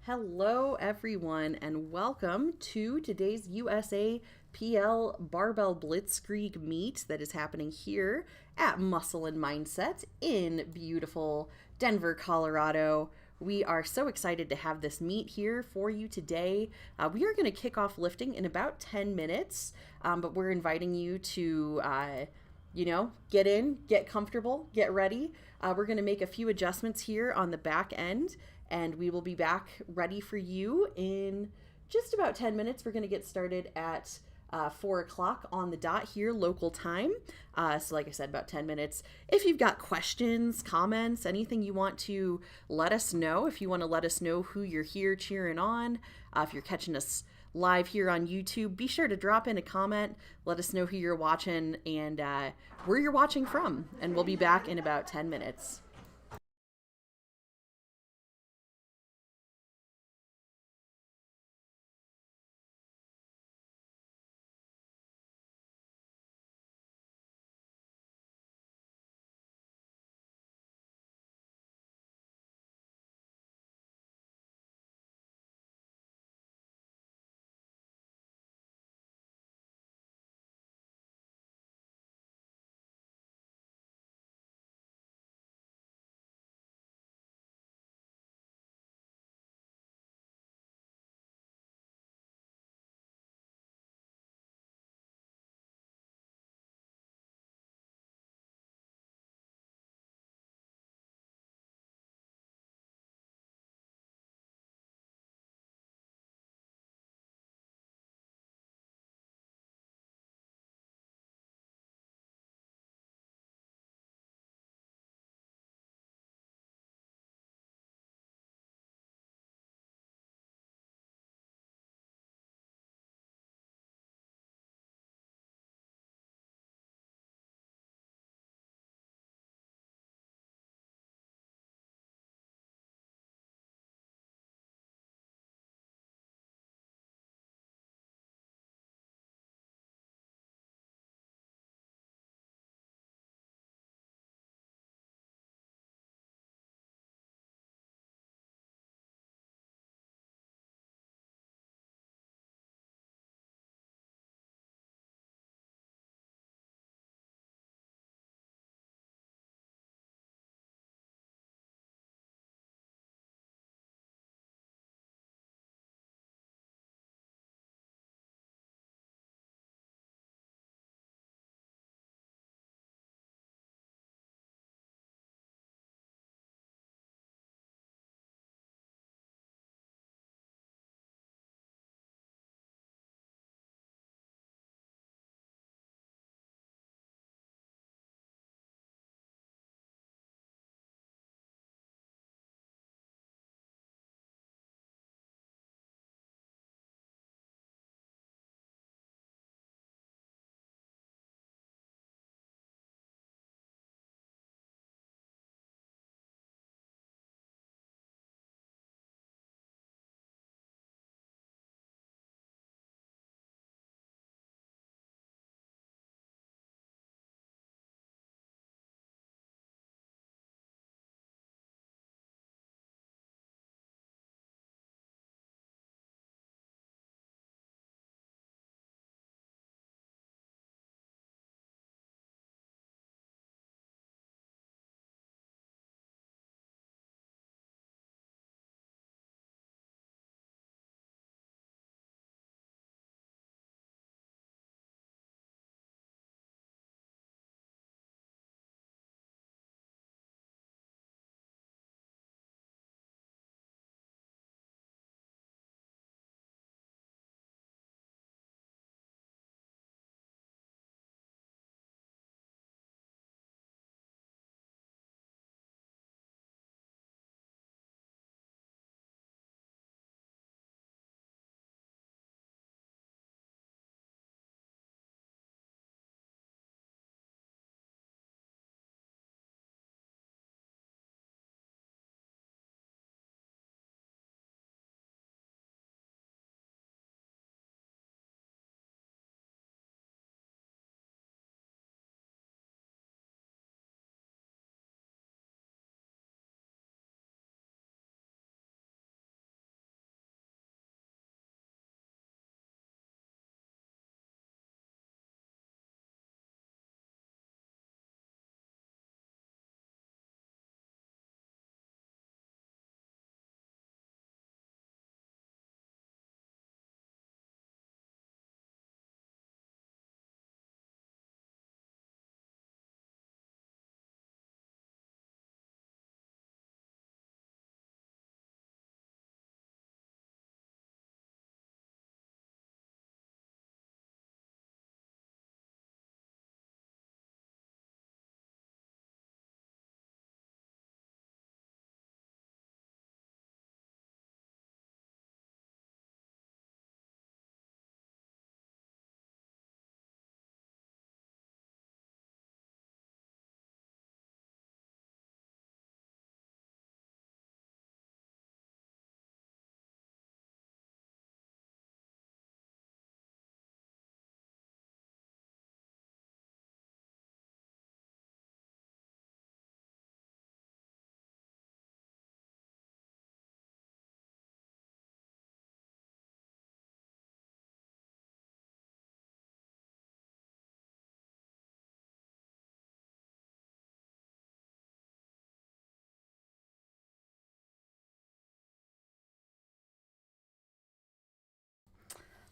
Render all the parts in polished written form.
Hello, everyone, and welcome to today's USAPL Barbell Blitzkrieg meet that is happening here at Muscle and Mindset in beautiful Denver, Colorado. We are so excited to have this meet here for you today. We are going to kick off lifting in about 10 minutes, but we're inviting you to get in, get comfortable, get ready. We're going to make a few adjustments here on the back end, and we will be back ready for you in just about 10 minutes. We're going to get started at 4 o'clock on the dot here, local time. So like I said, about 10 minutes. If you've got questions, comments, anything you want to let us know, if you want to let us know who you're here cheering on, if you're catching us live here on YouTube, be sure to drop in a comment. Let us know who you're watching and where you're watching from. And we'll be back in about 10 minutes.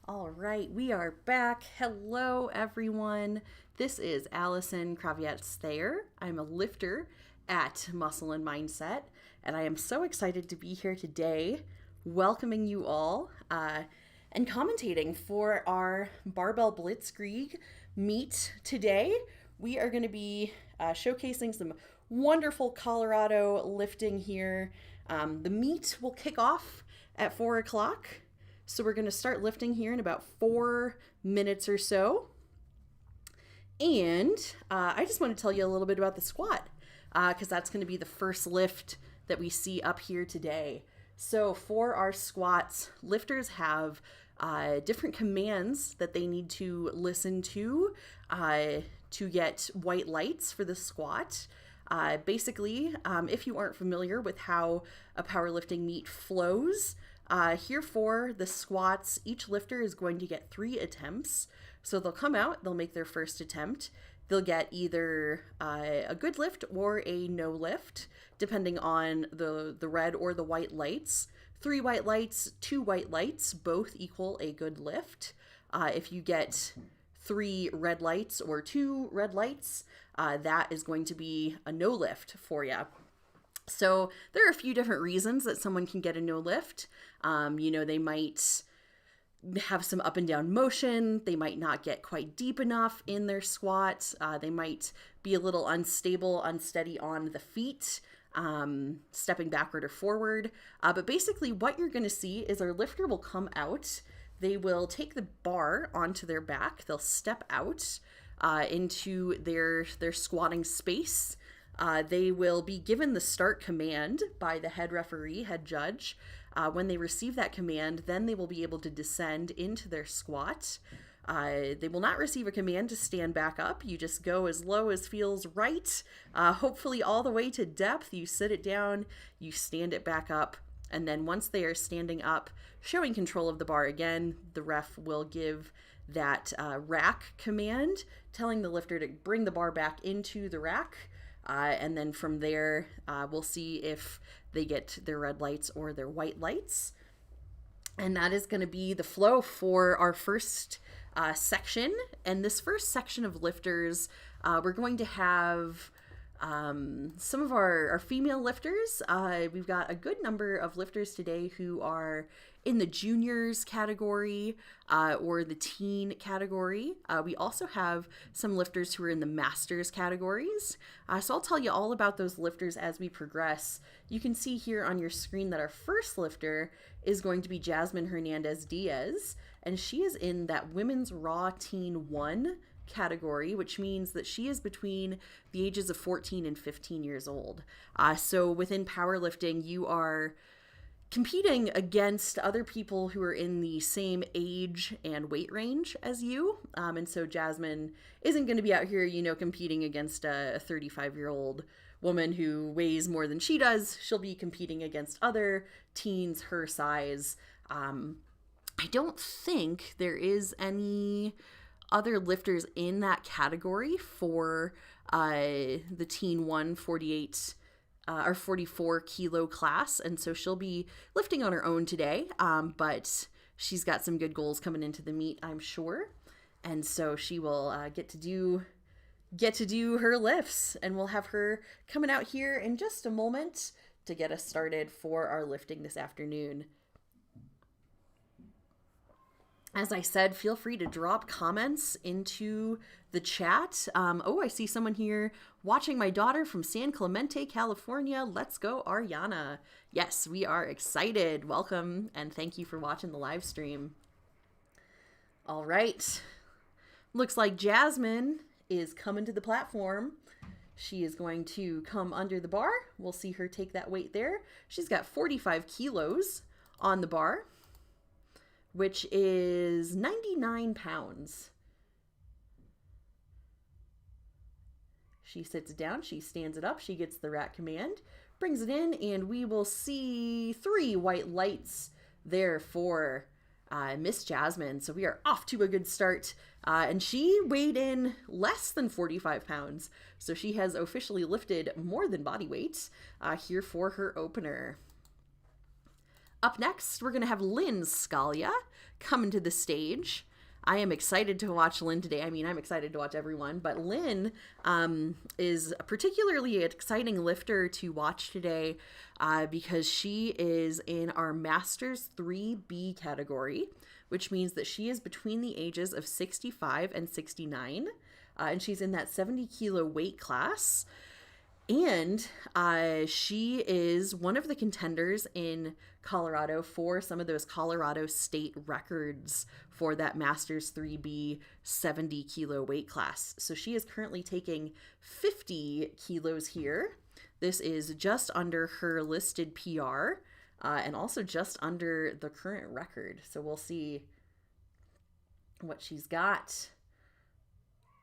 All right, we are back. Hello, everyone. This is Allison Kravietz-Thayer. I'm a lifter at Muscle and Mindset, and I am so excited to be here today, welcoming you all and commentating for our Barbell Blitzkrieg meet today. We are going to be showcasing some wonderful Colorado lifting here. The meet will kick off at 4 o'clock. So we're going to start lifting here in about 4 minutes or so. And I just want to tell you a little bit about the squat because that's going to be the first lift that we see up here today. So for our squats, lifters have different commands that they need to listen to get white lights for the squat. Basically, if you aren't familiar with how a powerlifting meet flows, here for the squats, each lifter is going to get 3 attempts. So they'll come out, they'll make their first attempt. They'll get either a good lift or a no lift, depending on the red or the white lights. 3 white lights, 2 white lights, both equal a good lift. If you get 3 red lights or 2 red lights, that is going to be a no lift for you. So there are a few different reasons that someone can get a no lift. They might have some up and down motion. They might not get quite deep enough in their squat. They might be a little unstable, unsteady on the feet, stepping backward or forward. But basically what you're going to see is our lifter will come out. They will take the bar onto their back. They'll step out into their squatting space. They will be given the start command by the head referee, head judge. When they receive that command, then they will be able to descend into their squat. They will not receive a command to stand back up. You just go as low as feels right, hopefully all the way to depth. You sit it down, you stand it back up, and then once they are standing up, showing control of the bar again, the ref will give that rack command, telling the lifter to bring the bar back into the rack. And then from there, we'll see if they get their red lights or their white lights. And that is going to be the flow for our first section. And this first section of lifters, we're going to have some of our female lifters. We've got a good number of lifters today who are in the juniors category or the teen category. We also have some lifters who are in the masters categories. So I'll tell you all about those lifters as we progress. You can see here on your screen that our first lifter is going to be Jasmine Hernandez-Diaz, and she is in that Women's Raw Teen 1 category, which means that she is between the ages of 14 and 15 years old. So within powerlifting, you are competing against other people who are in the same age and weight range as you. And so Jasmine isn't going to be out here, competing against a 35-year-old woman who weighs more than she does. She'll be competing against other teens her size. I don't think there is any other lifters in that category for the teen 148 or 44 kilo class, and so she'll be lifting on her own today, but she's got some good goals coming into the meet, I'm sure, and so she will get to do her lifts, and we'll have her coming out here in just a moment to get us started for our lifting this afternoon. As I said, feel free to drop comments into the chat. I see someone here watching my daughter from San Clemente, California. Let's go, Ariana. Yes, we are excited. Welcome, and thank you for watching the live stream. All right. Looks like Jasmine is coming to the platform. She is going to come under the bar. We'll see her take that weight there. She's got 45 kilos on the bar, which is 99 pounds. She sits down, she stands it up, she gets the rack command, brings it in, and we will see 3 white lights there for Miss Jasmine. So we are off to a good start. And she weighed in less than 45 pounds. So she has officially lifted more than body weight here for her opener. Up next, we're going to have Lynn Scalia coming to the stage. I am excited to watch Lynn today. I mean, I'm excited to watch everyone, but Lynn is a particularly exciting lifter to watch today because she is in our Masters 3B category, which means that she is between the ages of 65 and 69, and she's in that 70 kilo weight class. And she is one of the contenders in Colorado for some of those Colorado state records for that Masters 3B 70 kilo weight class. So she is currently taking 50 kilos here. This is just under her listed PR and also just under the current record. So we'll see what she's got.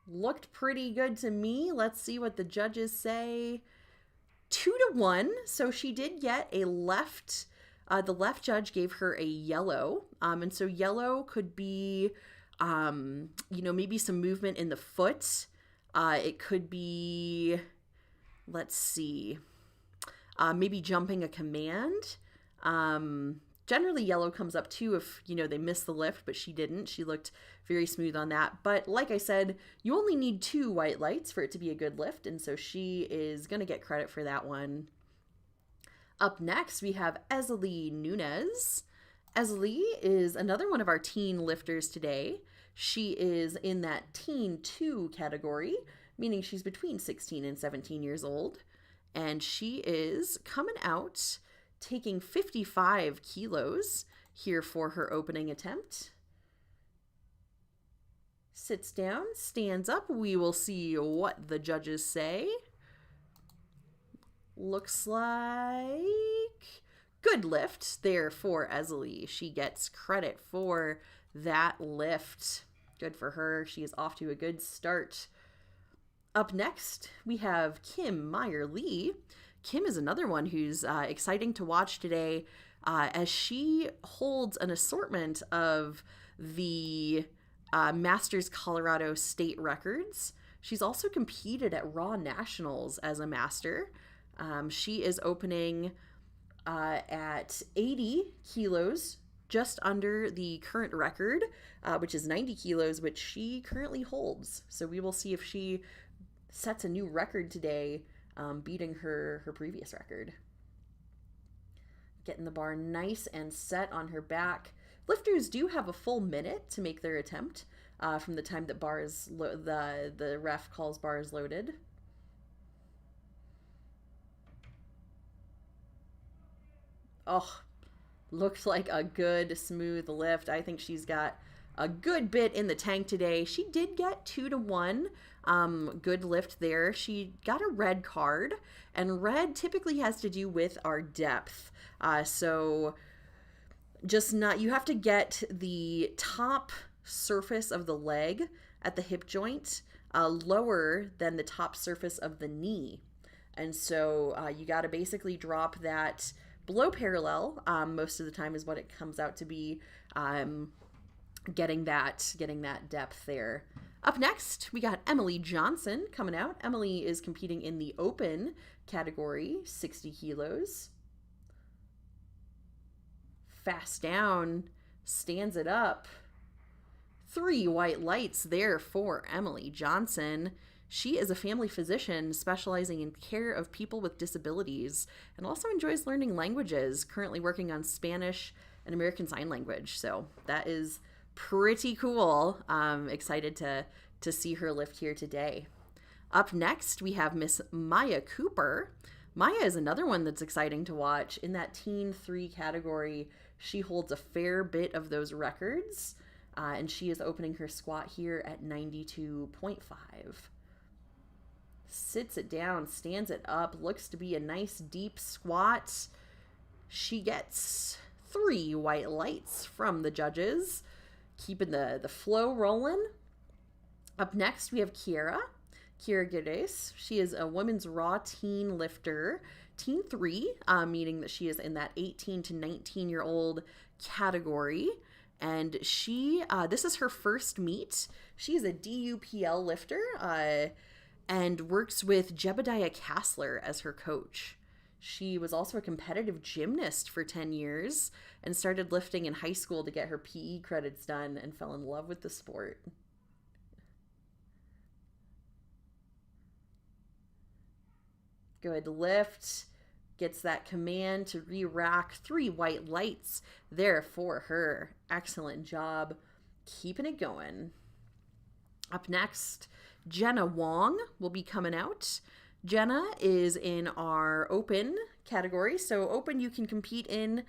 Looked pretty good to me. Let's see what the judges say. 2-1. So she did get a left. The left judge gave her a yellow. And so yellow could be, maybe some movement in the foot. It could be, let's see, maybe jumping a command. Generally, yellow comes up too if, they miss the lift, but she didn't. She looked very smooth on that. But like I said, you only need 2 white lights for it to be a good lift, and so she is going to get credit for that one. Up next, we have Esley Nunez. Esley is another one of our teen lifters today. She is in that teen 2 category, meaning she's between 16 and 17 years old, and she is coming out taking 55 kilos here for her opening attempt. Sits down, stands up. We will see what the judges say. Looks like good lift there for Esley. She gets credit for that lift. Good for her. She is off to a good start. Up next, we have Kim Meyer-Lee. Kim is another one who's exciting to watch today as she holds an assortment of the Masters Colorado state records. She's also competed at Raw Nationals as a master. She is opening at 80 kilos, just under the current record, which is 90 kilos, which she currently holds. So we will see if she sets a new record today, beating her previous record. Getting the bar nice and set on her back. Lifters do have a full minute to make their attempt from the time that the ref calls bars loaded. Oh, looks like a good smooth lift. I think she's got a good bit in the tank today. She did get 2-1. Good lift there. She got a red card, and red typically has to do with our depth. So you have to get the top surface of the leg at the hip joint lower than the top surface of the knee. And so you got to basically drop that below parallel. Most of the time is what it comes out to be. Getting that depth there. Up next, we got Emily Johnson coming out. Emily is competing in the open category, 60 kilos. Fast down, stands it up. 3 white lights there for Emily Johnson. She is a family physician specializing in care of people with disabilities and also enjoys learning languages, currently working on Spanish and American Sign Language. So that is pretty cool. Excited to see her lift here today. Up next, we have Miss Maya Cooper. Maya is another one that's exciting to watch. In that teen 3 category, she holds a fair bit of those records, and she is opening her squat here at 92.5. Sits it down, stands it up, looks to be a nice deep squat. She gets 3 white lights from the judges, keeping the flow rolling. Up next, we have Kiera Gires. She is a women's raw teen lifter, teen 3, meaning that she is in that 18 to 19-year-old category. And this is her first meet. She's a DUPL lifter and works with Jebediah Kassler as her coach. She was also a competitive gymnast for 10 years and started lifting in high school to get her PE credits done and fell in love with the sport. Good lift. Gets that command to re-rack. 3 white lights there for her. Excellent job keeping it going. Up next, Jenna Wong will be coming out. Jenna is in our open category. So open you can compete in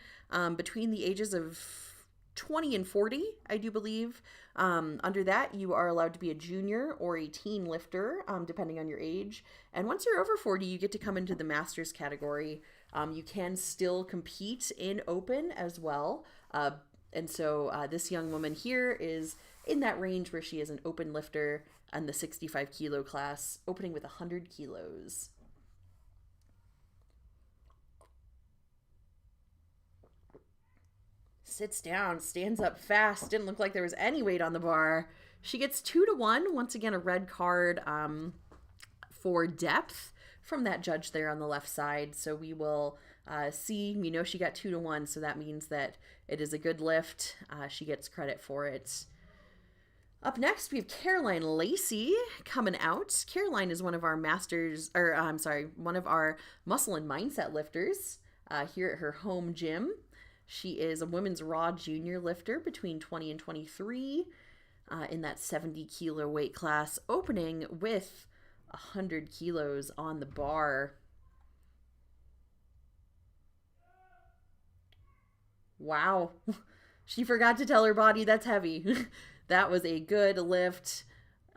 between the ages of 20 and 40, I do believe. Under that, you are allowed to be a junior or a teen lifter, depending on your age. And once you're over 40, you get to come into the masters category. You can still compete in open as well. And so this young woman here is in that range where she is an open lifter and the 65 kilo class, opening with 100 kilos. Sits down, stands up fast. Didn't look like there was any weight on the bar. She gets 2-1. Once again, a red card for depth from that judge there on the left side. So we will see. We know she got 2-1, so that means that it is a good lift. She gets credit for it. Up next, we have Caroline Lacey coming out. Caroline is one of our one of our muscle and mindset lifters here at her home gym. She is a women's raw junior lifter between 20 and 23 in that 70 kilo weight class, opening with 100 kilos on the bar. Wow. She forgot to tell her body that's heavy. That was a good lift.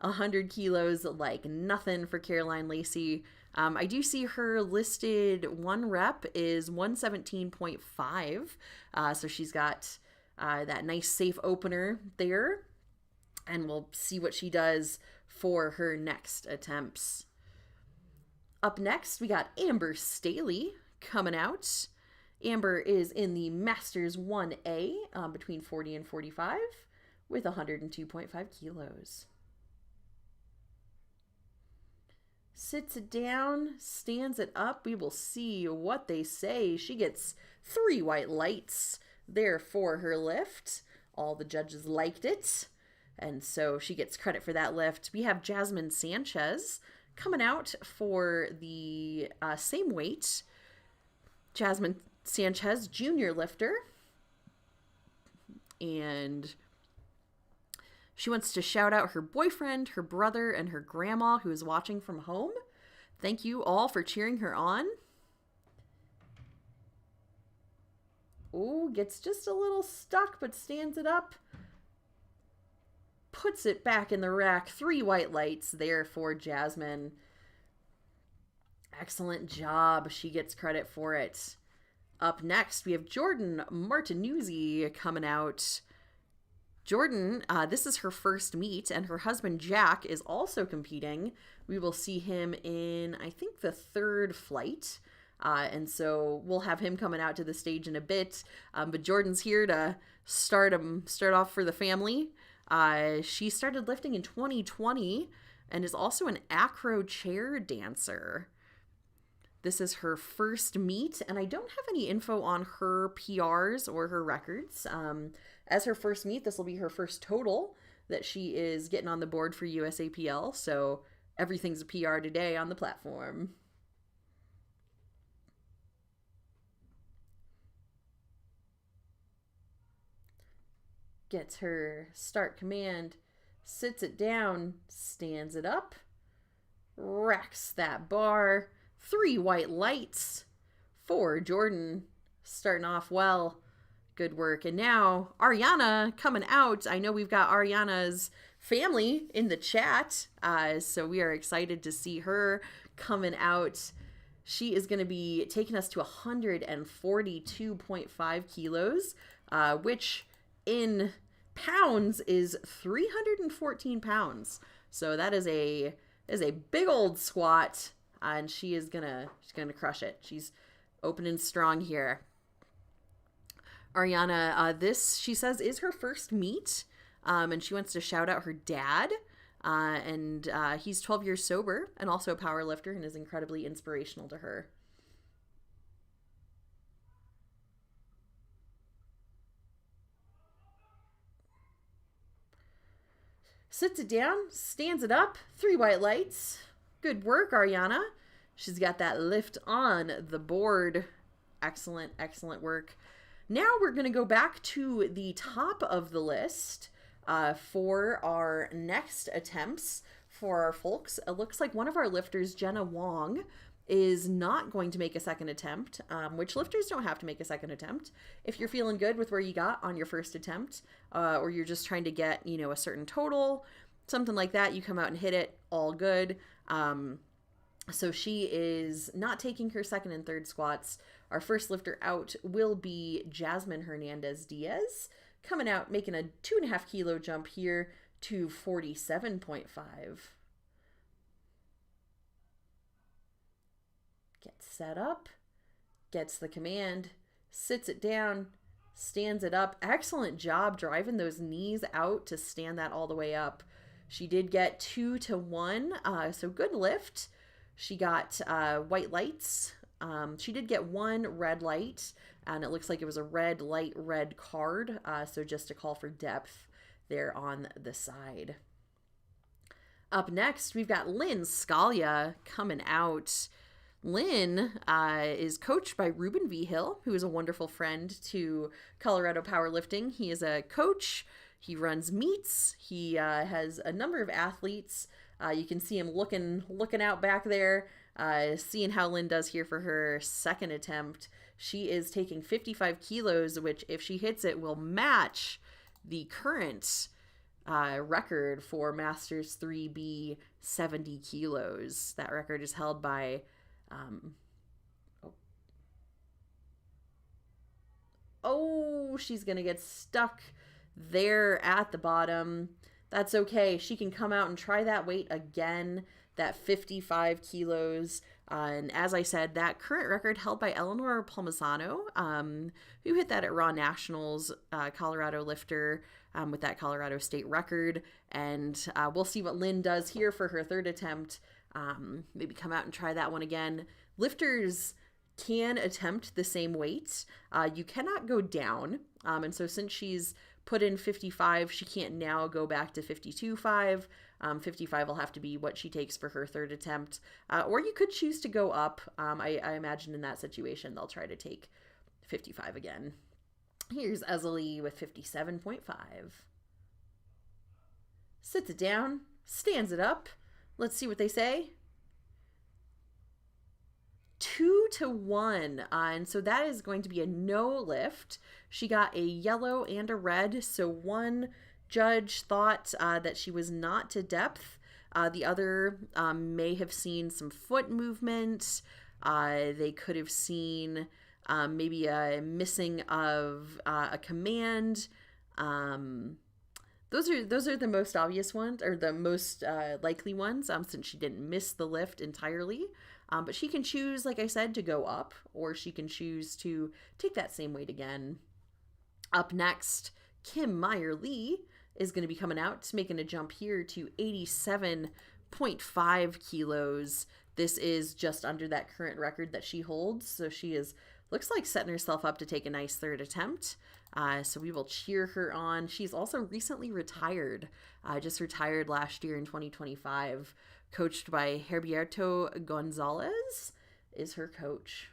100 kilos, like nothing for Caroline Lacey. I do see her listed one rep is 117.5. So she's got that nice safe opener there. And we'll see what she does for her next attempts. Up next, we got Amber Staley coming out. Amber is in the Masters 1A between 40 and 45 with 102.5 kilos. Sits it down, stands it up. We will see what they say. She gets 3 white lights there for her lift. All the judges liked it, and so she gets credit for that lift. We have Jasmine Sanchez coming out for the same weight. Jasmine Sanchez, junior lifter. And she wants to shout out her boyfriend, her brother, and her grandma who is watching from home. Thank you all for cheering her on. Oh, gets just a little stuck, but stands it up. Puts it back in the rack. 3 white lights there for Jasmine. Excellent job. She gets credit for it. Up next, we have Jordan Martinuzzi coming out. Jordan, this is her first meet, and her husband Jack is also competing. We will see him in, I think, the 3rd flight. And so we'll have him coming out to the stage in a bit. But Jordan's here to start off for the family. She started lifting in 2020 and is also an acro chair dancer. This is her first meet, and I don't have any info on her PRs or her records. As her first meet, this will be her first total that she is getting on the board for USAPL, so everything's a PR today on the platform. Gets her start command, sits it down, stands it up, racks that bar. 3 white lights for Jordan. Starting off well. Good work. And now Ariana coming out. I know we've got Ariana's family in the chat. So we are excited to see her coming out. She is going to be taking us to 142.5 kilos, which in pounds is 314 pounds. So that is a big old squat. And she's gonna crush it. She's opening strong here. Ariana, this, she says, is her first meet. And she wants to shout out her dad. And he's 12 years sober and also a power lifter and is incredibly inspirational to her. Sits it down, stands it up, 3 white lights. Good work, Ariana. She's got that lift on the board. Excellent, excellent work. Now we're going to go back to the top of the list for our next attempts for our folks. It looks like one of our lifters, Jenna Wong, is not going to make a second attempt, which lifters don't have to make a second attempt. If you're feeling good with where you got on your first attempt, or you're just trying to get, a certain total, something like that, you come out and hit it, all good. So she is not taking her second and third squats. Our first lifter out will be Jasmine Hernandez Diaz, coming out, making a 2.5 kilo jump here to 47.5. Gets set up, gets the command, sits it down, stands it up. Excellent job driving those knees out to stand that all the way up. She did get 2 to 1, so good lift. She got white lights. She did get 1 red light, and it looks like it was a red light, red card, so just a call for depth there on the side. Up next, we've got Lynn Scalia coming out. Lynn is coached by Ruben V. Hill, who is a wonderful friend to Colorado Powerlifting. He is a coach. He runs meets. He has a number of athletes. You can see him looking out back there, seeing how Lynn does here for her second attempt. She is taking 55 kilos, which if she hits it will match the current record for Masters 3B 70 kilos. That record is held by she's gonna get stuck there at the bottom. That's okay. She can come out and try that weight again, that 55 kilos. And as I said, that current record held by Eleanor Palmisano, who hit that at Raw Nationals, Colorado lifter with that Colorado state record. And we'll see what Lynn does here for her third attempt. Maybe come out and try that one again. Lifters can attempt the same weight. You cannot go down. And so since she's put in 55, she can't now go back to 52.5. 55 will have to be what she takes for her third attempt. Or you could choose to go up. I imagine in that situation, they'll try to take 55 again. Here's Ezalee with 57.5. Sits it down, stands it up. Let's see what they say. 2 to 1. And so that is going to be a no lift. She got a yellow and a red. So one judge thought that she was not to depth. The other may have seen some foot movement. They could have seen maybe a missing of a command. Those are the most obvious ones, or the most likely ones, since she didn't miss the lift entirely. But she can choose, like I said, to go up, or she can choose to take that same weight again. Up next, Kim Meyer-Lee is going to be coming out, making a jump here to 87.5 kilos. This is just under that current record that she holds, so she looks like setting herself up to take a nice third attempt. So we will cheer her on. She's also recently retired, just retired last year in 2025. Coached by Herberto Gonzalez is her coach.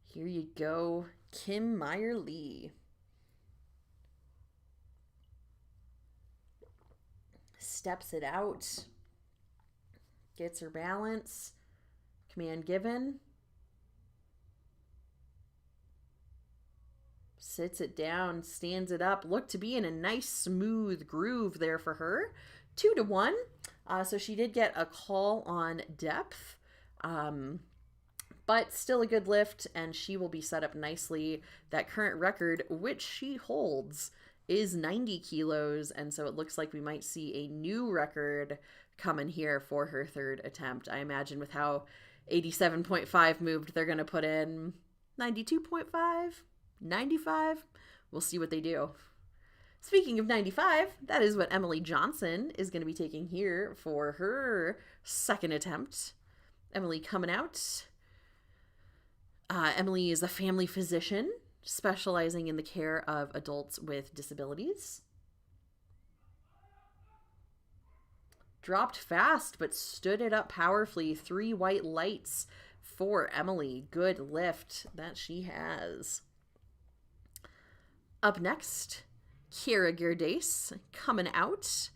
Here you go, Kim Meyer-Lee. Steps it out. Gets her balance. Command given. Sits it down, stands it up. Looked to be in a nice smooth groove there for her. 2 to 1. So she did get a call on depth, but still a good lift, and she will be set up nicely. That current record, which she holds, is 90 kilos, and so it looks like we might see a new record coming here for her third attempt. I imagine with how 87.5 moved, they're going to put in 92.5, 95. We'll see what they do. Speaking of 95, that is what Emily Johnson is going to be taking here for her second attempt. Emily coming out. Emily is a family physician specializing in the care of adults with disabilities. Dropped fast, but stood it up powerfully. 3 white lights for Emily. Good lift that she has. Up next, Kira Gerdes coming out.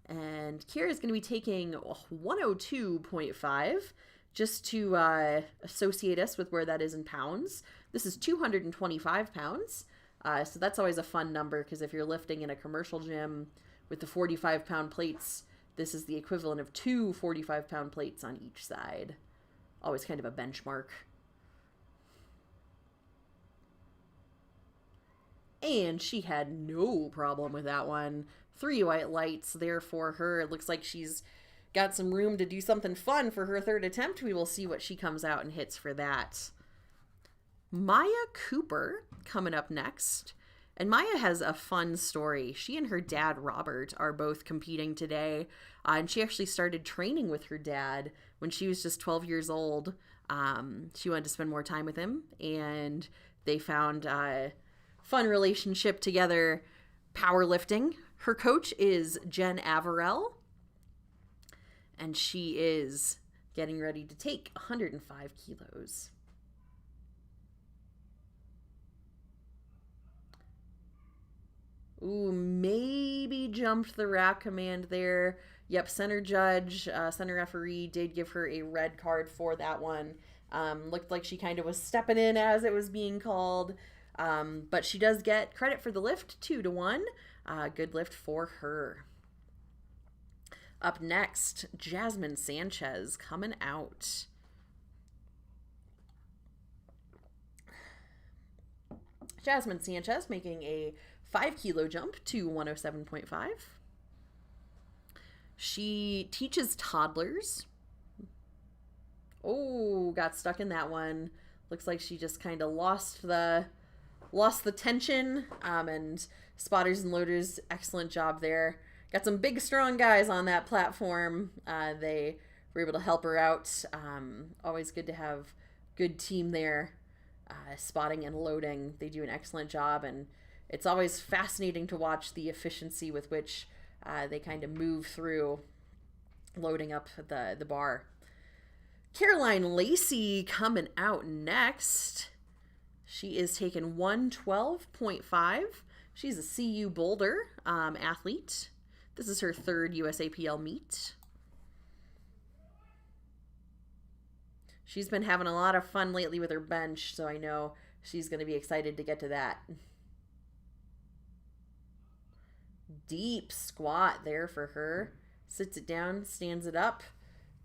And Kira is going to be taking 102.5 just to associate us with where that is in pounds. This is 225 pounds. So that's always a fun number because if you're lifting in a commercial gym with the 45-pound plates, this is the equivalent of 2 45-pound plates on each side. Always kind of a benchmark. And she had no problem with that one. 3 white lights there for her. It looks like she's got some room to do something fun for her third attempt. We will see what she comes out and hits for that. Maya Cooper coming up next. And Maya has a fun story. She and her dad, Robert, are both competing today. And she actually started training with her dad when she was just 12 years old. She wanted to spend more time with him. And they found a fun relationship together, powerlifting. Her coach is Jen Averell. And she is getting ready to take 105 kilos. Ooh, maybe jumped the rack command there. Yep, center judge, center referee did give her a red card for that one. Looked like she kind of was stepping in as it was being called. But she does get credit for the lift, 2-1. Good lift for her. Up next, Jasmine Sanchez coming out. Jasmine Sanchez making a 5-kilo jump to 107.5. She teaches toddlers. Oh, got stuck in that one. Looks like she just kind of lost the tension. And spotters and loaders, excellent job there. Got some big, strong guys on that platform. They were able to help her out. Always good to have good team there. Spotting and loading, they do an excellent job, and it's always fascinating to watch the efficiency with which they kind of move through loading up the bar. Caroline Lacey coming out next. She is taking 112.5. She's a CU Boulder athlete. This is her 3rd USAPL meet. She's been having a lot of fun lately with her bench, so I know she's going to be excited to get to that. Deep squat there for her. Sits it down, stands it up.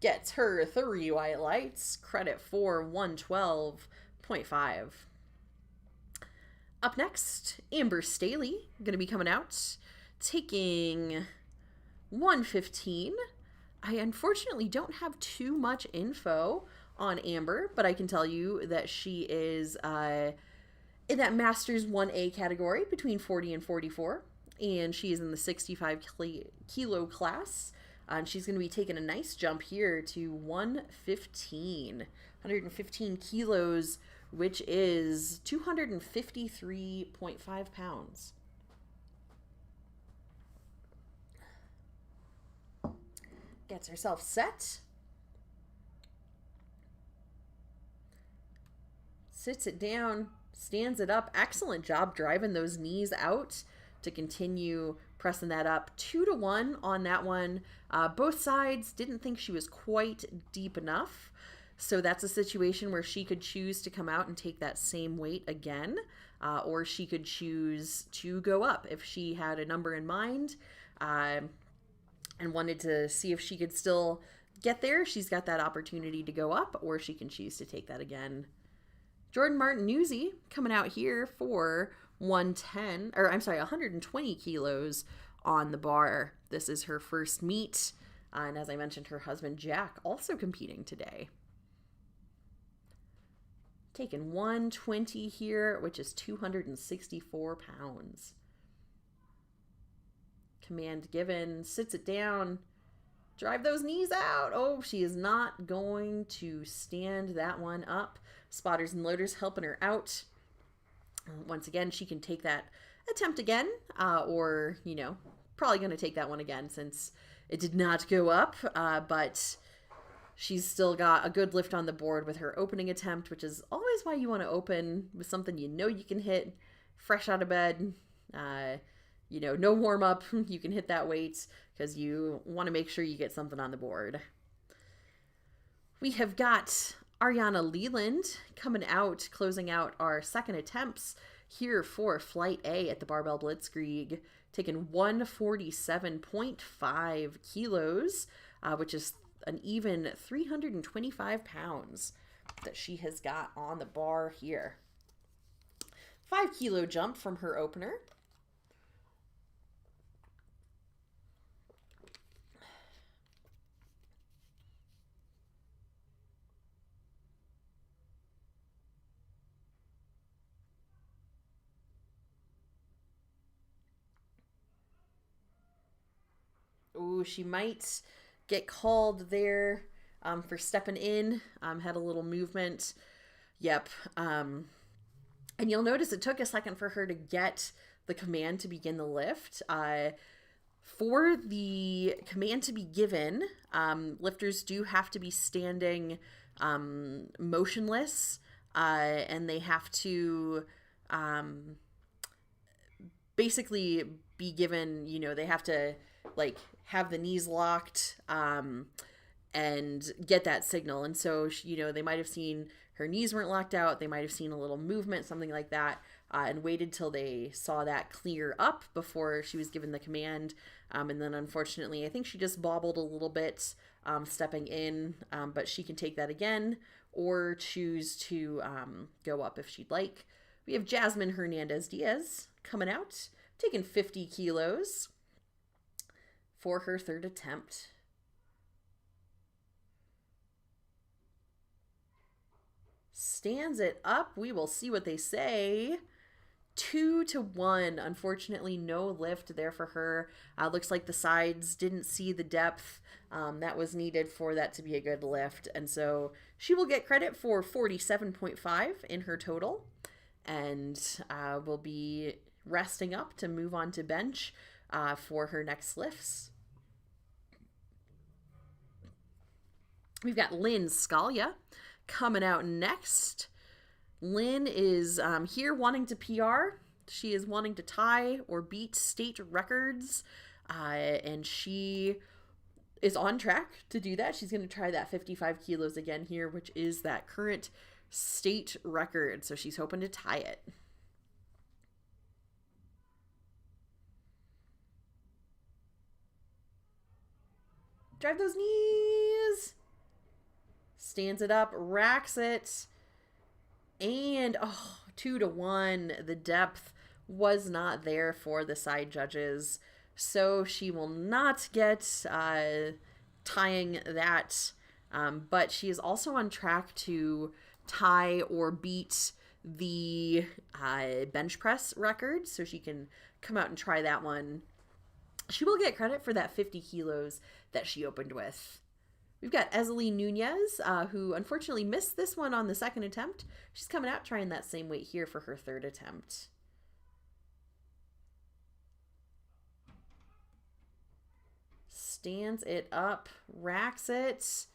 Gets her 3 white lights. Credit for 112.5. Up next, Amber Staley, going to be coming out, taking 115. I unfortunately don't have too much info on Amber, but I can tell you that she is in that Masters 1A category between 40 and 44, and she is in the 65 kilo class, and she's going to be taking a nice jump here to 115 kilos, which is 253.5 pounds. Gets herself set. Sits it down, stands it up. Excellent job driving those knees out to continue pressing that up. 2-1 on that one. Both sides didn't think she was quite deep enough. So that's a situation where she could choose to come out and take that same weight again, or she could choose to go up if she had a number in mind and wanted to see if she could still get there. She's got that opportunity to go up, or she can choose to take that again. Jordan Martinuzzi coming out here for 120 kilos on the bar. This is her first meet. And as I mentioned, her husband Jack also competing today. Taking 120 here, which is 264 pounds. Command given, sits it down, drive those knees out. Oh, she is not going to stand that one up. Spotters and loaders helping her out. Once again, she can take that attempt again, or, probably going to take that one again since it did not go up, but she's still got a good lift on the board with her opening attempt, which is always why you want to open with something you know you can hit, fresh out of bed, no warm up. You can hit that weight because you want to make sure you get something on the board. We have got Ariana Leland coming out, closing out our second attempts here for Flight A at the Barbell Blitzkrieg, taking 147.5 kilos, which is an even 325 pounds that she has got on the bar here. 5 kilo jump from her opener. Ooh, she might get called there for stepping in. Had a little movement. Yep. And you'll notice it took a second for her to get the command to begin the lift. For the command to be given, lifters do have to be standing motionless, and they have to basically be given, they have to like have the knees locked and get that signal. And so, they might have seen her knees weren't locked out. They might have seen a little movement, something like that, and waited till they saw that clear up before she was given the command. And then unfortunately, I think she just bobbled a little bit stepping in, but she can take that again or choose to go up if she'd like. We have Jasmine Hernandez-Diaz coming out, taking 50 kilos for her third attempt. Stands it up. We will see what they say. 2-1. Unfortunately, no lift there for her. Looks like the sides didn't see the depth that was needed for that to be a good lift. And so she will get credit for 47.5 in her total. And will be resting up to move on to bench for her next lifts. We've got Lynn Scalia coming out next. Lynn is here wanting to PR. She is wanting to tie or beat state records, and she is on track to do that. She's going to try that 55 kilos again here, which is that current state record, so she's hoping to tie it. Drive those knees. Stands it up, racks it, and 2-1. The depth was not there for the side judges, so she will not get tying that, but she is also on track to tie or beat the bench press record, so she can come out and try that one. She will get credit for that 50 kilos that she opened with. We've got Esley Nunez, who unfortunately missed this one on the second attempt. She's coming out trying that same weight here for her third attempt. Stands it up, racks it.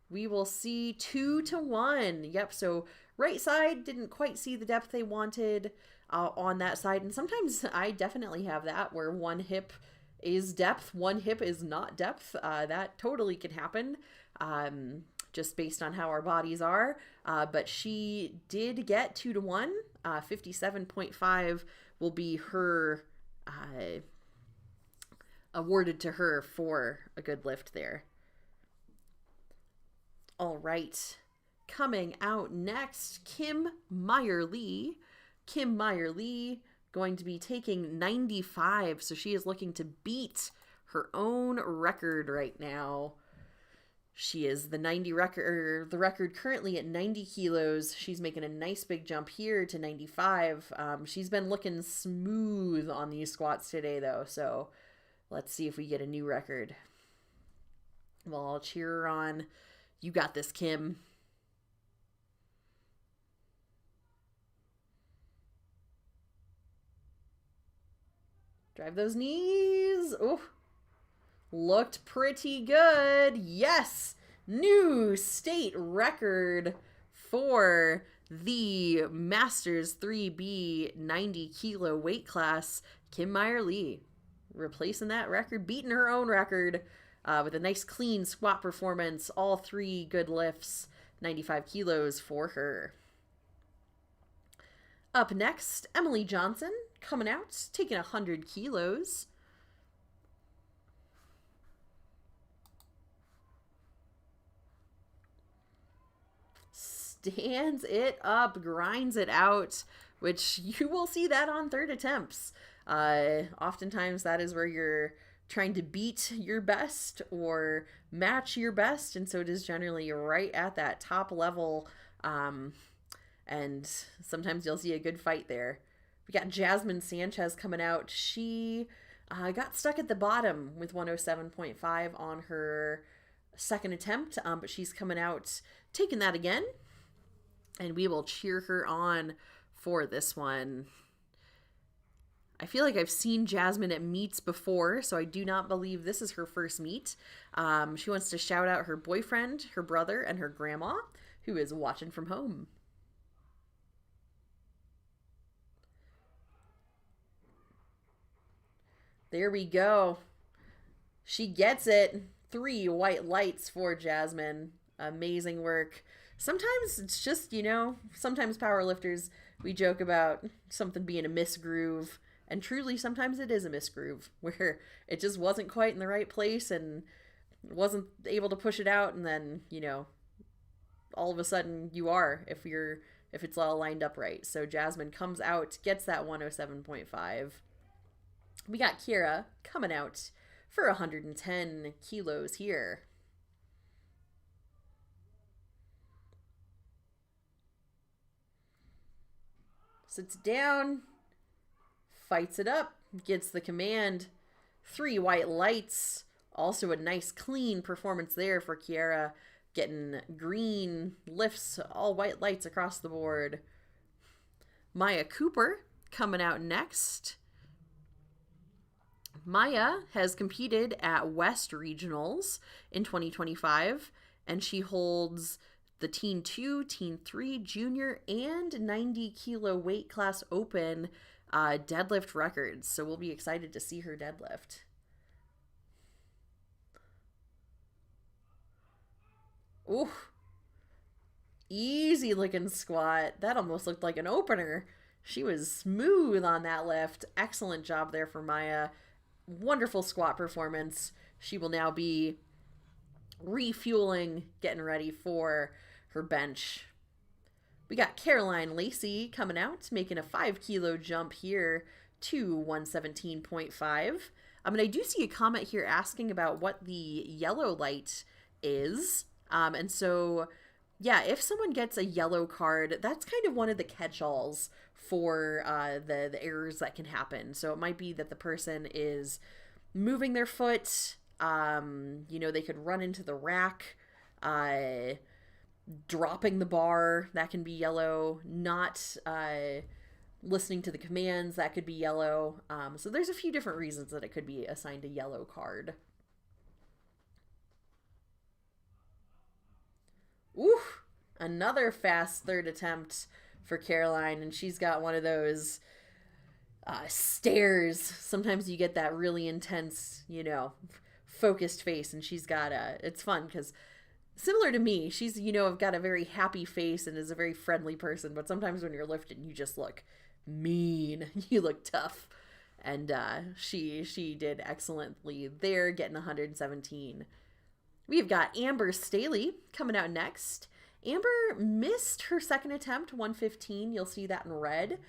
We will see 2-1. Yep, so right side didn't quite see the depth they wanted on that side. And sometimes I definitely have that where one hip is depth, one hip is not depth. That totally can happen. Just based on how our bodies are. But she did get 2-1. 57.5 will be her awarded to her for a good lift there. All right. Coming out next, Kim Meyer-Lee. Kim Meyer-Lee going to be taking 95. So she is looking to beat her own record right now. She is the 90 record, the record currently at 90 kilos. She's making a nice big jump here to 95. She's been looking smooth on these squats today, though. So let's see if we get a new record. Well, I'll cheer her on. You got this, Kim. Drive those knees. Oh, looked pretty good. Yes, new state record for the Masters 3B 90 kilo weight class. Kim Meyer-Lee replacing that record, beating her own record with a nice clean squat performance. All 3 good lifts, 95 kilos for her. Up next, Emily Johnson coming out, taking 100 kilos. Stands it up, grinds it out, which you will see that on third attempts. Oftentimes that is where you're trying to beat your best or match your best, and so it is generally right at that top level, and sometimes you'll see a good fight there. We got Jasmine Sanchez coming out. She got stuck at the bottom with 107.5 on her second attempt, but she's coming out taking that again, and we will cheer her on for this one. I feel like I've seen Jasmine at meets before, so I do not believe this is her first meet. She wants to shout out her boyfriend, her brother, and her grandma, who is watching from home. There we go. She gets it. 3 white lights for Jasmine. Amazing work. Sometimes it's just, sometimes powerlifters, we joke about something being a misgroove. And truly, sometimes it is a misgroove where it just wasn't quite in the right place and wasn't able to push it out. And then, all of a sudden you are, if it's all lined up right. So Jasmine comes out, gets that 107.5. We got Kira coming out for 110 kilos here. Sits down, fights it up, gets the command. 3 white lights. Also a nice clean performance there for Kiara, getting green lifts, all white lights across the board. Maya Cooper coming out next. Maya has competed at West Regionals in 2025, and she holds the Teen 2, Teen 3, Junior, and 90 kilo weight class open deadlift records. So we'll be excited to see her deadlift. Ooh, easy looking squat. That almost looked like an opener. She was smooth on that lift. Excellent job there for Maya. Wonderful squat performance. She will now be refueling, getting ready for her bench. We got Caroline Lacey coming out, making a 5 kilo jump here to 117.5. And I do see a comment here asking about what the yellow light is. And so, yeah, if someone gets a yellow card, that's kind of one of the catch-alls for the errors that can happen. So it might be that the person is moving their foot, they could run into the rack, dropping the bar, that can be yellow, not listening to the commands, that could be yellow. So there's a few different reasons that it could be assigned a yellow card. Ooh, another fast third attempt for Caroline, and she's got one of those stares. Sometimes you get that really intense, focused face, and she's got it's fun because similar to me, she's, got a very happy face and is a very friendly person, but sometimes when you're lifting, you just look mean. You look tough. And she did excellently there, getting 117. We've got Amber Staley coming out next. Amber missed her second attempt, 115. You'll see that in red.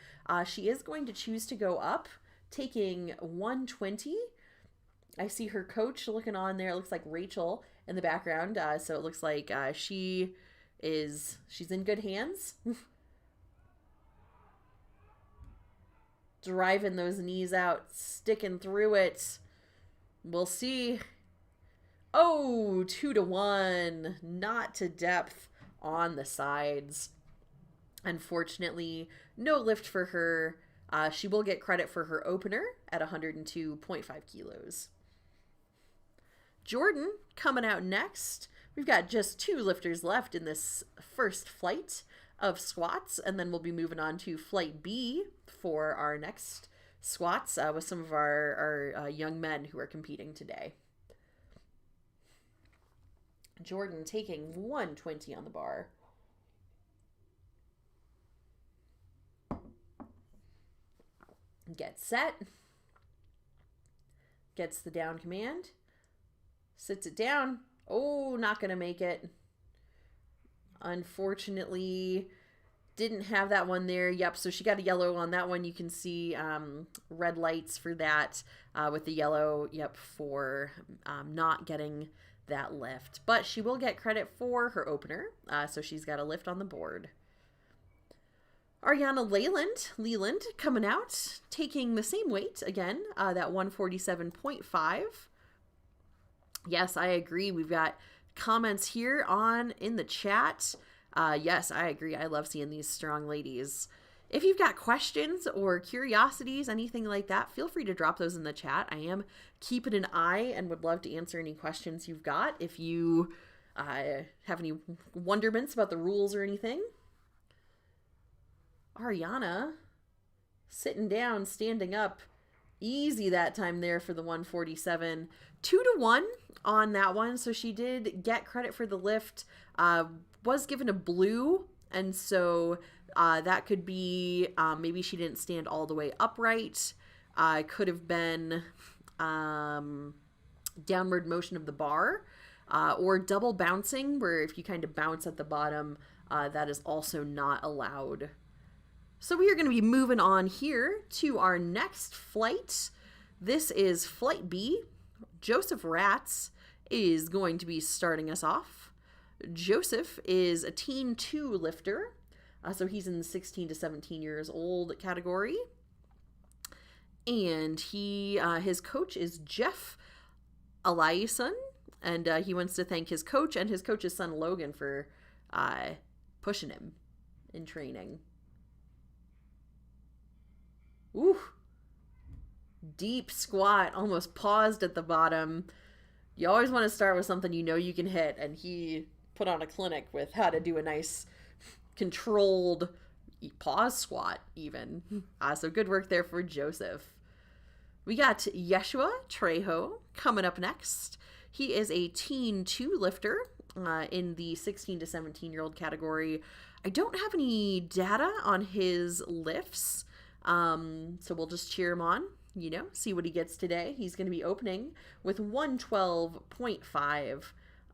She is going to choose to go up, taking 120. I see her coach looking on there. It looks like Rachel in the background. So it looks like she's in good hands. Driving those knees out, sticking through it. We'll see. Oh, 2-1, not to depth on the sides. Unfortunately, no lift for her. She will get credit for her opener at 102.5 kilos. Jordan coming out next. We've got just 2 lifters left in this first flight of squats, and then we'll be moving on to flight B for our next squats with some of our young men who are competing today. Jordan taking 120 on the bar. Gets set. Gets the down command. Sits it down. Oh, not going to make it. Unfortunately, didn't have that one there. Yep, so she got a yellow on that one. You can see red lights for that with the yellow, yep, for not getting that lift. But she will get credit for her opener, so she's got a lift on the board. Ariana Leland coming out, taking the same weight again, that 147.5. Yes, I agree. We've got comments here in the chat. Yes, I agree. I love seeing these strong ladies. If you've got questions or curiosities, anything like that, feel free to drop those in the chat. I am keeping an eye and would love to answer any questions you've got. If you have any wonderments about the rules or anything. Ariana sitting down, standing up. Easy that time there for the 147. 2-1 on that one. So she did get credit for the lift. Was given a blue. And so that could be maybe she didn't stand all the way upright. Could have been downward motion of the bar. Or double bouncing, where if you kind of bounce at the bottom, that is also not allowed. So we are going to be moving on here to our next flight. This is Flight B. Joseph Ratz is going to be starting us off. Joseph is a Teen 2 lifter. So he's in the 16 to 17 years old category. And his coach is Jeff Eliason. And he wants to thank his coach and his coach's son Logan for pushing him in training. Ooh, deep squat, almost paused at the bottom. You always want to start with something you know you can hit, and he put on a clinic with how to do a nice controlled pause squat even. So good work there for Joseph. We got Yeshua Trejo coming up next. He is a Teen 2 lifter in the 16 to 17-year-old category. I don't have any data on his lifts. So we'll just cheer him on, see what he gets today. He's going to be opening with 112.5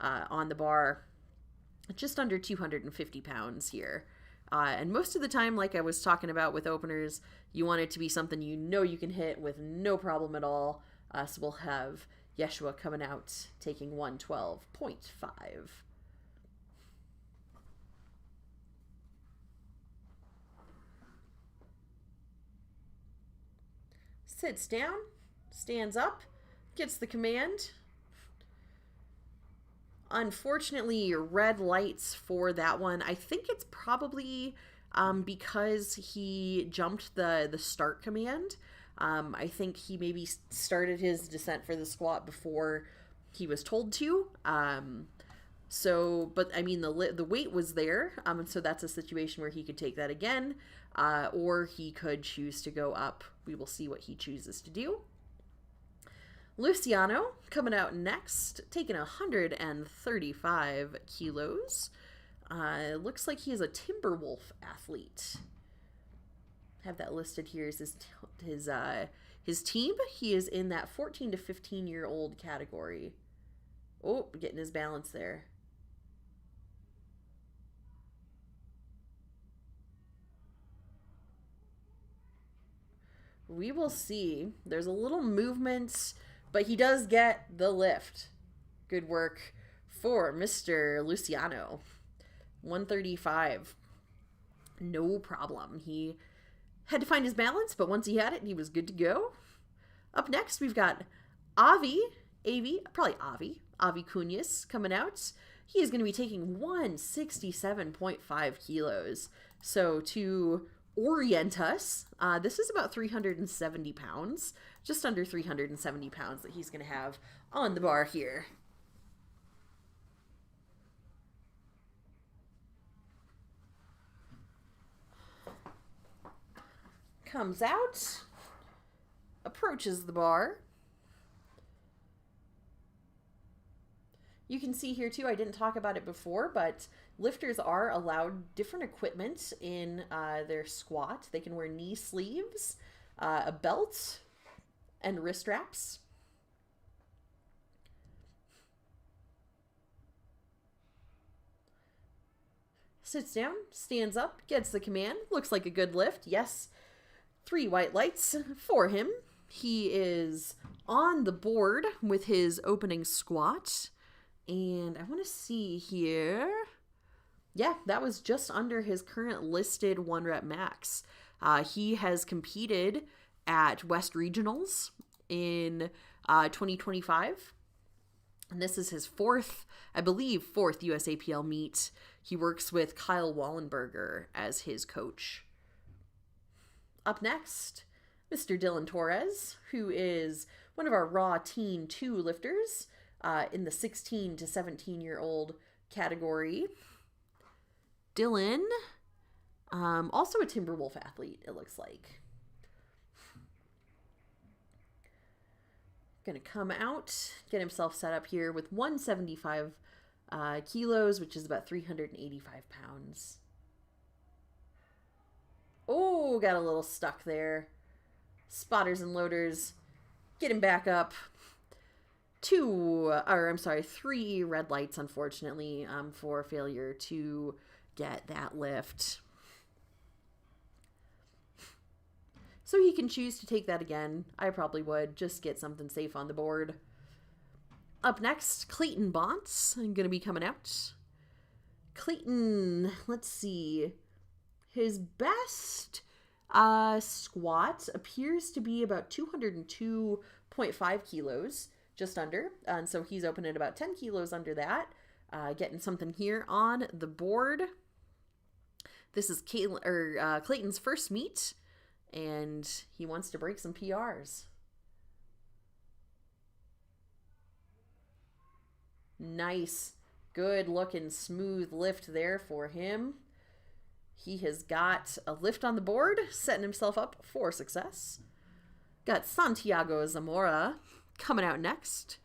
on the bar, just under 250 pounds here. And most of the time, like I was talking about with openers, you want it to be something you can hit with no problem at all. So we'll have Yeshua coming out taking 112.5. Sits down, stands up, gets the command. Unfortunately, red lights for that one. I think it's probably because he jumped the start command. I think he maybe started his descent for the squat before he was told to. But I mean, the weight was there. And so that's a situation where he could take that again. Or he could choose to go up. We will see what he chooses to do. Luciano coming out next, taking 135 kilos. Looks like he is a Timberwolf athlete. Have that listed here as his team. He is in that 14 to 15-year-old category. Oh, getting his balance there. We will see. There's a little movement, but he does get the lift. Good work for Mr. Luciano. 135. No problem. He had to find his balance, but once he had it, he was good to go. Up next, we've got Avi Cunhas coming out. He is going to be taking 167.5 kilos. So to orient us, this is about 370 pounds. just under 370 pounds that he's going to have on the bar here. Comes out, approaches the bar. You can see here too, I didn't talk about it before, but lifters are allowed different equipment in their squat. They can wear knee sleeves, a belt, and wrist wraps. Sits down, stands up, gets the command. Looks like a good lift. Yes, 3 white lights for him. He is on the board with his opening squat. And I want to see here. Yeah, that was just under his current listed 1 rep max. He has competed at West Regionals in 2025. And this is his fourth USAPL meet. He works with Kyle Wallenberger as his coach. Up next, Mr. Dylan Torres, who is one of our Raw Teen 2 lifters in the 16 to 17-year-old category. Dylan, also a Timberwolf athlete, it looks like. Gonna come out, get himself set up here with 175 kilos, which is about 385 pounds. Oh, got a little stuck there. Spotters and loaders, get him back up. 3 red lights, unfortunately, for failure to get that lift. So he can choose to take that again. I probably would. Just get something safe on the board. Up next, Clayton Bonts. I'm going to be coming out. Clayton, let's see. His best squat appears to be about 202.5 kilos, just under. And so he's opening about 10 kilos under that. Getting something here on the board. This is Clayton's first meet, and he wants to break some PRs. Nice, good looking, smooth lift there for him. He has got a lift on the board, setting himself up for success. Got Santiago Zamora coming out next.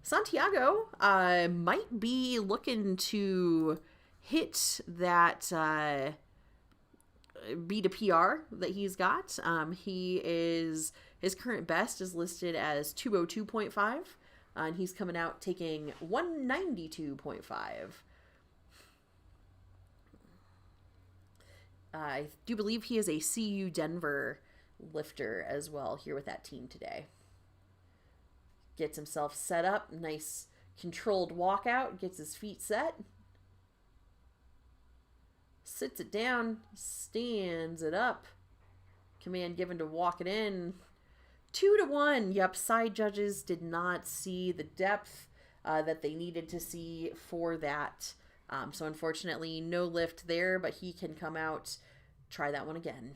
Santiago might be looking to hit that beat a PR that he's got. His current best is listed as 202.5, and he's coming out taking 192.5. I do believe he is a CU Denver lifter as well here with that team today. Gets himself set up, nice controlled walkout, gets his feet set. Sits it down, stands it up. Command given to walk it in. 2-1. Yep, side judges did not see the depth that they needed to see for that. So unfortunately, no lift there, but he can come out, try that one again.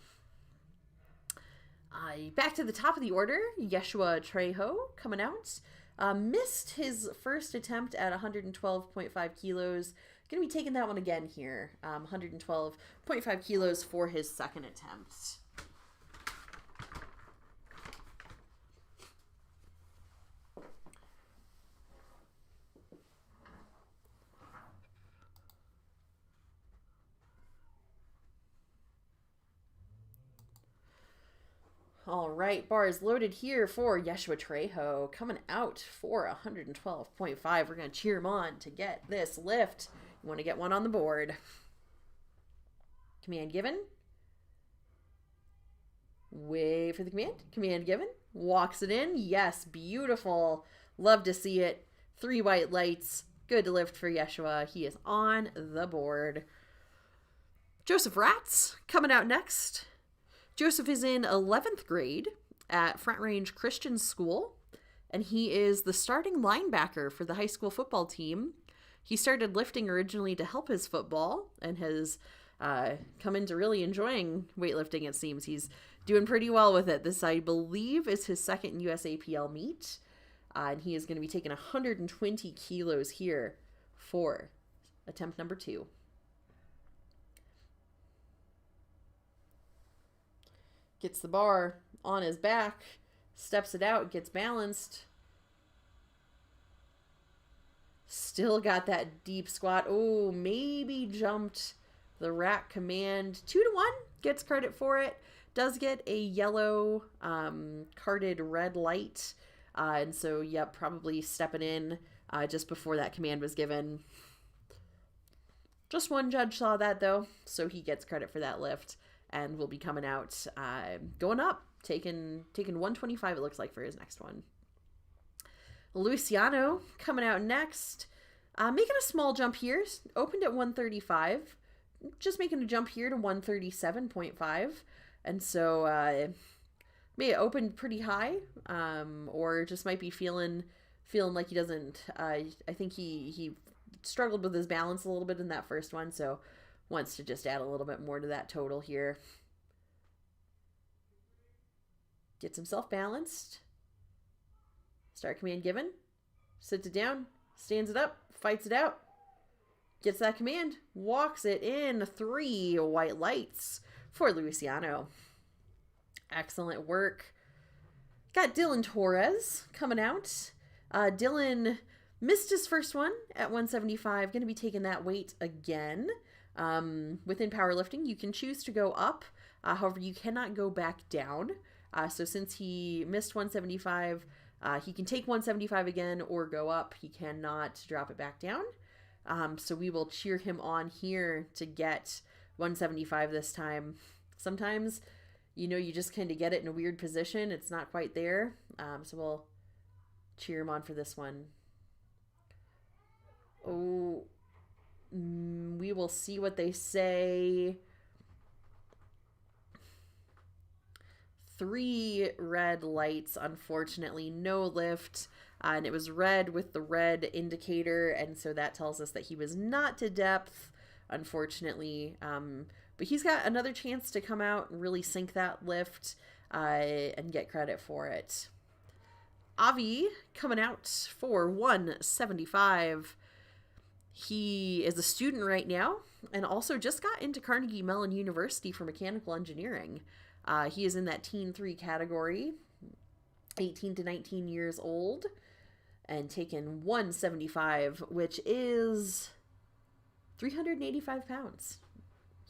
Back to the top of the order, Yeshua Trejo coming out. Missed his first attempt at 112.5 kilos. Going to be taking that one again here. 112.5 kilos for his second attempt. All right, bar is loaded here for Yeshua Trejo, coming out for 112.5. We're going to cheer him on to get this lift. You want to get one on the board. Command given. Wait for the command. Command given. Walks it in. Yes, beautiful. Love to see it. 3 white lights. Good lift for Yeshua. He is on the board. Joseph Ratz coming out next. Joseph is in 11th grade at Front Range Christian School, and he is the starting linebacker for the high school football team. He started lifting originally to help his football and has come into really enjoying weightlifting, it seems. He's doing pretty well with it. This, I believe, is his second USAPL meet. And he is going to be taking 120 kilos here for attempt number 2. Gets the bar on his back, steps it out, gets balanced. Still got that deep squat. Oh, maybe jumped the rack command. 2-1, gets credit for it. Does get a yellow carded red light. And so, yep, probably stepping in just before that command was given. Just one judge saw that, though, so he gets credit for that lift and will be coming out, going up, taking 125, it looks like, for his next one. Luciano coming out next, making a small jump here, opened at 135, just making a jump here to 137.5, and so may have opened pretty high, or just might be feeling like he doesn't. I think he struggled with his balance a little bit in that first one, so wants to just add a little bit more to that total here. Gets himself balanced. Start command given. Sits it down. Stands it up. Fights it out. Gets that command. Walks it in. 3 white lights for Luciano. Excellent work. Got Dylan Torres coming out. Dylan missed his first one at 175. Going to be taking that weight again. Within powerlifting, you can choose to go up. However, you cannot go back down. So since he missed 175, he can take 175 again or go up. He cannot drop it back down. So we will cheer him on here to get 175 this time. Sometimes, you just kind of get it in a weird position. It's not quite there. So we'll cheer him on for this one. Oh, we will see what they say. 3 red lights, unfortunately, no lift, and it was red with the red indicator, and so that tells us that he was not to depth, unfortunately, but he's got another chance to come out and really sink that lift and get credit for it. Avi coming out for 175. He is a student right now and also just got into Carnegie Mellon University for mechanical engineering. He is in that Teen 3 category, 18 to 19 years old, and taking 175, which is 385 pounds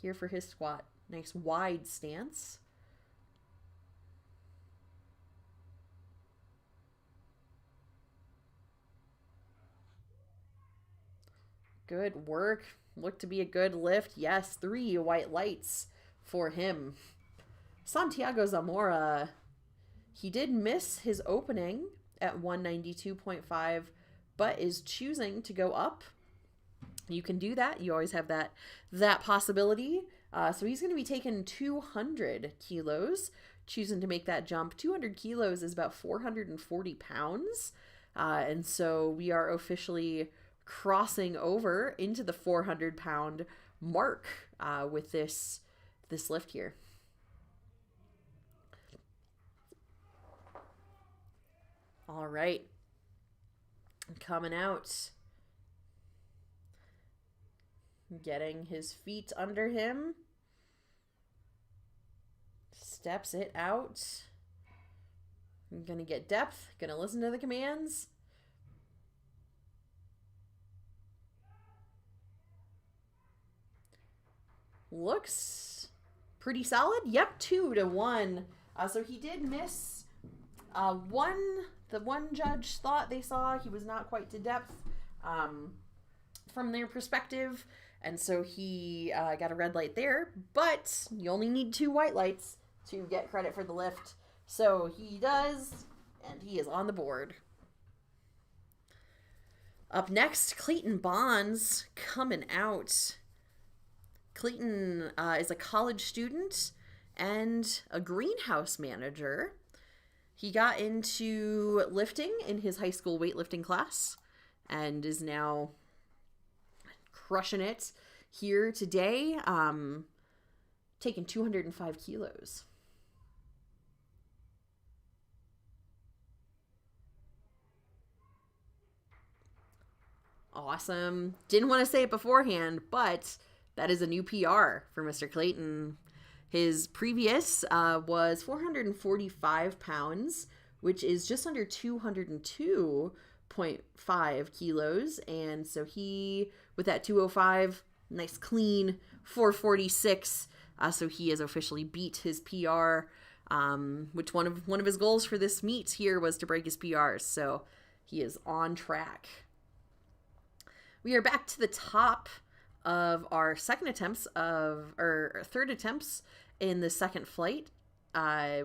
here for his squat. Nice wide stance. Good work. Looked to be a good lift. Yes, 3 white lights for him. Santiago Zamora, he did miss his opening at 192.5, but is choosing to go up. You can do that. You always have that possibility. So he's going to be taking 200 kilos, choosing to make that jump. 200 kilos is about 440 pounds. And so we are officially crossing over into the 400-pound mark with this lift here. All right, coming out, getting his feet under him, steps it out. I'm gonna get depth, gonna listen to the commands. Looks pretty solid. Yep, 2-1. So he did miss the one judge thought they saw he was not quite to depth from their perspective, and so he got a red light there, but you only need 2 white lights to get credit for the lift, so he does, and he is on the board. Up next, Clayton Bonds coming out. Clayton is a college student and a greenhouse manager. He got into lifting in his high school weightlifting class and is now crushing it here today, taking 205 kilos. Awesome. Didn't want to say it beforehand, but that is a new PR for Mr. Clayton. His previous was 445 pounds, which is just under 202.5 kilos. And so he, with that 205, nice clean 446. So he has officially beat his PR, which one of his goals for this meet here was to break his PRs. So he is on track. We are back to the top of our third attempts in the second flight.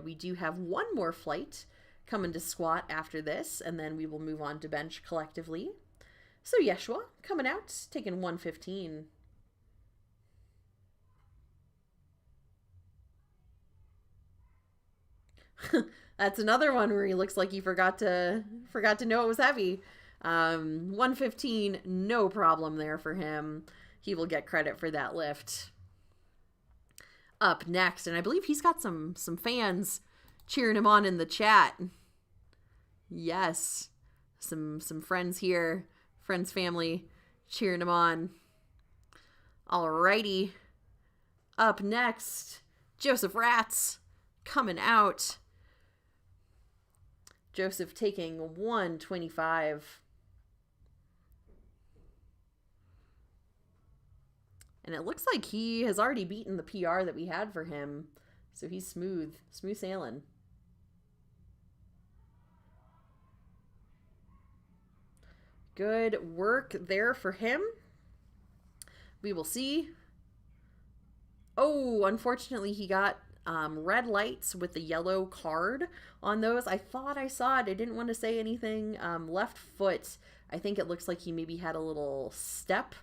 We do have one more flight coming to squat after this, and then we will move on to bench collectively. So Yeshua coming out, taking 115. That's another one where he looks like he forgot to know it was heavy. 115, no problem there for him. He will get credit for that lift. Up next, and I believe he's got some fans cheering him on in the chat. Yes, some friends here, friends, family cheering him on. Alrighty. Up next, Joseph Ratz coming out. Joseph taking 125. And it looks like he has already beaten the PR that we had for him. So he's smooth sailing. Good work there for him. We will see. Oh, unfortunately he got red lights with the yellow card on those. I thought I saw it. I didn't want to say anything. Left foot, I think it looks like he maybe had a little step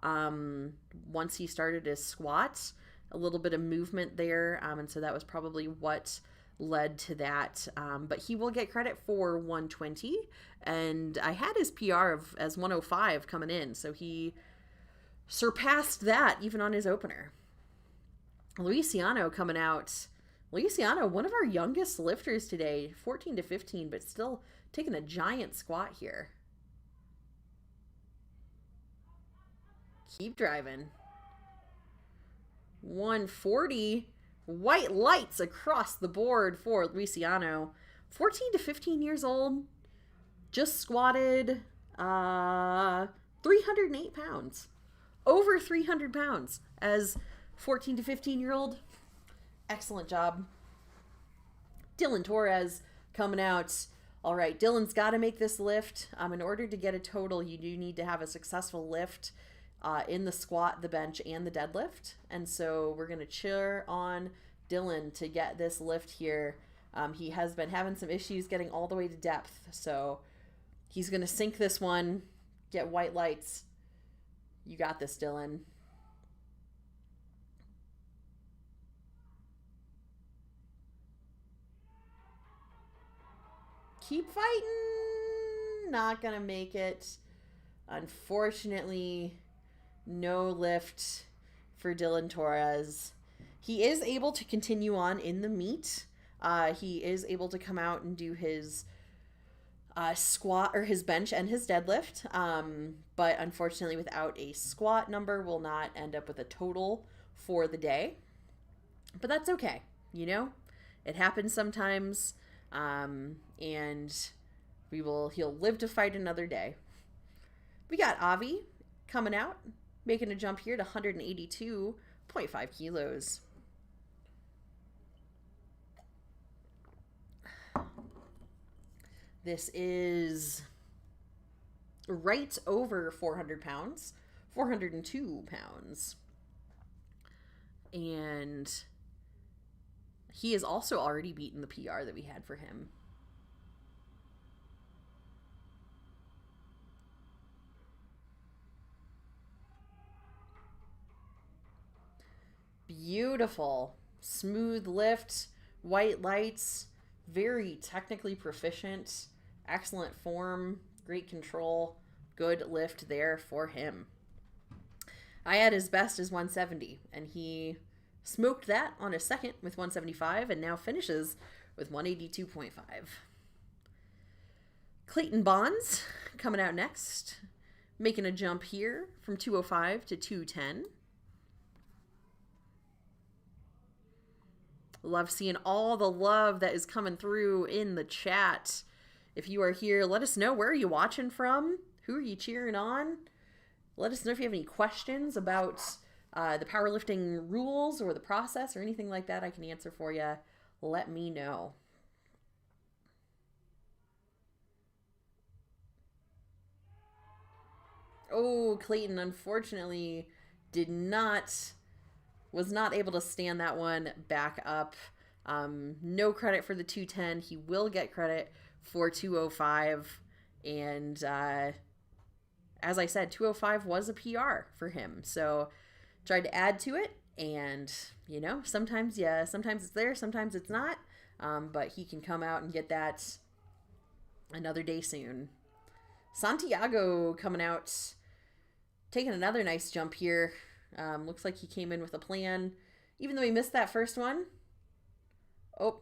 once he started his squat, a little bit of movement there, and so that was probably what led to that, but he will get credit for 120, and I had his PR as 105 coming in, so he surpassed that even on his opener. Luciano coming out. Luciano, one of our youngest lifters today, 14 to 15, but still taking a giant squat here. Keep driving. 140. White lights across the board for Luciano. 14 to 15 years old. Just squatted 308 pounds. Over 300 pounds as 14 to 15-year-old. Excellent job. Dylan Torres coming out. All right, Dylan's got to make this lift. In order to get a total, you do need to have a successful lift in the squat, the bench, and the deadlift. And so we're going to cheer on Dylan to get this lift here. He has been having some issues getting all the way to depth. So he's going to sink this one, get white lights. You got this, Dylan. Keep fighting. Not going to make it. Unfortunately, no lift for Dylan Torres. He is able to continue on in the meet. He is able to come out and do his squat or his bench and his deadlift. But unfortunately, without a squat number, will not end up with a total for the day. But that's okay. You know, it happens sometimes. And he'll live to fight another day. We got Avi coming out, making a jump here to 182.5 kilos. This is right over 400 pounds, 402 pounds. And he has also already beaten the PR that we had for him. Beautiful. Smooth lift, white lights, very technically proficient, excellent form, great control, good lift there for him. I had his best as 170, and he smoked that on his second with 175, and now finishes with 182.5. Clayton Bonds coming out next Making a jump here from 205 to 210. Love seeing all the love that is coming through in the chat. If you are here, let us know, where are you watching from? Who are you cheering on? Let us know if you have any questions about the powerlifting rules or the process or anything like that I can answer for you. Let me know. Oh, Clayton unfortunately was not able to stand that one back up. No credit for the 210. He will get credit for 205. And as I said, 205 was a PR for him. So tried to add to it. And, you know, sometimes it's there, sometimes it's not. But he can come out and get that another day soon. Santiago coming out, taking another nice jump here. Looks like he came in with a plan, even though he missed that first one. Oh,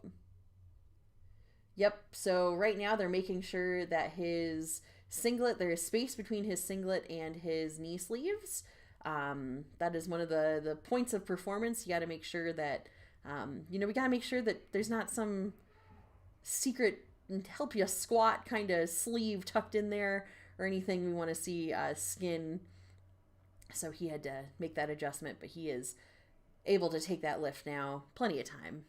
yep. So right now they're making sure that his singlet, there is space between his singlet and his knee sleeves. That is one of the points of performance. You got to make sure that, we got to make sure that there's not some secret help you squat kind of sleeve tucked in there or anything. We want to see skin. So he had to make that adjustment, but he is able to take that lift now. Plenty of time.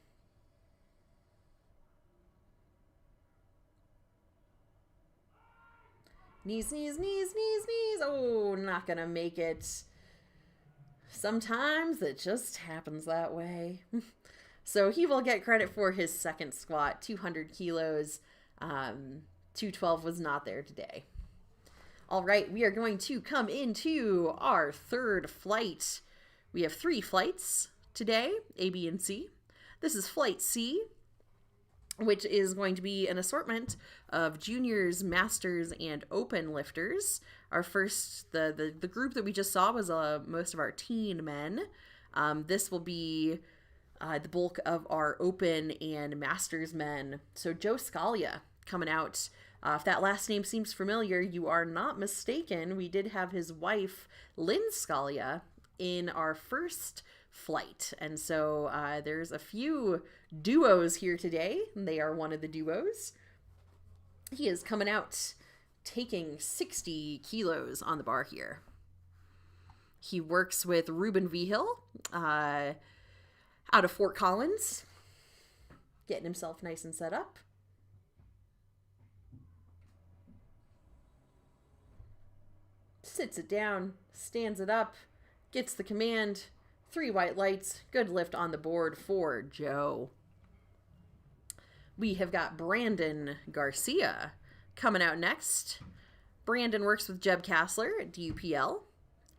Knees, knees, knees, knees, knees. Oh, not gonna make it. Sometimes it just happens that way. So he will get credit for his second squat, 200 kilos. 212 was not there today. All right, we are going to come into our third flight. We have 3 flights today, A, B, and C. This is flight C, which is going to be an assortment of juniors, masters, and open lifters. Our first, the group that we just saw was most of our teen men. This will be the bulk of our open and masters men. So Joe Scalia coming out. If that last name seems familiar, you are not mistaken. We did have his wife, Lynn Scalia, in our first flight. And so there's a few duos here today. They are one of the duos. He is coming out taking 60 kilos on the bar here. He works with Ruben Vigil out of Fort Collins, getting himself nice and set up. Sits it down, stands it up, gets the command, 3 white lights, good lift on the board for Joe. We have got Brandon Garcia coming out next. Brandon works with Jeb Kassler at DUPL,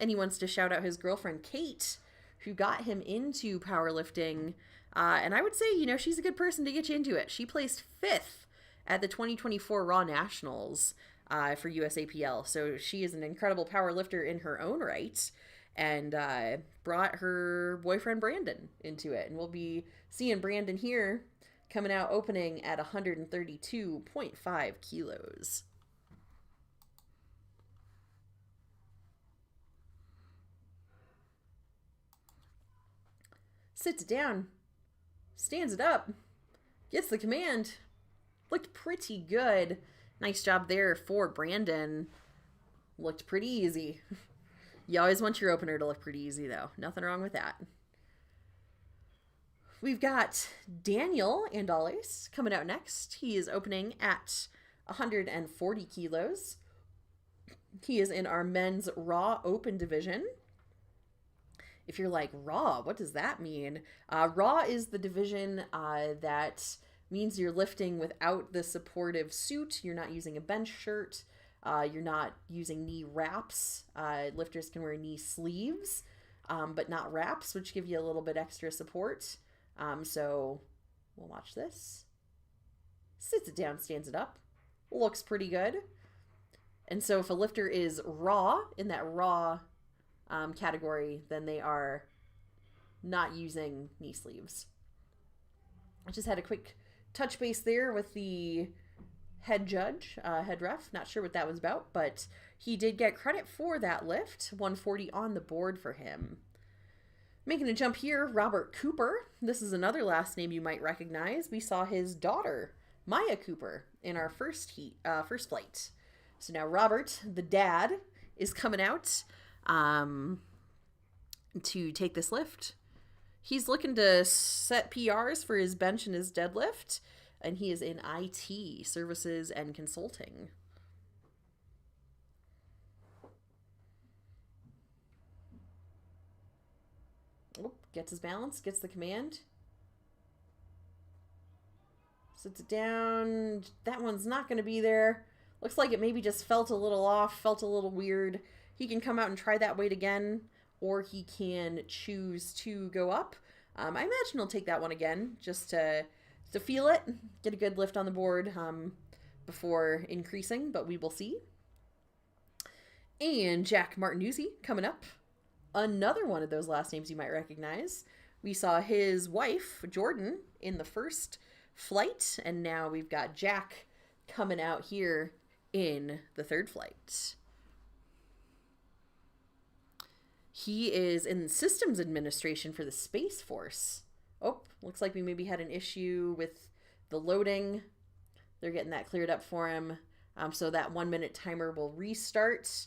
and he wants to shout out his girlfriend, Kate, who got him into powerlifting. And I would say, she's a good person to get you into it. She placed 5th at the 2024 Raw Nationals for USAPL. So she is an incredible power lifter in her own right, and brought her boyfriend Brandon into it. And we'll be seeing Brandon here coming out opening at 132.5 kilos. Sits it down, stands it up, gets the command. Looked pretty good. Nice job there for Brandon. Looked pretty easy. You always want your opener to look pretty easy, though. Nothing wrong with that. We've got Daniel Andales coming out next. He is opening at 140 kilos. He is in our men's Raw Open division. If you're like, Raw, what does that mean? Raw is the division that means you're lifting without the supportive suit. You're not using a bench shirt. You're not using knee wraps. Lifters can wear knee sleeves, but not wraps, which give you a little bit extra support. So we'll watch this. Sits it down, stands it up. Looks pretty good. And so if a lifter is raw, in that raw category, then they are not using knee sleeves. I just had a quick touch base there with the head judge, head ref. Not sure what that was about, but he did get credit for that lift. 140 on the board for him. Making a jump here, Robert Cooper. This is another last name you might recognize. We saw his daughter, Maya Cooper, in our first flight. So now Robert, the dad, is coming out to take this lift. He's looking to set PRs for his bench and his deadlift, and he is in IT, services and consulting. Oh, gets his balance, gets the command. Sits it down. That one's not going to be there. Looks like it maybe just felt a little off, felt a little weird. He can come out and try that weight again, or he can choose to go up. I imagine he'll take that one again just to feel it, get a good lift on the board before increasing, but we will see. And Jack Martinuzzi coming up. Another one of those last names you might recognize. We saw his wife, Jordan, in the first flight, and now we've got Jack coming out here in the third flight. He is in systems administration for the Space Force. Oh, looks like we maybe had an issue with the loading. They're getting that cleared up for him. So that 1 minute timer will restart.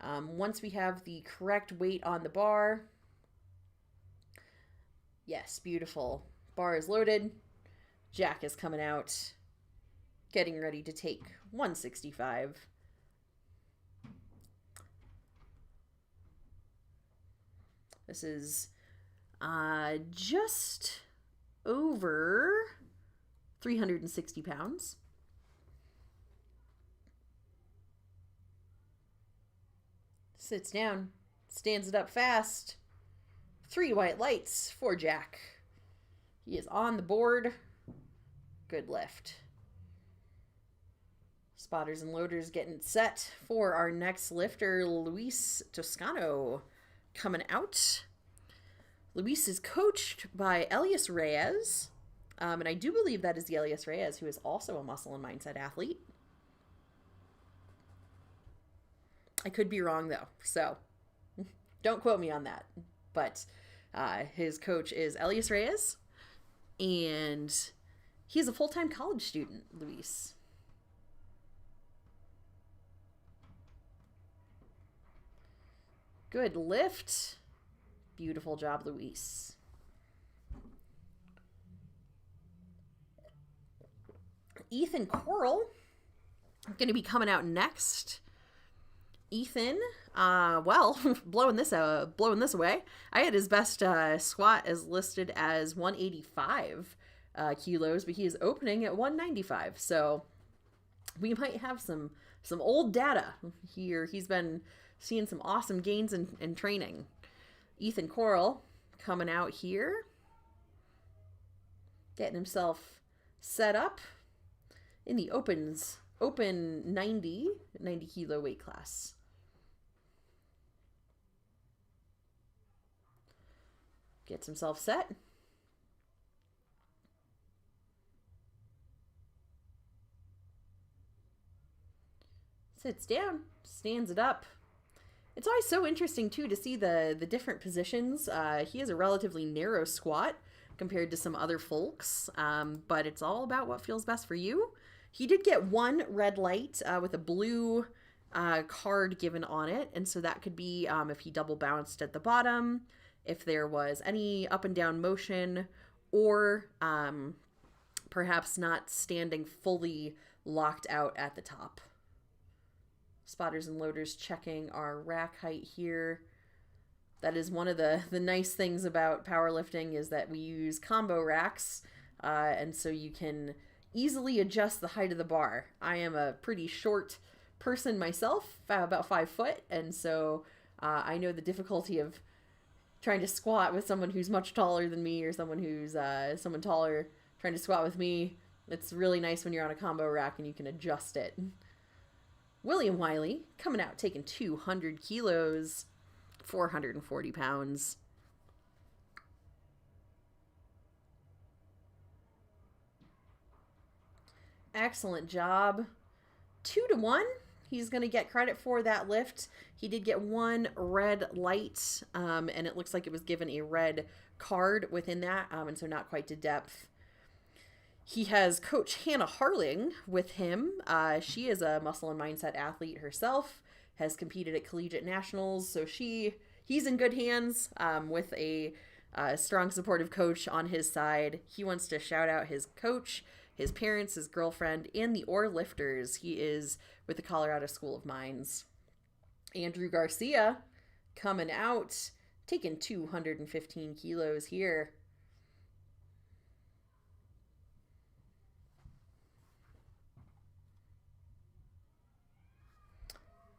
Once we have the correct weight on the bar. Yes, beautiful. Bar is loaded. Jack is coming out, getting ready to take 165. This is just over 360 pounds. Sits down, stands it up fast. 3 white lights for Jack. He is on the board. Good lift. Spotters and loaders getting set for our next lifter, Luis Toscano, coming out. Luis is coached by Elias Reyes, and I do believe that is the Elias Reyes who is also a muscle and mindset athlete. I could be wrong though, so don't quote me on that. But his coach is Elias Reyes, and he's a full-time college student, Luis. Good lift. Beautiful job, Luis. Ethan Coral going to be coming out next. Ethan, well, blowing this away. I had his best squat as listed as 185 kilos, but he is opening at 195. So we might have some old data here. He's been seeing some awesome gains in training. Ethan Coral coming out here, getting himself set up in the open 90 kilo weight class. Gets himself set. Sits down, stands it up. It's always so interesting, too, to see the different positions. He has a relatively narrow squat compared to some other folks, but it's all about what feels best for you. He did get 1 red light with a blue card given on it, and so that could be if he double bounced at the bottom, if there was any up and down motion, or perhaps not standing fully locked out at the top. Spotters and loaders checking our rack height here. That is one of the nice things about powerlifting, is that we use combo racks, and so you can easily adjust the height of the bar. I am a pretty short person myself, about 5 foot, and so I know the difficulty of trying to squat with someone who's much taller than me, or someone who's someone taller trying to squat with me. It's really nice when you're on a combo rack and you can adjust it. William Wiley coming out taking 200 kilos, 440 pounds. Excellent job. 2-1. He's going to get credit for that lift. He did get one red light, and it looks like it was given a red card within that, and so not quite to depth. He has Coach Hannah Harling with him. She is a muscle and mindset athlete herself, has competed at collegiate nationals, so he's in good hands with a strong supportive coach on his side. He wants to shout out his coach, his parents, his girlfriend, and the oar lifters. He is with the Colorado School of Mines. Andrew Garcia coming out, taking 215 kilos here.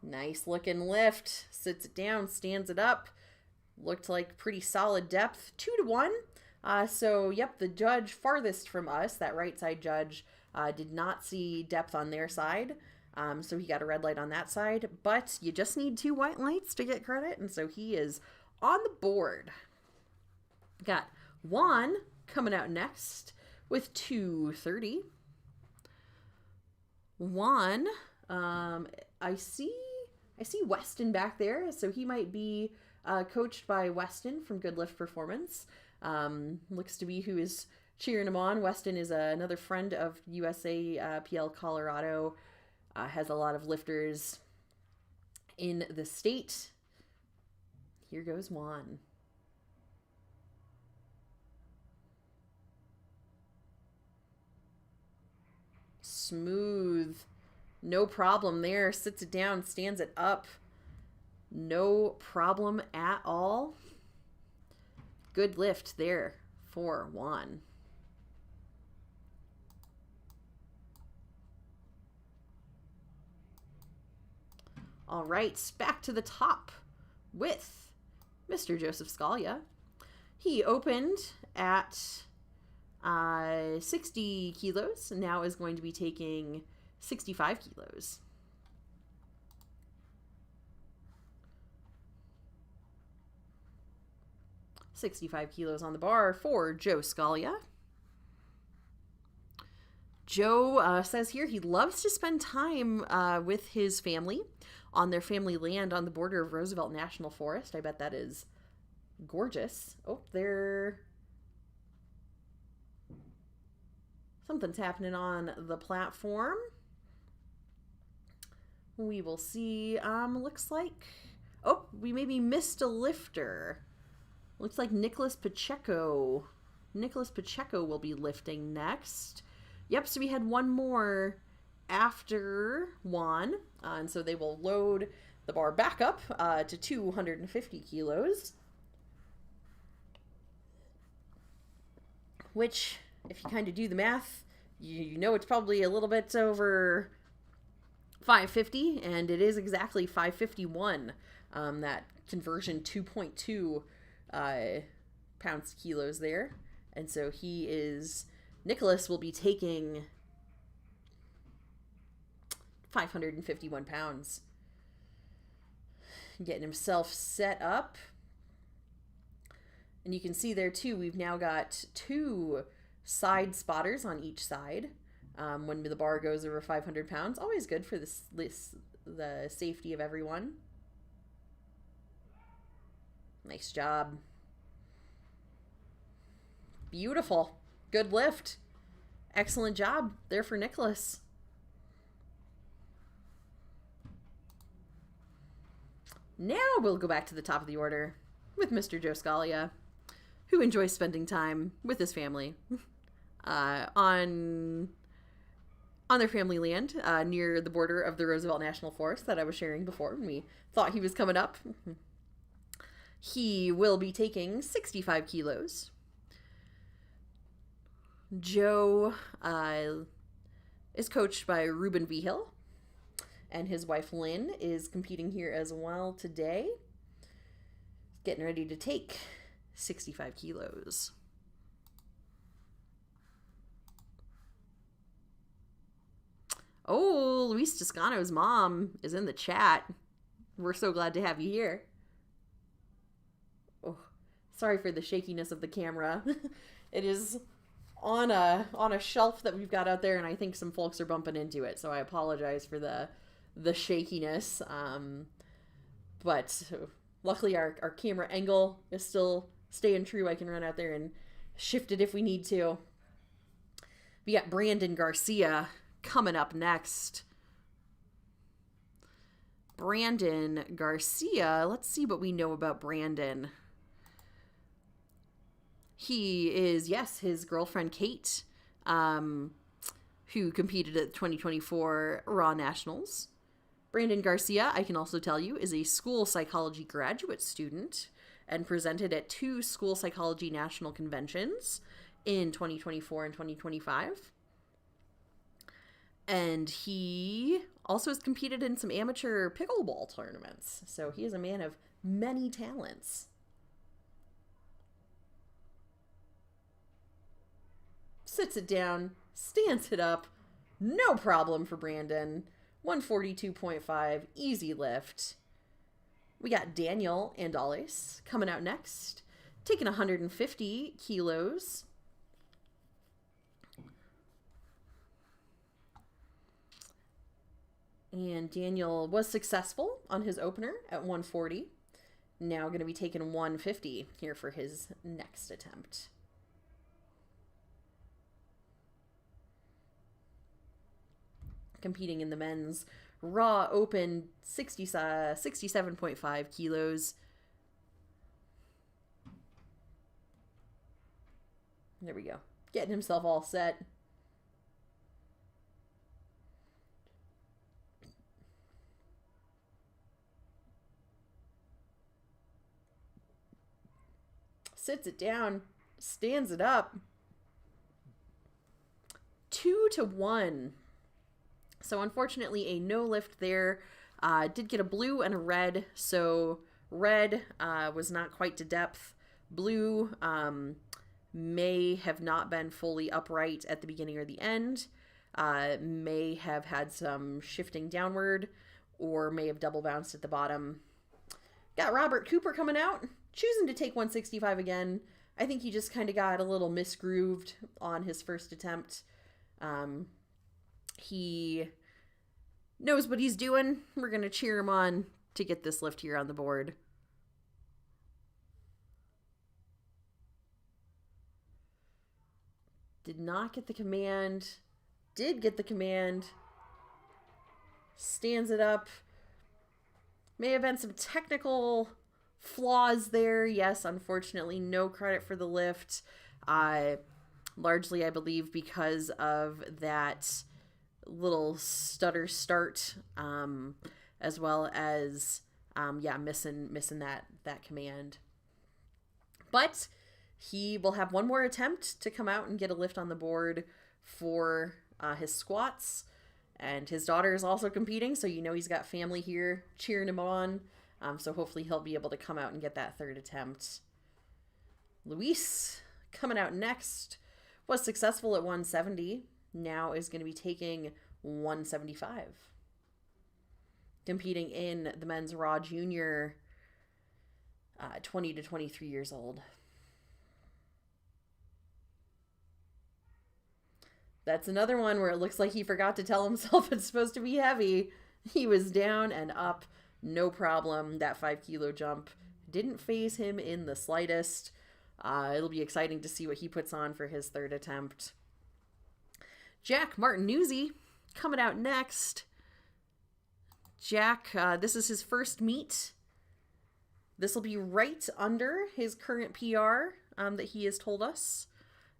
Nice looking lift. Sits it down, stands it up. Looked like pretty solid depth. 2-1. So, yep, the judge farthest from us, that right side judge, did not see depth on their side. So he got a red light on that side. But you just need 2 white lights to get credit. And so he is on the board. Got Juan coming out next with 230. Juan, I see Weston back there. So he might be coached by Weston from Good Lift Performance. Looks to be who is cheering him on. Weston is another friend of USA PL Colorado. Has a lot of lifters in the state. Here goes Juan. Smooth. No problem there. Sits it down, stands it up. No problem at all. Good lift there for Juan. All right, back to the top with Mr. Joseph Scalia. He opened at 60 kilos, and now is going to be taking 65 kilos. $65 kilos on the bar for Joe Scalia. Joe says here he loves to spend time with his family on their family land on the border of Roosevelt National Forest. I bet that is gorgeous. Oh, something's happening on the platform. We will see. Looks like, oh, we maybe missed a lifter. Looks like Nicholas Pacheco. Nicholas Pacheco will be lifting next. Yep, so we had one more after Juan. And so they will load the bar back up to 250 kilos. Which, if you kind of do the math, you know it's probably a little bit over 550. And it is exactly 551. That conversion 2.2 pounds to kilos there. And so Nicholas will be taking 551 pounds. Getting himself set up. And you can see there too, we've now got 2 side spotters on each side. When the bar goes over 500 pounds, always good for the safety of everyone. Nice job. Beautiful. Good lift. Excellent job there for Nicholas. Now we'll go back to the top of the order with Mr. Joe Scalia, who enjoys spending time with his family on their family land near the border of the Roosevelt National Forest that I was sharing before when we thought he was coming up. He will be taking 65 kilos. Joe is coached by Ruben Vigil, and his wife Lynn is competing here as well today. Getting ready to take 65 kilos. Oh, Luis Toscano's mom is in the chat. We're so glad to have you here. Oh, sorry for the shakiness of the camera. It is on a shelf that we've got out there, and I think some folks are bumping into it. So I apologize for the shakiness. But luckily our camera angle is still staying true. I can run out there and shift it if we need to. We got Brandon Garcia coming up next. Brandon Garcia, let's see what we know about Brandon. He is, yes, his girlfriend Kate, who competed at the 2024 Raw Nationals. Brandon Garcia, I can also tell you, is a school psychology graduate student and presented at 2 school psychology national conventions in 2024 and 2025. And he also has competed in some amateur pickleball tournaments. So he is a man of many talents. Sits it down, stands it up, no problem for Brandon. 142.5, easy lift. We got Daniel Andales coming out next, taking 150 kilos. And Daniel was successful on his opener at 140. Now going to be taking 150 here for his next attempt. Competing in the men's Raw Open 67.5 kilos. There we go. Getting himself all set. Sits it down, stands it up. 2-1. So unfortunately, a no lift there. Did get a blue and a red. So red was not quite to depth. Blue may have not been fully upright at the beginning or the end. May have had some shifting downward, or may have double bounced at the bottom. Got Robert Cooper coming out, choosing to take 165 again. I think he just kind of got a little misgrooved on his first attempt. He knows what he's doing. We're going to cheer him on to get this lift here on the board. Did not get the command. Did get the command. Stands it up. May have been some technical flaws there. Yes, unfortunately, no credit for the lift. Largely, I believe, because of that little stutter start, as well as, missing that command. But he will have one more attempt to come out and get a lift on the board for his squats. And his daughter is also competing, so you know he's got family here cheering him on. So hopefully he'll be able to come out and get that third attempt. Luis, coming out next, was successful at 170. Now is going to be taking 175. Competing in the men's Raw Junior, 20 to 23 years old. That's another one where it looks like he forgot to tell himself it's supposed to be heavy. He was down and up, no problem. That 5 kilo jump didn't faze him in the slightest. It'll be exciting to see what he puts on for his third attempt. Jack Martinuzzi coming out next. Jack, this is his first meet. This will be right under his current PR that he has told us.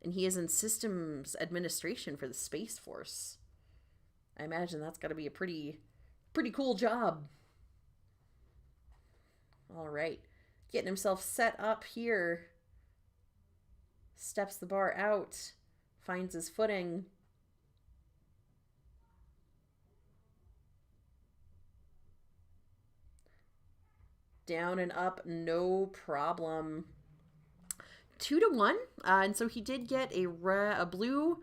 And he is in systems administration for the Space Force. I imagine that's got to be a pretty cool job. All right. Getting himself set up here. Steps the bar out. Finds his footing. Down and up, no problem. 2-1, and so he did get a blue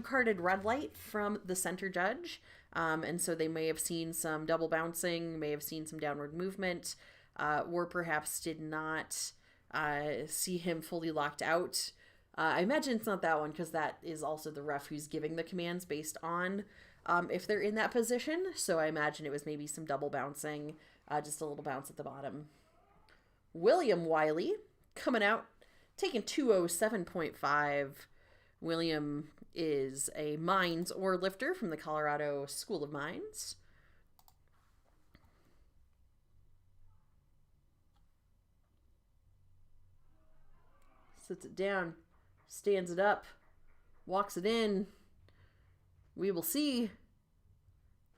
carded red light from the center judge, and so they may have seen some double bouncing, may have seen some downward movement, or perhaps did not see him fully locked out I imagine it's not that one because that is also the ref who's giving the commands based on if they're in that position. So I imagine it was maybe some double bouncing, just a little bounce at the bottom. William Wiley coming out, taking 207.5. William is a mines or lifter from the Colorado School of Mines. Sits it down, stands it up, walks it in. We will see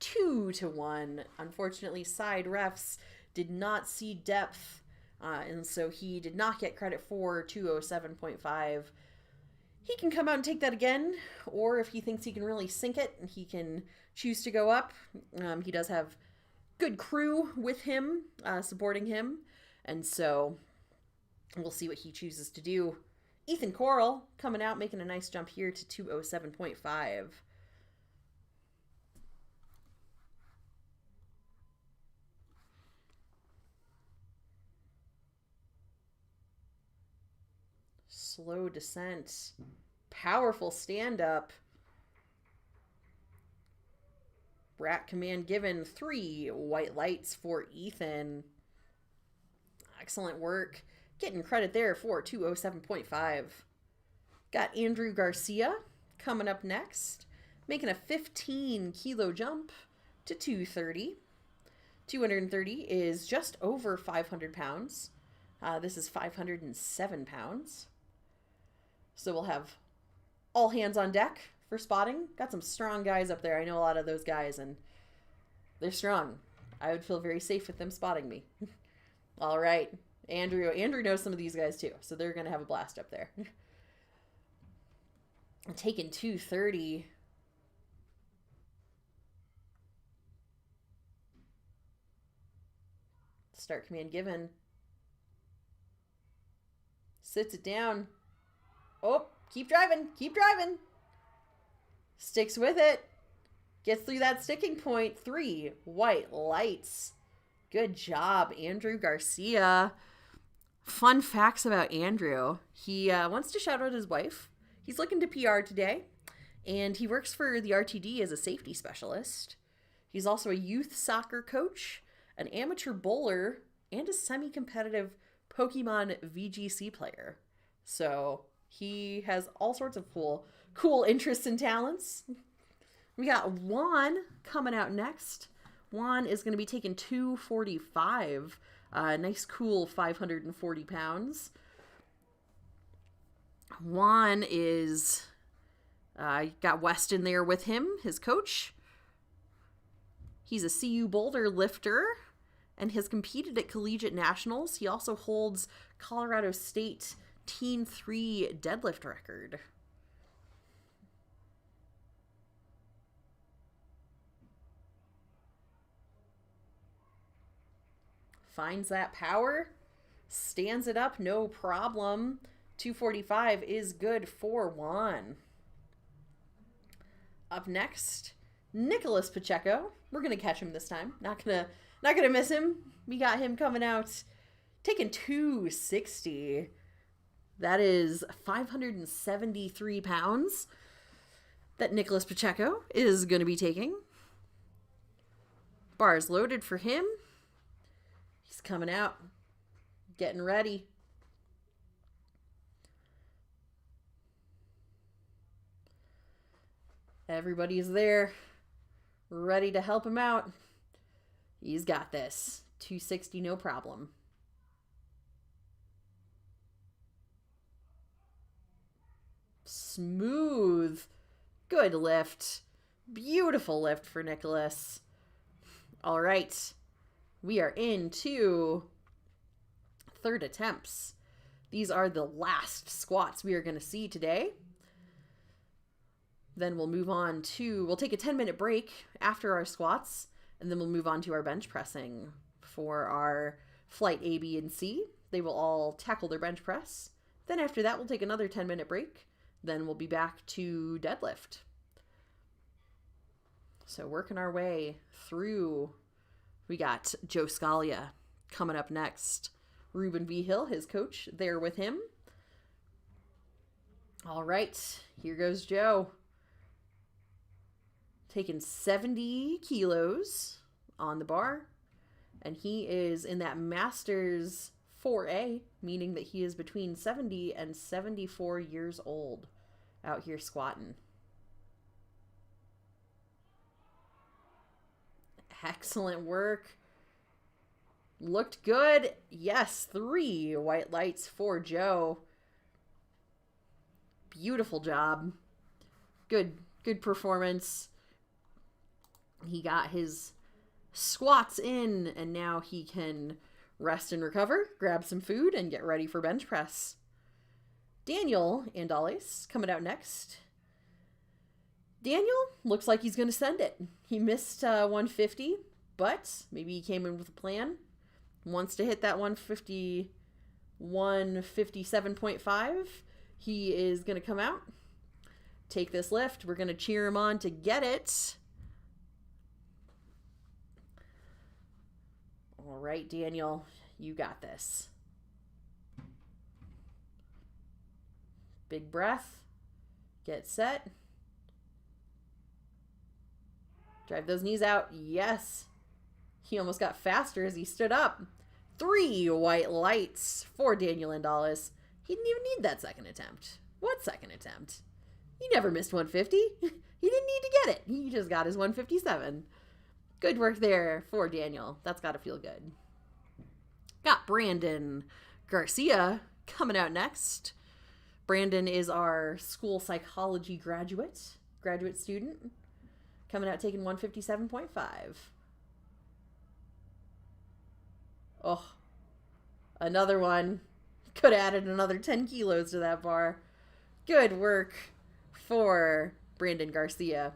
2-1. Unfortunately, side refs did not see depth, and so he did not get credit for 207.5. He can come out and take that again, or if he thinks he can really sink it, he can choose to go up. He does have good crew with him, supporting him, and so we'll see what he chooses to do. Ethan Coral coming out, making a nice jump here to 207.5. Slow descent. Powerful stand-up. Rat command given. 3 white lights for Ethan. Excellent work. Getting credit there for 207.5. Got Andrew Garcia coming up next, making a 15-kilo jump to 230. 230 is just over 500 pounds. This is 507 pounds. So we'll have all hands on deck for spotting. Got some strong guys up there. I know a lot of those guys, and they're strong. I would feel very safe with them spotting me. All right. Andrew knows some of these guys too, so they're going to have a blast up there. Taking 230. Start command given. Sits it down. Oh, keep driving. Keep driving. Sticks with it. Gets through that sticking point. 3 white lights. Good job, Andrew Garcia. Fun facts about Andrew. He wants to shout out his wife. He's looking to PR today, and he works for the RTD as a safety specialist. He's also a youth soccer coach, an amateur bowler, and a semi-competitive Pokemon VGC player. So he has all sorts of cool interests and talents. We got Juan coming out next. Juan is going to be taking 245. Nice, cool 540 pounds. Juan is, got Weston there with him, his coach. He's a CU boulder lifter and has competed at collegiate nationals. He also holds Colorado State Teen 3 deadlift record. Finds that power, stands it up, no problem. 245 is good for Juan. Up next, Nicholas Pacheco. We're gonna catch him this time. Not gonna miss him. We got him coming out, taking 260. That is 573 pounds that Nicholas Pacheco is gonna be taking. Bars loaded for him. He's coming out, getting ready. Everybody's there, ready to help him out. He's got this. 260, no problem. Smooth. Good lift. Beautiful lift for Nicholas. All right. We are into third attempts. These are the last squats we are going to see today. Then we'll move on to, we'll take a 10-minute break after our squats, and then we'll move on to our bench pressing for our flight A, B, and C. They will all tackle their bench press. Then after that, we'll take another 10-minute break. Then we'll be back to deadlift. So working our way through. We got Joe Scalia coming up next. Ruben V. Hill, his coach, there with him. All right, here goes Joe. Taking 70 kilos on the bar. And he is in that Masters 4A, meaning that he is between 70 and 74 years old out here squatting. Excellent work. Looked good. Yes, 3 white lights for Joe. Beautiful job. Good performance. He got his squats in, and now he can rest and recover, grab some food, and get ready for bench press. Daniel Andales coming out next. Daniel looks like he's going to send it. He missed 150, but maybe he came in with a plan. Wants to hit that 150, 157.5. He is going to come out, take this lift. We're going to cheer him on to get it. All right, Daniel, you got this. Big breath. Get set. Drive those knees out. Yes. He almost got faster as he stood up. 3 white lights for Daniel Andales. He didn't even need that second attempt. What second attempt? He never missed 150. He didn't need to get it. He just got his 157. Good work there for Daniel. That's got to feel good. Got Brandon Garcia coming out next. Brandon is our school psychology graduate student. Coming out taking 157.5. Oh, another one. Could have added another 10 kilos to that bar. Good work for Brandon Garcia.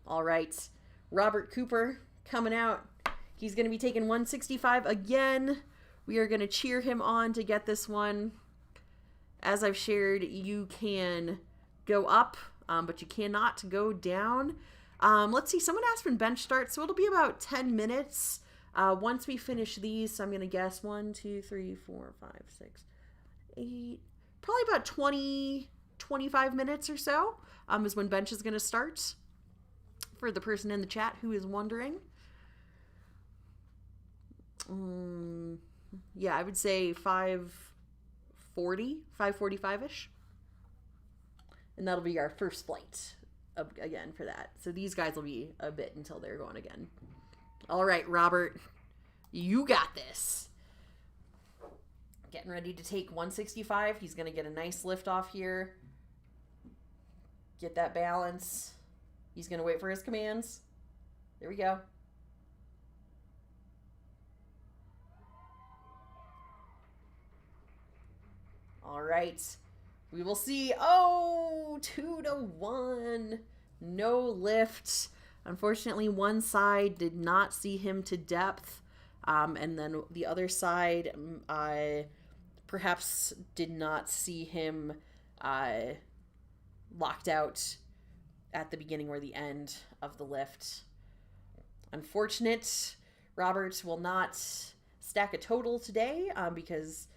All right. Robert Cooper coming out. He's going to be taking 165 again. We are going to cheer him on to get this one. As I've shared, you can go up, but you cannot go down. Let's see. Someone asked when bench starts, so it'll be about 10 minutes. Once we finish these, so I'm going to guess 1, 2, 3, 4, 5, 6, 8, probably about 20, 25 minutes or so is when bench is going to start. For the person in the chat who is wondering. Yeah, I would say 5:40, 5:45-ish. And that'll be our first flight again for that. So these guys will be a bit until they're going again. All right, Robert, you got this. Getting ready to take 165. He's going to get a nice lift off here. Get that balance. He's going to wait for his commands. There we go. All right. We will see. Oh, 2-1. No lift. Unfortunately, one side did not see him to depth. And then the other side, I perhaps did not see him locked out at the beginning or the end of the lift. Unfortunate. Robert will not stack a total today because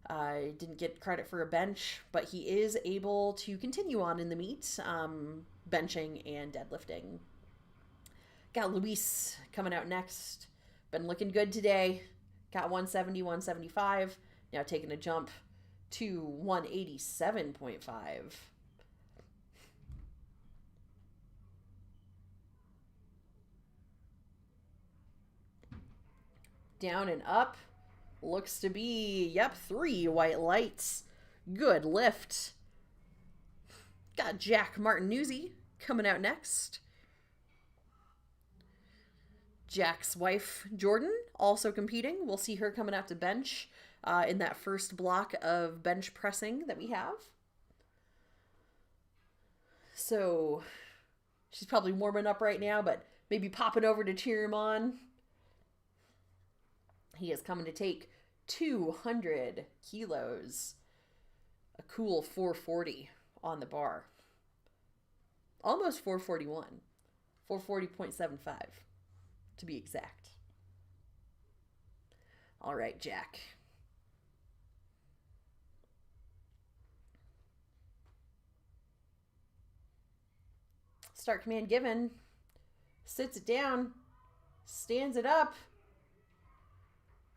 I didn't get credit for a bench, but he is able to continue on in the meet, benching and deadlifting. Got Luis coming out next. Been looking good today. Got 170, 175. Now taking a jump to 187.5. Down and up. Looks to be, 3 white lights. Good lift. Got Jack Martinuzzi coming out next. Jack's wife, Jordan, also competing. We'll see her coming out to bench in that first block of bench pressing that we have. So she's probably warming up right now, but maybe popping over to cheer him on. He is coming to take 200 kilos. A cool 440 on the bar. Almost 441. 440.75 to be exact. All right, Jack. Start command given. Sits it down. Stands it up.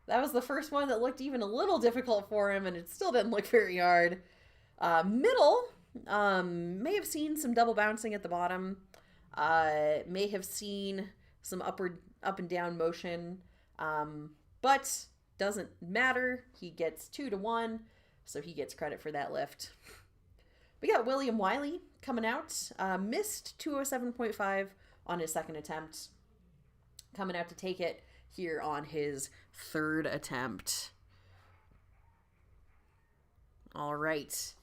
That was the first one that looked even a little difficult for him, and it still didn't look very hard. Middle, may have seen some double bouncing at the bottom. May have seen some up and down motion, but doesn't matter. He gets 2-1, so he gets credit for that lift. We got William Wiley coming out. Missed 207.5 on his second attempt. Coming out to take it here on his third attempt. All right.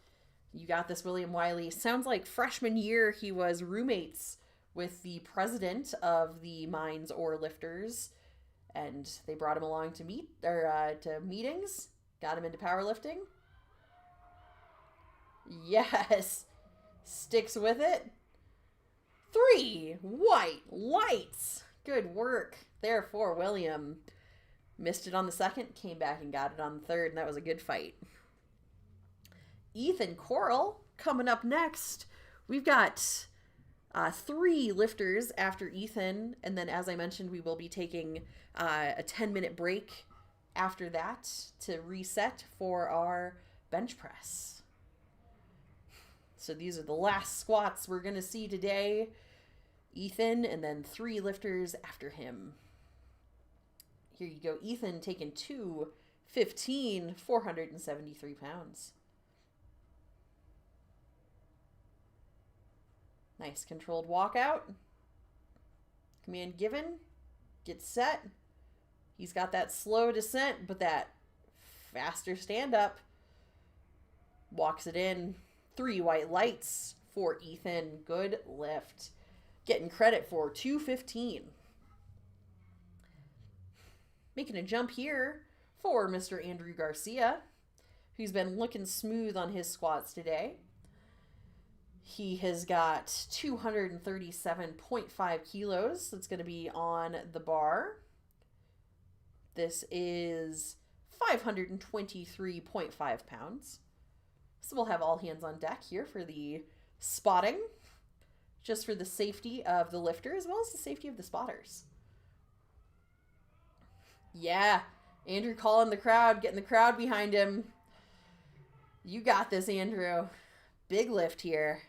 You got this, William Wiley. Sounds like freshman year he was roommates with the president of the Mines Ore Lifters, and they brought him along to to meetings. Got him into powerlifting. Yes. Sticks with it. 3 white lights. Good work there for William. Missed it on the second, came back and got it on the third, and that was a good fight. Ethan Coral coming up next. We've got 3 lifters after Ethan, and then as I mentioned, we will be taking a 10-minute break after that to reset for our bench press. So these are the last squats we're going to see today. Ethan, and then 3 lifters after him. Here you go. Ethan taking 215, 473 pounds. Nice controlled walkout. Command given. Get set. He's got that slow descent, but that faster stand up. Walks it in. 3 white lights for Ethan. Good lift. Getting credit for 215. Making a jump here for Mr. Andrew Garcia, who's been looking smooth on his squats today. He has got 237.5 kilos. That's going to be on the bar. This is 523.5 pounds. So we'll have all hands on deck here for the spotting, just for the safety of the lifter as well as the safety of the spotters. Yeah, Andrew calling the crowd, getting the crowd behind him. You got this, Andrew. Big lift here.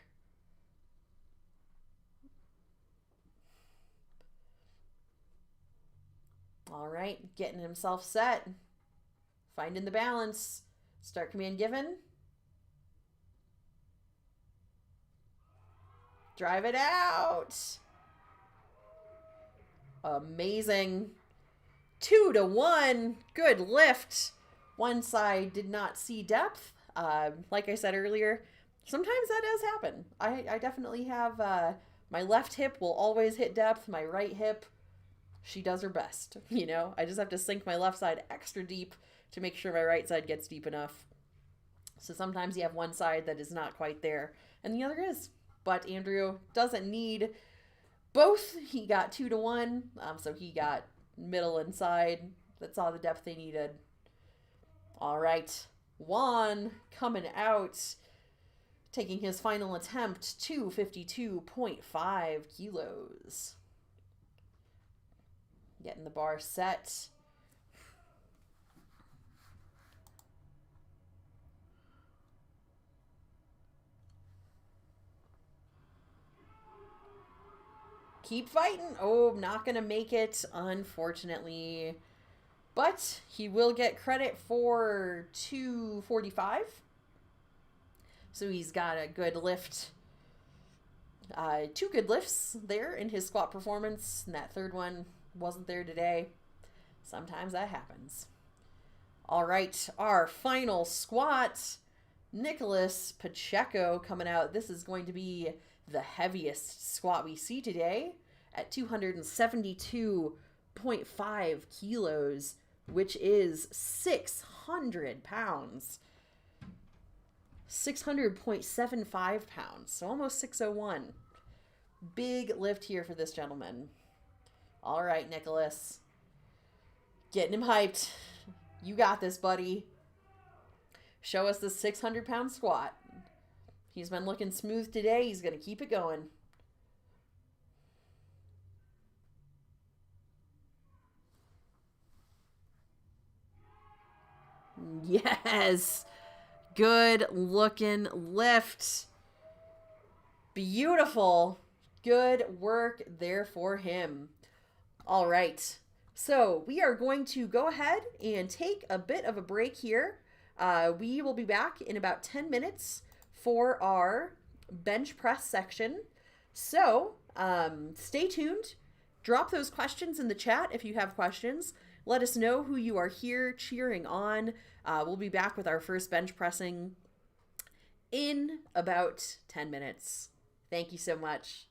All right, getting himself set. Finding the balance. Start command given. Drive it out. Amazing. 2-1. Good lift. One side did not see depth. Like I said earlier, sometimes that does happen. I definitely have my left hip will always hit depth. My right hip, she does her best. You know, I just have to sink my left side extra deep to make sure my right side gets deep enough. So sometimes you have one side that is not quite there and the other is. But Andrew doesn't need both. He got 2-1, so he got middle and side. That's all the depth they needed. All right, Juan coming out, taking his final attempt, 252.5 kilos. Getting the bar set. Keep fighting. Oh, not going to make it, unfortunately. But he will get credit for 245. So he's got a good lift. 2 good lifts there in his squat performance. And that third one wasn't there today. Sometimes that happens. All right, our final squat. Nicholas Pacheco coming out. This is going to be the heaviest squat we see today at 272.5 kilos, which is 600 pounds. 600.75 pounds, so almost 601. Big lift here for this gentleman. All right, Nicholas. Getting him hyped. You got this, buddy. Show us the 600-pound squat. He's been looking smooth today. He's going to keep it going. Yes. Good looking lift. Beautiful. Good work there for him. All right. So we are going to go ahead and take a bit of a break here. We will be back in about 10 minutes for our bench press section. So stay tuned. Drop those questions in the chat if you have questions. Let us know who you are here cheering on. We'll be back with our first bench pressing in about 10 minutes. Thank you so much.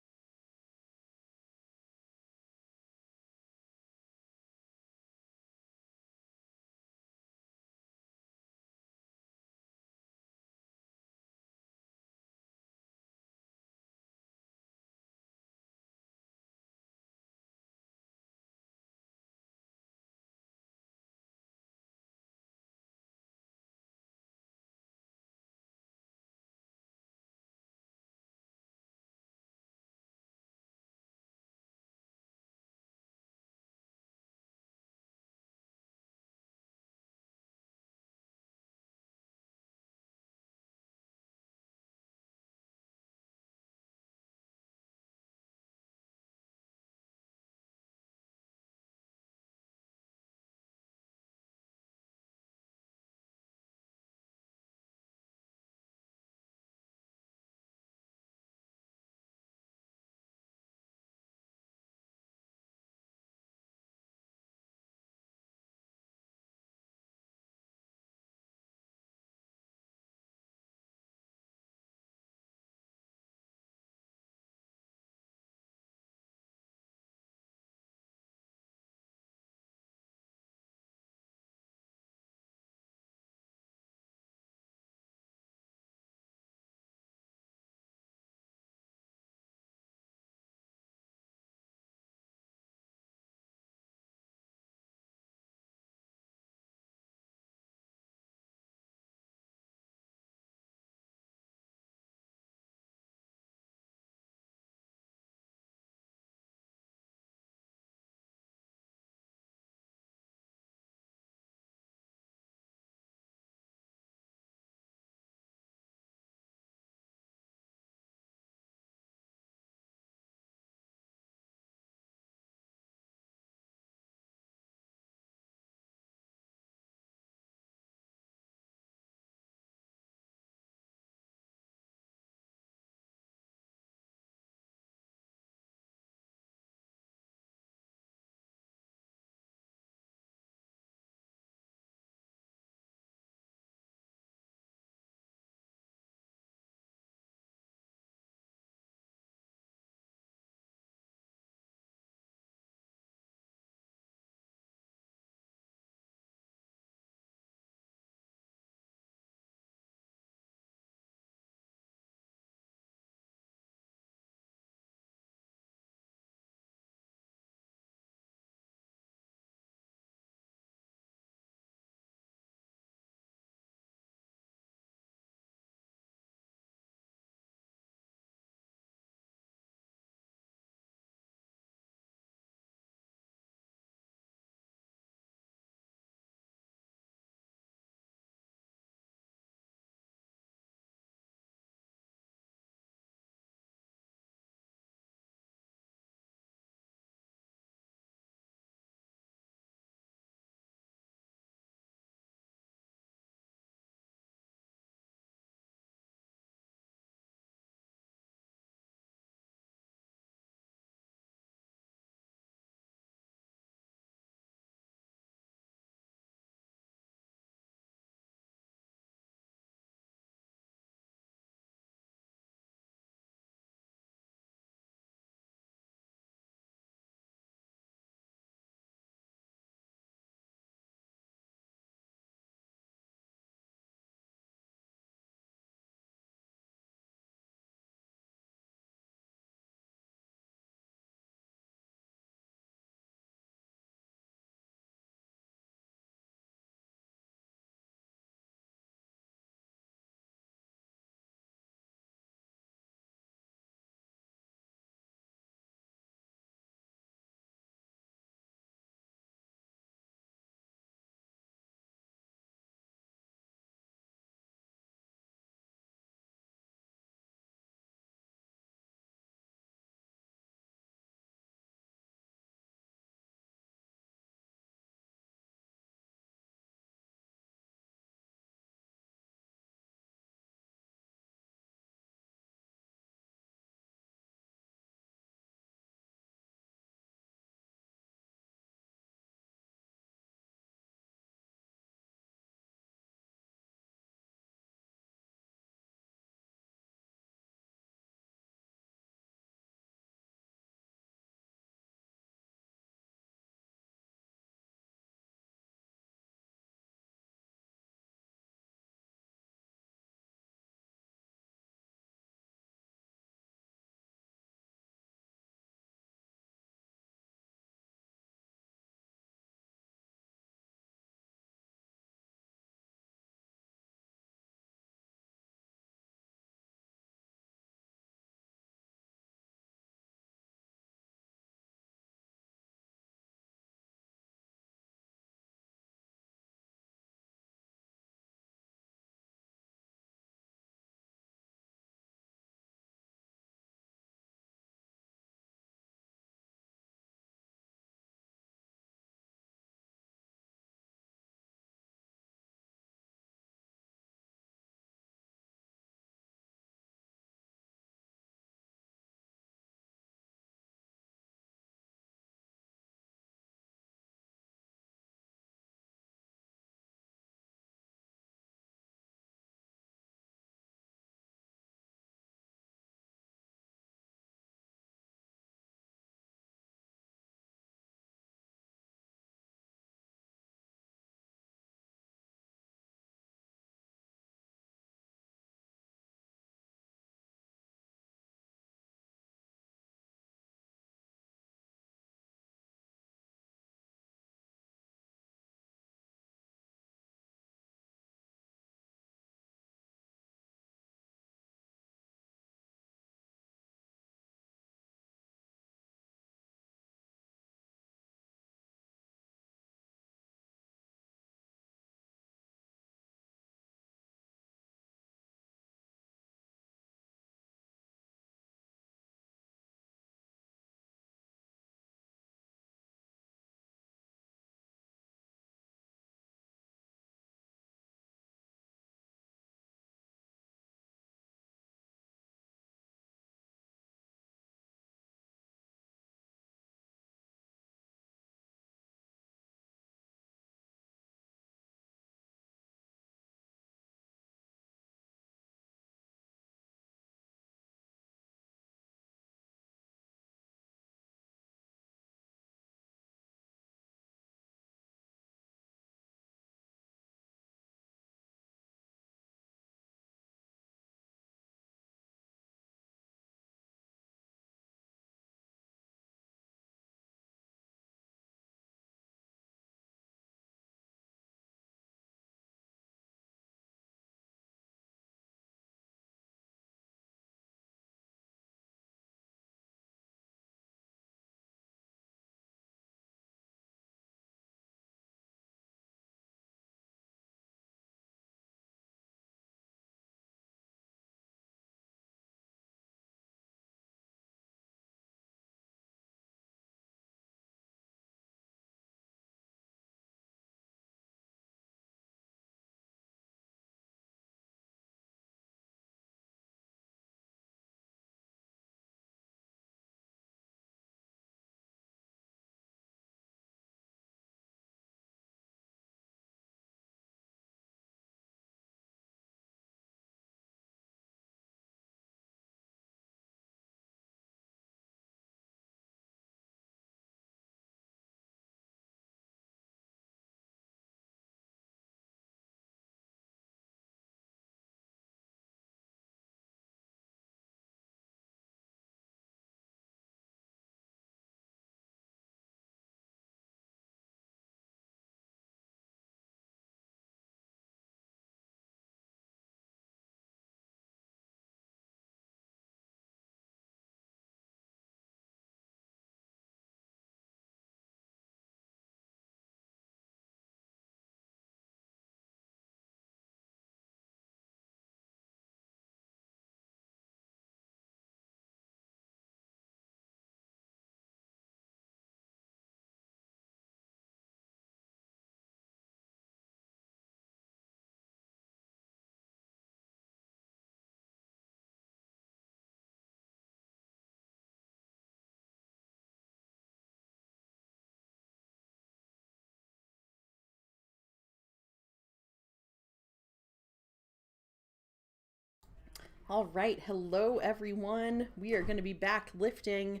All right, hello everyone. We are going to be back lifting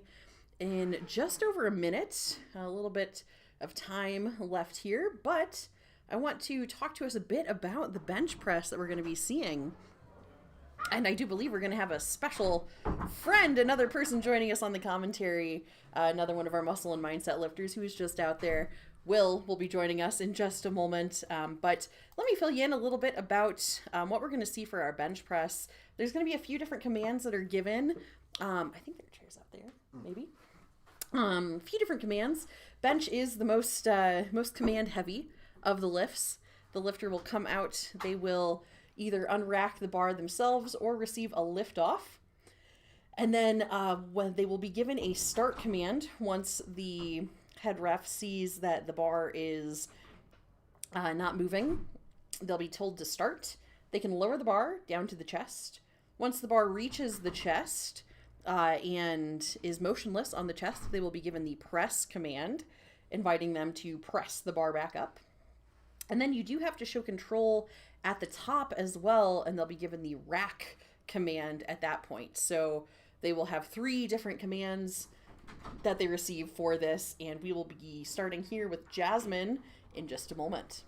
in just over a minute. A little bit of time left here, but I want to talk to us a bit about the bench press that we're going to be seeing. And I do believe we're going to have a special friend, another person joining us on the commentary, another one of our muscle and mindset lifters who is just out there. Will be joining us in just a moment, but let me fill you in a little bit about what we're going to see for our bench press. There's going to be a few different commands that are given. I think there are chairs out there, maybe. A few different commands. Bench is the most command heavy of the lifts. The lifter will come out. They will either unrack the bar themselves or receive a lift off. And then when they will be given a start command once the head ref sees that the bar is not moving, they'll be told to start. They can lower the bar down to the chest. Once the bar reaches the chest and is motionless on the chest, they will be given the press command, inviting them to press the bar back up. And then you do have to show control at the top as well, and they'll be given the rack command at that point. So they will have 3 different commands that they receive for this, and we will be starting here with Jasmine in just a moment.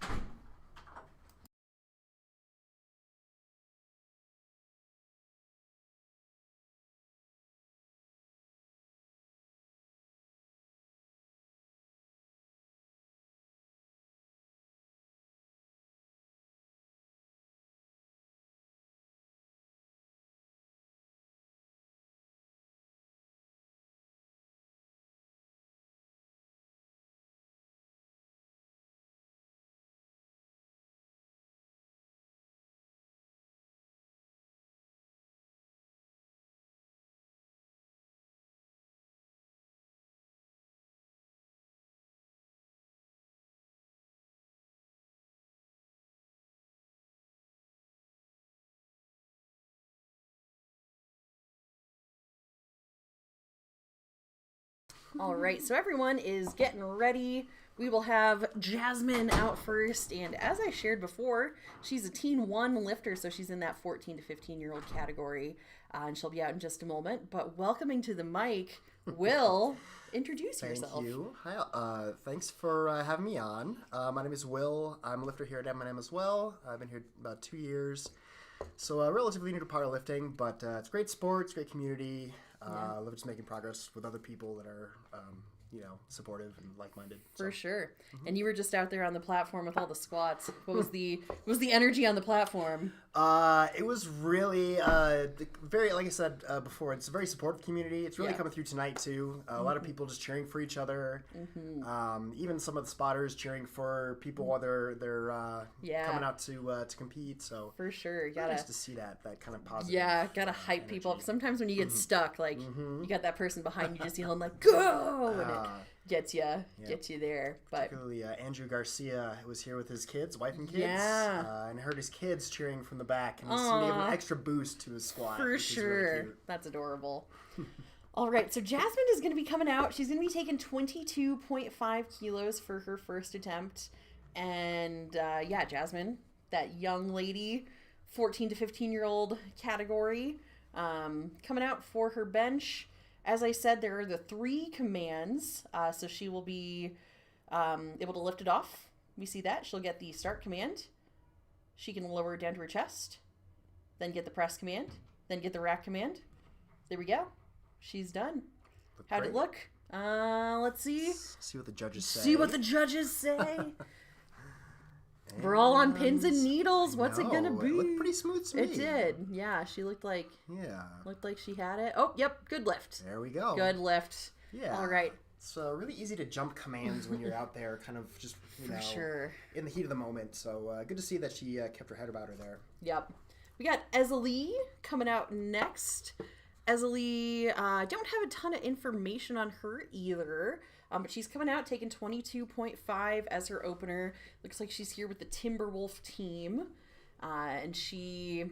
All right, so everyone is getting ready. We will have Jasmine out first, and as I shared before, she's a Teen 1 lifter, so she's in that 14 to 15-year-old category, and she'll be out in just a moment. But welcoming to the mic, Will, introduce yourself. Thank you. Hi, thanks for having me on. My name is Will. I'm a lifter here at M&M as well. I've been here about 2 years, so relatively new to powerlifting, but it's a great sport, it's a great community. I love just making progress with other people that are, supportive and like-minded. For sure. Mm-hmm. And you were just out there on the platform with all the squats. What was the energy on the platform? It was really very, like I said before, it's a very supportive community. It's really coming through tonight too. A lot of people just cheering for each other. Mm-hmm. Even some of the spotters cheering for people while they're coming out to compete. So for sure, really nice to see that kind of positive. Yeah, gotta hype energy. People up. Sometimes when you get stuck, like you got that person behind you just yelling like "Go!" and it gets you there. But particularly Andrew Garcia was here with his kids, wife and kids, and heard his kids cheering from the back, and he gave an extra boost to his squat. For sure, really that's adorable. All right, so Jasmine is going to be coming out. She's going to be taking 22.5 kilos for her first attempt, and Jasmine, that young lady, 14 to 15-year-old category, coming out for her bench. As I said, there are the 3 commands, so she will be able to lift it off. We see that. She'll get the start command. She can lower it down to her chest, then get the press command, then get the rack command. There we go. She's done. How'd it look? Let's see. See what the judges say. We're all on pins and needles. What's it gonna be? It looked pretty smooth to me. It did. Yeah, she looked like she had it. Oh, yep, good lift. There we go. Good lift. Yeah. All right. It's really easy to jump commands when you're out there, kind of just in the heat of the moment. So good to see that she kept her head about her there. Yep. We got Ezalee coming out next. Ezalee, don't have a ton of information on her either. But she's coming out taking 22.5 as her opener. Looks like she's here with the Timberwolf team. And she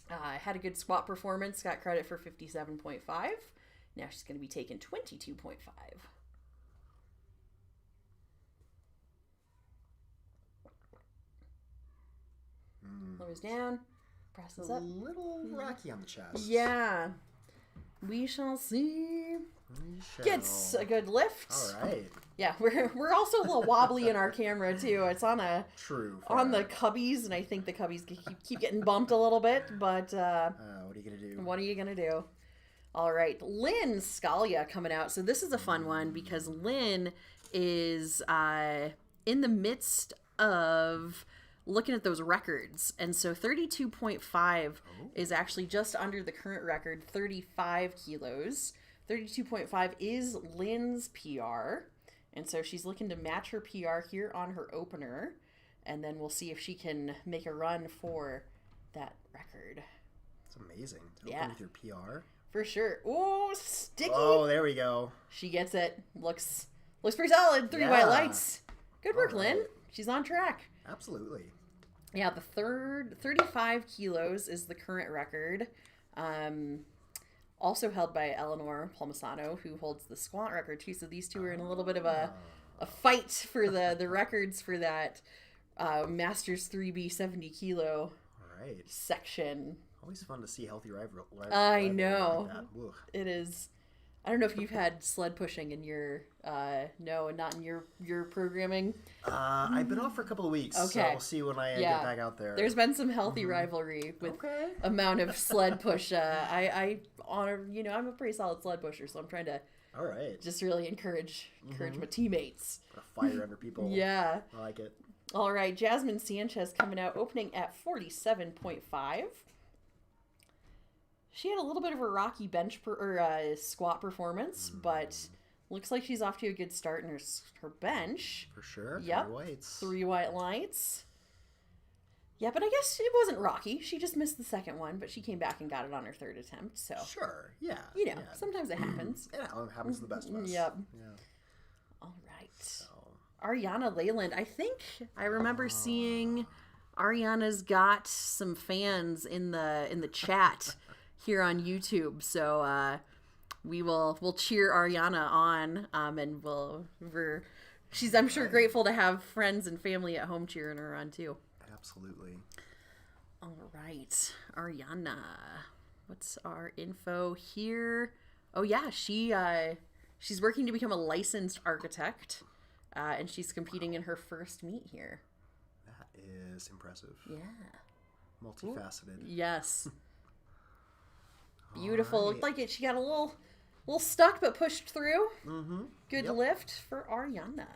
had a good squat performance. Got credit for 57.5. Now she's going to be taking 22.5. Lowers down. Presses It's a up. little rocky on the chest. Yeah. We shall see. We shall. Gets a good lift. All right. Yeah, we're also a little wobbly in our camera too. It's on True. on the cubbies, and I think the cubbies keep getting bumped a little bit. But what are you gonna do? what are you gonna do? All right, Lynn Scalia coming out. So this is a fun one because Lynn is in the midst of looking at those records. And so 32.5 is actually just under the current record, 35 kilos. 32.5 is Lynn's PR. And so she's looking to match her PR here on her opener. And then we'll see if she can make a run for that record. It's amazing. To Yeah. open with your PR. For sure. Oh, sticky. Oh, there we go. She gets it. Looks pretty solid. 3 white lights. Good work, Lynn. right. She's on track. Absolutely. Yeah, the 35 kilos is the current record. Also held by Eleanor Palmisano, who holds the squat record too. So these two are in a little bit of a fight for the records for that Masters 3B 70 kilo All right. section. Always fun to see healthy rivalry. I know. Like that. Ugh. It is. I don't know if you've had sled pushing in your no, and not in your programming. I've been off for a couple of weeks. Okay. So we'll see when I get back out there. There's been some healthy rivalry with amount of sled push. I honor, I'm a pretty solid sled pusher, so I'm trying to All right. just really encourage my teammates. Put a fire under people. Yeah. I like it. All right, Jasmine Sanchez coming out, opening at 47.5. She had a little bit of a rocky squat performance, but looks like she's off to a good start in her bench. For sure. Yep. 3 whites. 3 white lights. Yeah, but I guess it wasn't rocky. She just missed the second one, but she came back and got it on her third attempt. So, Sure. Yeah. sometimes it happens. Yeah, it happens to the best of us. Yep. Yeah. All right. Ariana Leyland. I think I remember seeing Ariana's got some fans in the chat here on YouTube. So we'll cheer Ariana on, and she's, I'm sure, grateful to have friends and family at home cheering her on too. Absolutely. All right, Ariana. What's our info here? Oh yeah, she's working to become a licensed architect, and she's competing in her first meet here. That is impressive. Yeah. Multifaceted. Yes. Beautiful. Right. Looked like she got a little stuck, but pushed through. Mm-hmm. Good lift for Ariana.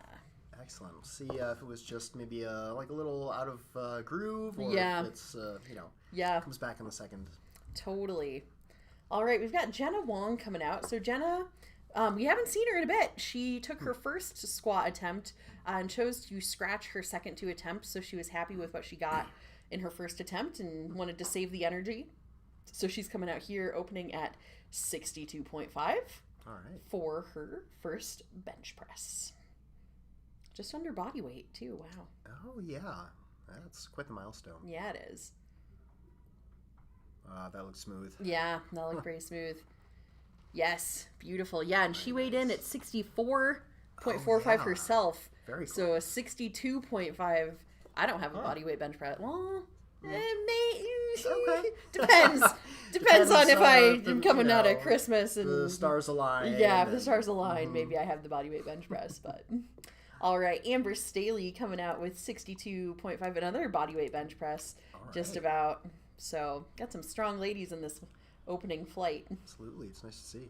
Excellent. We'll see if it was just maybe like a little out of groove, or if it's comes back in the second. Totally. All right, we've got Jenna Wong coming out. So Jenna, we haven't seen her in a bit. She took her first squat attempt and chose to scratch her second 2 attempts. So she was happy with what she got in her first attempt and wanted to save the energy. So she's coming out here opening at 62.5 All right. for her first bench press. Just under body weight too. Wow. Oh yeah, that's quite the milestone. Yeah, it is. That looks smooth. Yeah, that looked pretty smooth. Yes, beautiful. Yeah, and she weighed in at 64.45 herself. Very cool. So a 62.5. I don't have a body weight bench press. Well, it depends. Depends on if I'm coming out at Christmas and the stars align. Yeah, if the stars align, maybe I have the body weight bench press. But all right, Amber Staley coming out with 62.5, another body weight bench press, just about. So got some strong ladies in this opening flight. Absolutely, it's nice to see.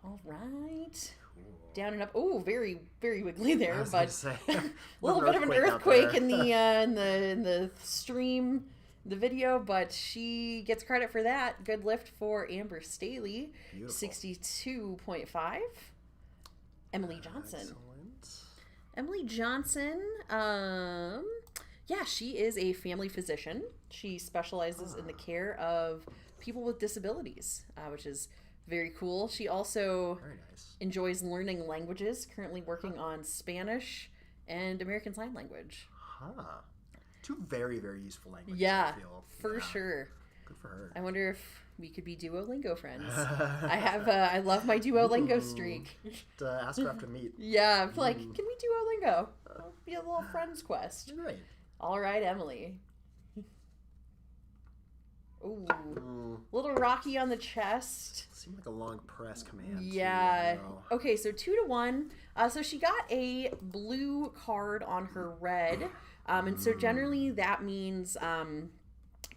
All right. Cool. Down and up. Oh, very, very wiggly there, but a little bit of an earthquake in the stream, the video, but she gets credit for that. Good lift for Amber Staley. 62.5. Emily Johnson. Excellent. Emily Johnson, yeah, she is a family physician. She specializes in the care of people with disabilities, which is very cool. She also enjoys learning languages, currently working on Spanish and American Sign Language. Huh. 2 very, very useful languages. Yeah, I feel. for sure. Good for her. I wonder if we could be Duolingo friends. I love my Duolingo streak. Ask her after meet. Yeah, I'm like, can we Duolingo? It'll be a little friends quest. Right. All right, Emily. Ooh. Little rocky on the chest. Seemed like a long press command. Yeah. Okay, so 2-1. So she got a blue card on her red. And so generally that means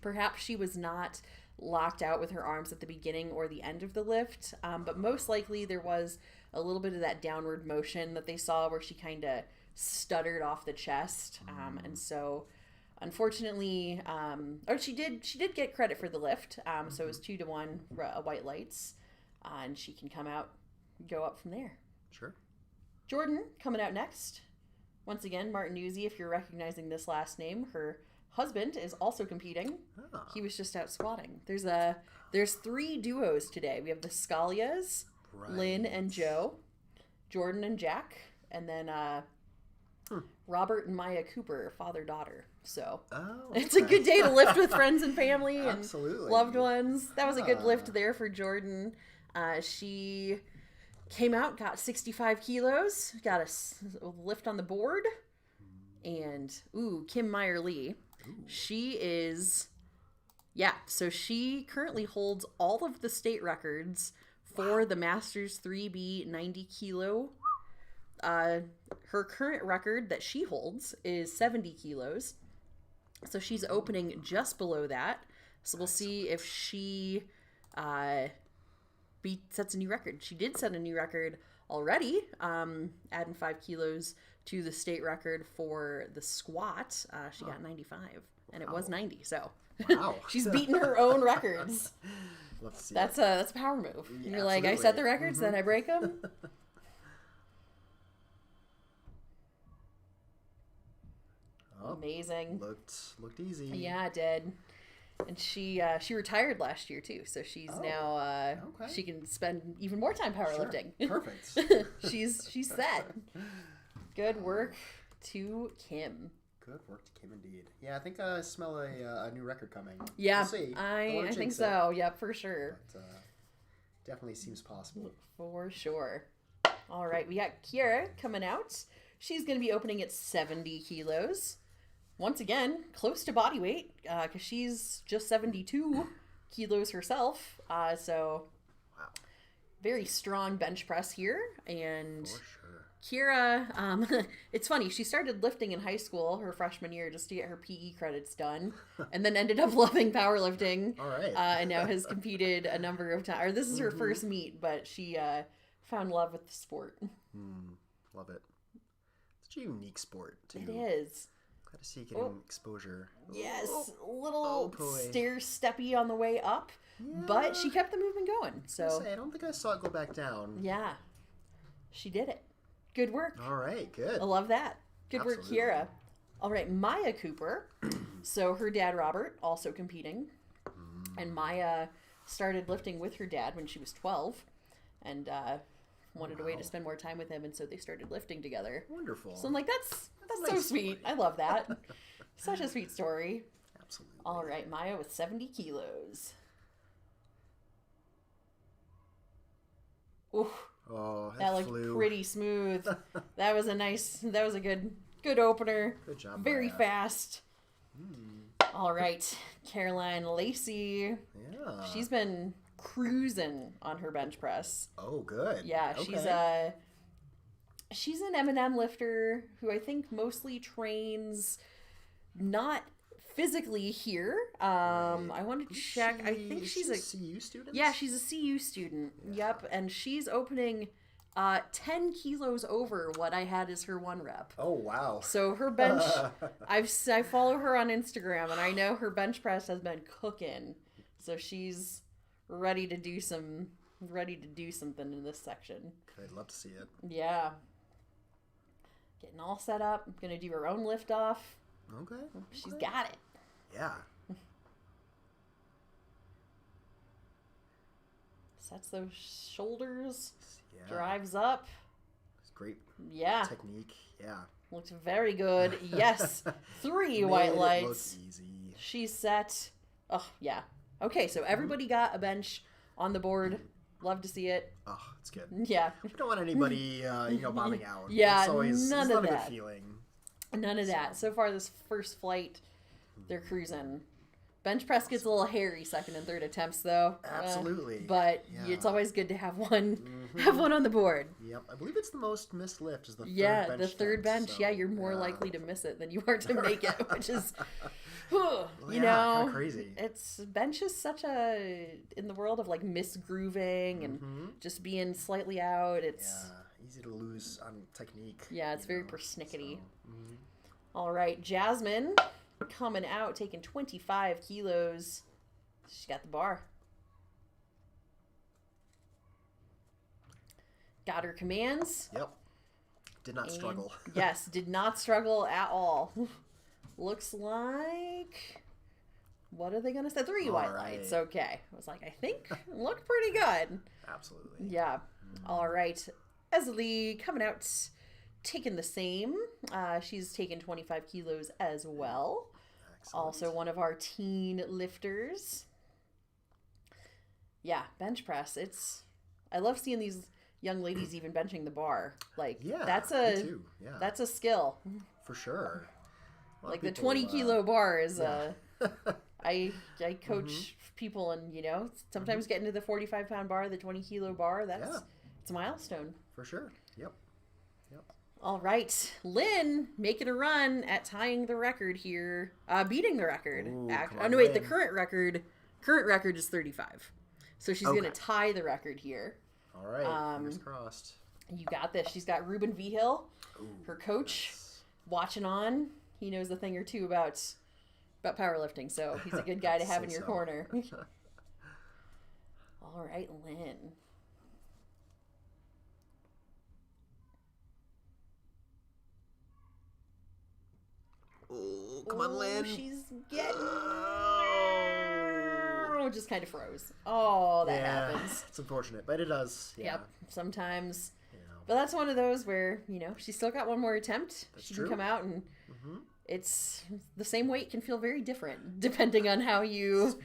perhaps she was not locked out with her arms at the beginning or the end of the lift. But most likely there was a little bit of that downward motion that they saw where she kind of stuttered off the chest. And so unfortunately, or she did get credit for the lift. So it was 2-1 white lights, and she can go up from there. Sure. Jordan coming out next. Once again, Martinuzzi, if you're recognizing this last name, her husband is also competing. Oh. He was just out squatting. There's 3 duos today. We have the Scalias, Lynn and Joe, Jordan and Jack, and then Robert and Maya Cooper, father-daughter. So it's a good day to lift with friends and family and loved ones. That was a good lift there for Jordan. She came out, got 65 kilos, got a lift on the board. And, Kim Meyer-Lee. She is, so she currently holds all of the state records for the Masters 3B 90 kilo. Her current record that she holds is 70 kilos. So she's opening just below that. So we'll see if she sets a new record. She did set a new record already, adding 5 kilos to the state record for the squat. She got 95, and it was 90. So she's beaten her own records. Let's see. That's a power move. Yeah, you're like, I set the records, then I break them. Amazing. Looked easy. Yeah, it did. And she retired last year too, so she's now she can spend even more time powerlifting. Sure. Perfect. she's set. Good work to Kim. Good work to Kim indeed. Yeah, I think I smell a new record coming. Yeah, we'll see. I think so. Yep, for sure. But, definitely seems possible. For sure. All right, we got Kiera coming out. She's going to be opening at 70 kilos. Once again, close to body weight, because she's just 72 kilos herself. So, very strong bench press here. And for sure. Kiera, it's funny, she started lifting in high school her freshman year just to get her PE credits done, and then ended up loving powerlifting. All right. And now has competed a number of times. Or this is her first meet, but she found love with the sport. Love it. It's a unique sport, too. It is. Glad to see you getting exposure. Yes, a little stair-steppy on the way up, but she kept the movement going. So I don't think I saw it go back down. Yeah, she did it. Good work. All right, good. I love that. Good work, Kiera. All right, Maya Cooper. So her dad, Robert, also competing. And Maya started lifting with her dad when she was 12 and wanted a way to spend more time with him. And so they started lifting together. Wonderful. So I'm like, that's so sweet. I love that. Such a sweet story. Absolutely. All right, Maya with 70 kilos. Ooh. Oh, that looked pretty smooth. That was a good opener. Good job. Very fast. All right, Caroline Lacey. Yeah. She's been cruising on her bench press. Oh, good. Yeah, okay. She's an M&M lifter who I think mostly trains not physically here. I want to check. I think she's a CU student? Yeah, she's a CU student. Yeah. Yep, and she's opening 10 kilos over what I had as her 1 rep. Oh, wow. So her bench, I follow her on Instagram, and I know her bench press has been cooking. So she's ready to do something in this section. I'd love to see it. Yeah. Getting all set up. Gonna do her own lift off. Okay. She's got it. Yeah. Sets those shoulders. Yeah. Drives up. It's great. Yeah. Technique. Yeah. Looks very good. Yes. 3 white lights. Looks easy. She's set. Oh, yeah. Okay, so everybody got a bench on the board. Love to see it. Oh, it's good. Yeah. We don't want anybody, bombing out. Yeah, it's always none it's of not that. a good feeling. None of that. So far, this first flight, they're cruising. Bench press gets a little hairy second and third attempts, though. Absolutely. But Yeah. it's always good to have one have one on the board. Yep. I believe it's the most missed lift is the third Yeah, bench the third attempt, bench. so, Yeah, you're more likely to miss it than you are to make it, which is, you know, kind of crazy. It's bench is such a, in the world of like misgrooving and just being slightly out, it's easy to lose on technique. it's very persnickety. So, All right, Jasmine coming out, taking 25 kilos. She's got the bar. Got her commands. Yep. Did not struggle. Yes, did not struggle at all. Looks like... What are they going to say? 3 white lights. Okay. I was like, I think looked pretty good. Absolutely. Yeah. All right. Esley coming out, taking the same. She's taken 25 kilos as well. Excellent. Also one of our teen lifters. Yeah, bench press. I love seeing these young ladies even benching the bar. Like, that's a skill. For sure. Like the 20 kilo bar is I coach people, and you know, sometimes getting to the 45-pound bar, the 20 kilo bar, it's a milestone. For sure. Yep. All right, Lynn making a run at tying the record here, beating the record. Ooh, the current record is 35, so she's gonna tie the record here. All right, fingers crossed. You got this. She's got Ruben Vigil, her coach, watching on. He knows a thing or two about powerlifting, so he's a good guy to have in your corner. All right, Lynn. Oh, come on, Lynn. She's getting... Oh, just kind of froze. Oh, that happens. It's unfortunate, but it does. Yeah. Yep, sometimes. But that's one of those where, you know, she's still got one more attempt. She can come out and it's the same weight can feel very different depending on how you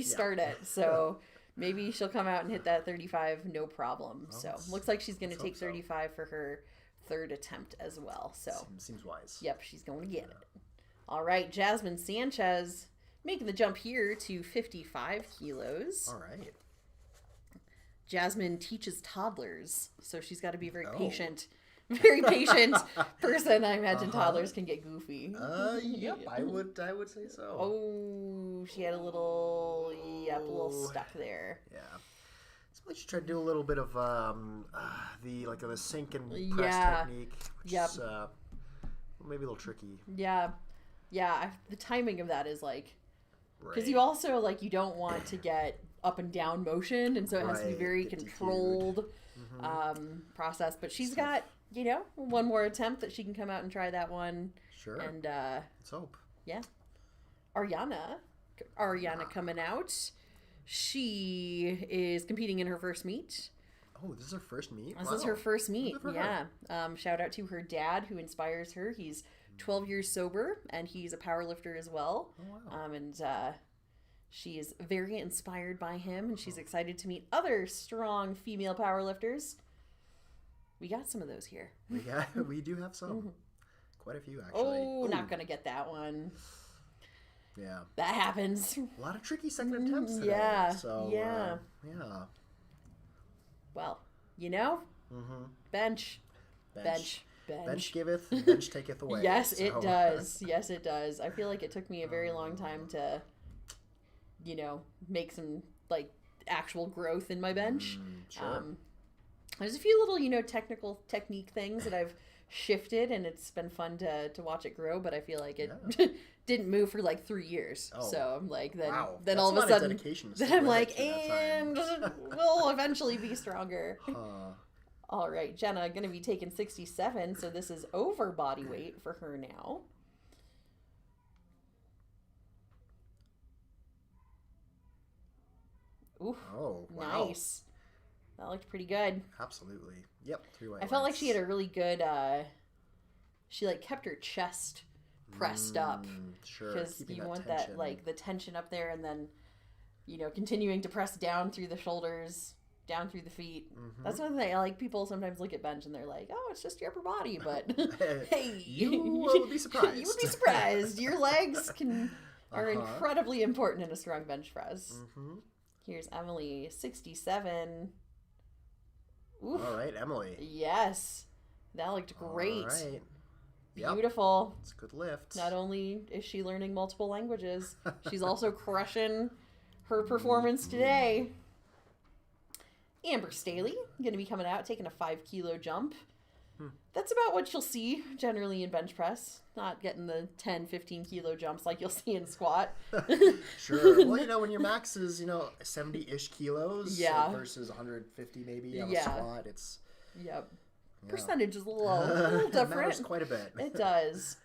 start it. So maybe she'll come out and hit that 35 no problem. So looks like she's going to take 35 for her third attempt as well. So seems wise. Yep, she's going to get it. All right, Jasmine Sanchez making the jump here to 55 kilos. All right. Jasmine teaches toddlers, so she's got to be very patient. Very patient person. I imagine toddlers can get goofy. Yep, I would say so. Oh, she had a little stuck there. Yeah. So we should try to do a little bit of the sink and press technique, which is maybe a little tricky. Yeah. Yeah, the timing of that is like, because you also like, you don't want to get up and down motion, and so it has to be very controlled process. But she's got, you know, one more attempt that she can come out and try that one. Sure. And let's hope. Yeah. Ariana coming out. She is competing in her first meet. Oh, this is her first meet? This is her first meet. Yeah. Shout out to her dad who inspires her. He's 12 years sober, and he's a power lifter as well. Oh, wow. And she is very inspired by him, and she's excited to meet other strong female powerlifters. We got some of those here. We do have some. Quite a few, actually. Oh, not going to get that one. Yeah. That happens. A lot of tricky second attempts today. Yeah. So, yeah. Well, you know, bench. Bench giveth, bench taketh away. Yes, it does. Yes, it does. I feel like it took me a very long time to, you know, make some, like, actual growth in my bench. Sure. There's a few little, you know, technical technique things that I've shifted, and it's been fun to watch it grow, but I feel like it didn't move for like 3 years. Oh. So I'm like, then That's all of a sudden, then I'm like, and we'll eventually be stronger. All right, Jenna going to be taking 67, so this is over body weight for her now. Ooh, wow. Nice. That looked pretty good. Absolutely. Yep, 3 white I felt like she had a really good, she like kept her chest pressed up. Sure. Because you want that, like, the tension up there, and then, you know, continuing to press down through the shoulders. down through the feet. That's one thing. Like, people sometimes look at bench and they're like, "Oh, it's just your upper body," but hey, you would be surprised. You would be surprised. Your legs are incredibly important in a strong bench press. Here's Emily, 67. Oof. All right, Emily. Yes, that looked great. All right. Beautiful. It's a good lift. Not only is she learning multiple languages, she's also crushing her performance today. Amber Staley, going to be coming out, taking a 5-kilo jump. That's about what you'll see generally in bench press. Not getting the 10, 15-kilo jumps like you'll see in squat. Sure. Well, when your max is, 70-ish kilos versus 150 maybe on a squat, it's... Yep. Percentage is a little different. It matters quite a bit. It does.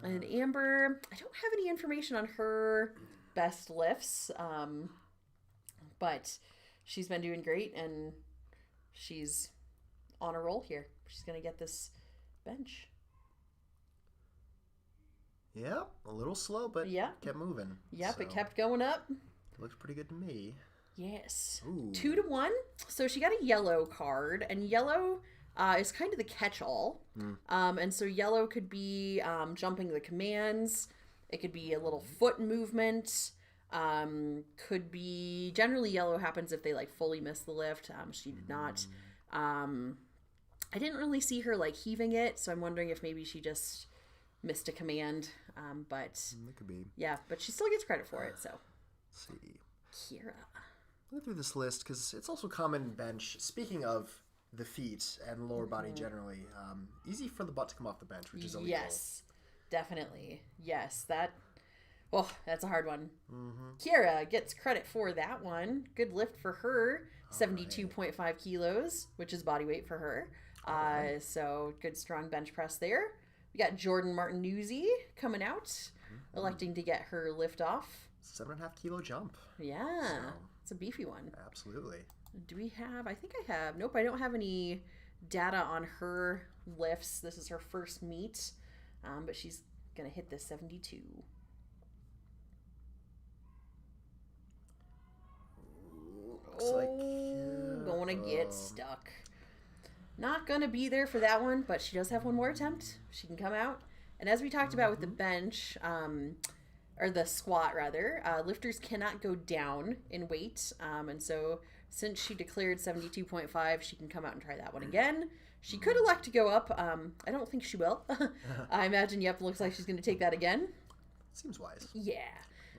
And Amber, I don't have any information on her best lifts, but she's been doing great, and she's on a roll here. She's going to get this bench. Yeah, a little slow, but kept moving. Yep, so it kept going up. Looks pretty good to me. Yes. Ooh. 2-1. So she got a yellow card, and yellow is kind of the catch-all. And so yellow could be jumping the commands. It could be a little foot movement. Could be, generally yellow happens if they like fully miss the lift. She did not. I didn't really see her like heaving it, so I'm wondering if maybe she just missed a command. But it could be. Yeah, but she still gets credit for it. So let's see, Kira. Go through this list because it's also common in bench. Speaking of the feet and lower body generally, easy for the butt to come off the bench, which is illegal. Yes, definitely. Yes, that's a hard one. Kira gets credit for that one. Good lift for her. 72.5 kilos, which is body weight for her. So good strong bench press there. We got Jordan Martinuzzi coming out, electing to get her lift off. 7.5 kilo jump. Yeah, it's a beefy one. Absolutely. Do we have? I think I have. Nope, I don't have any data on her lifts. This is her first meet, but she's gonna hit the 72. Looks like going to get stuck. Not going to be there for that one, but she does have one more attempt. She can come out. And as we talked about with the bench, or the squat rather, lifters cannot go down in weight. And so since she declared 72.5, she can come out and try that one again. She could elect to go up. I don't think she will. I imagine, looks like she's going to take that again. Seems wise. Yeah.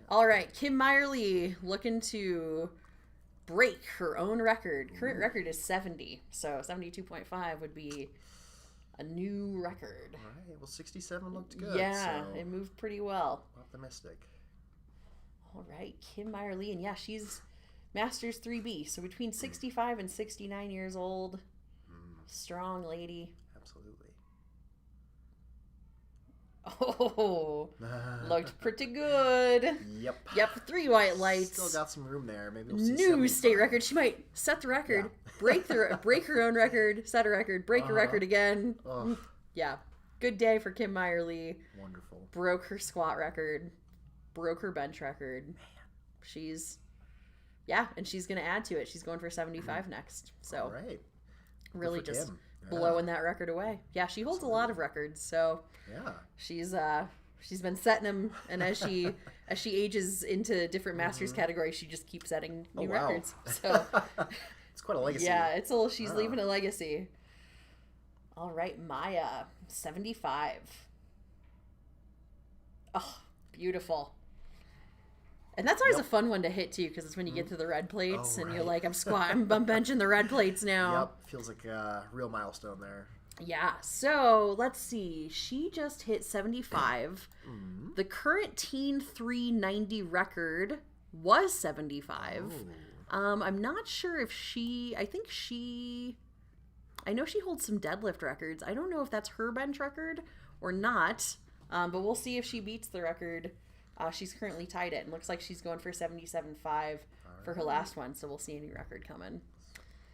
All right, Kim Meyerly looking to break her own record. Current record is 70, so 72.5 would be a new record. All right, well, 67 looked good. Yeah, so it moved pretty well. Optimistic. All right, Kim Meyerly, and she's Masters 3B, so between 65 and 69 years old. Strong lady. Absolutely. Oh, looked pretty good. Yep, 3 white lights. Still got some room there. Maybe we'll see new state record. She might set the record, break her own record, set a record, break her record again. Yeah, good day for Kim Meyerly. Wonderful. Broke her squat record, broke her bench record. Man. She's and she's gonna add to it. She's going for 75 next. So all right. Really just blowing that record away. Yeah, she holds a lot of records, so she's been setting them, and as she ages into different masters categories, she just keeps setting new records. So it's quite a legacy. Yeah, she's leaving a legacy. All right, Maya, 75. Oh, beautiful. And that's always a fun one to hit too, because it's when you get to the red plates and you're like, I'm benching the red plates now. Yep, feels like a real milestone there. Yeah, so let's see. She just hit 75. The current teen 390 record was 75. I'm not sure if I know she holds some deadlift records. I don't know if that's her bench record or not, but we'll see if she beats the record. She's currently tied it, and looks like she's going for 77.5 for her last one, so we'll see a new record coming.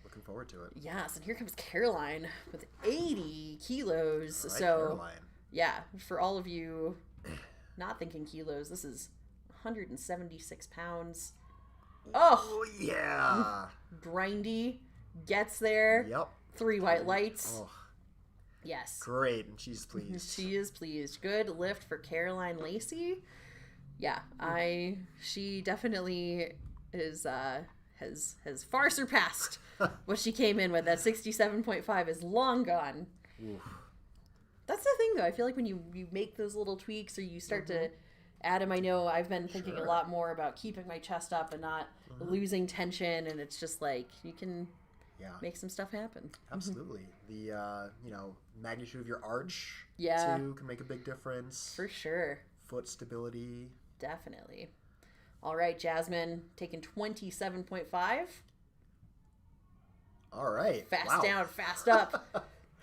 Looking forward to it. Yes, and here comes Caroline with 80 kilos. All right, so, Caroline. Yeah, for all of you not thinking kilos, this is 176 pounds. Oh, yeah. grindy, gets there. Yep. 3 white lights. Oh, Yes. great. And she's pleased. She is pleased. Good lift for Caroline Lacey. Yeah, she definitely is has far surpassed what she came in with. That 67.5 is long gone. Oof. That's the thing, though. I feel like when you make those little tweaks or you start to add them, I know I've been thinking a lot more about keeping my chest up and not losing tension, and it's just like you can make some stuff happen. Absolutely. The magnitude of your arch too can make a big difference. For sure. Foot stability. Definitely. All right, Jasmine, taking 27.5. All right. Fast down, fast up.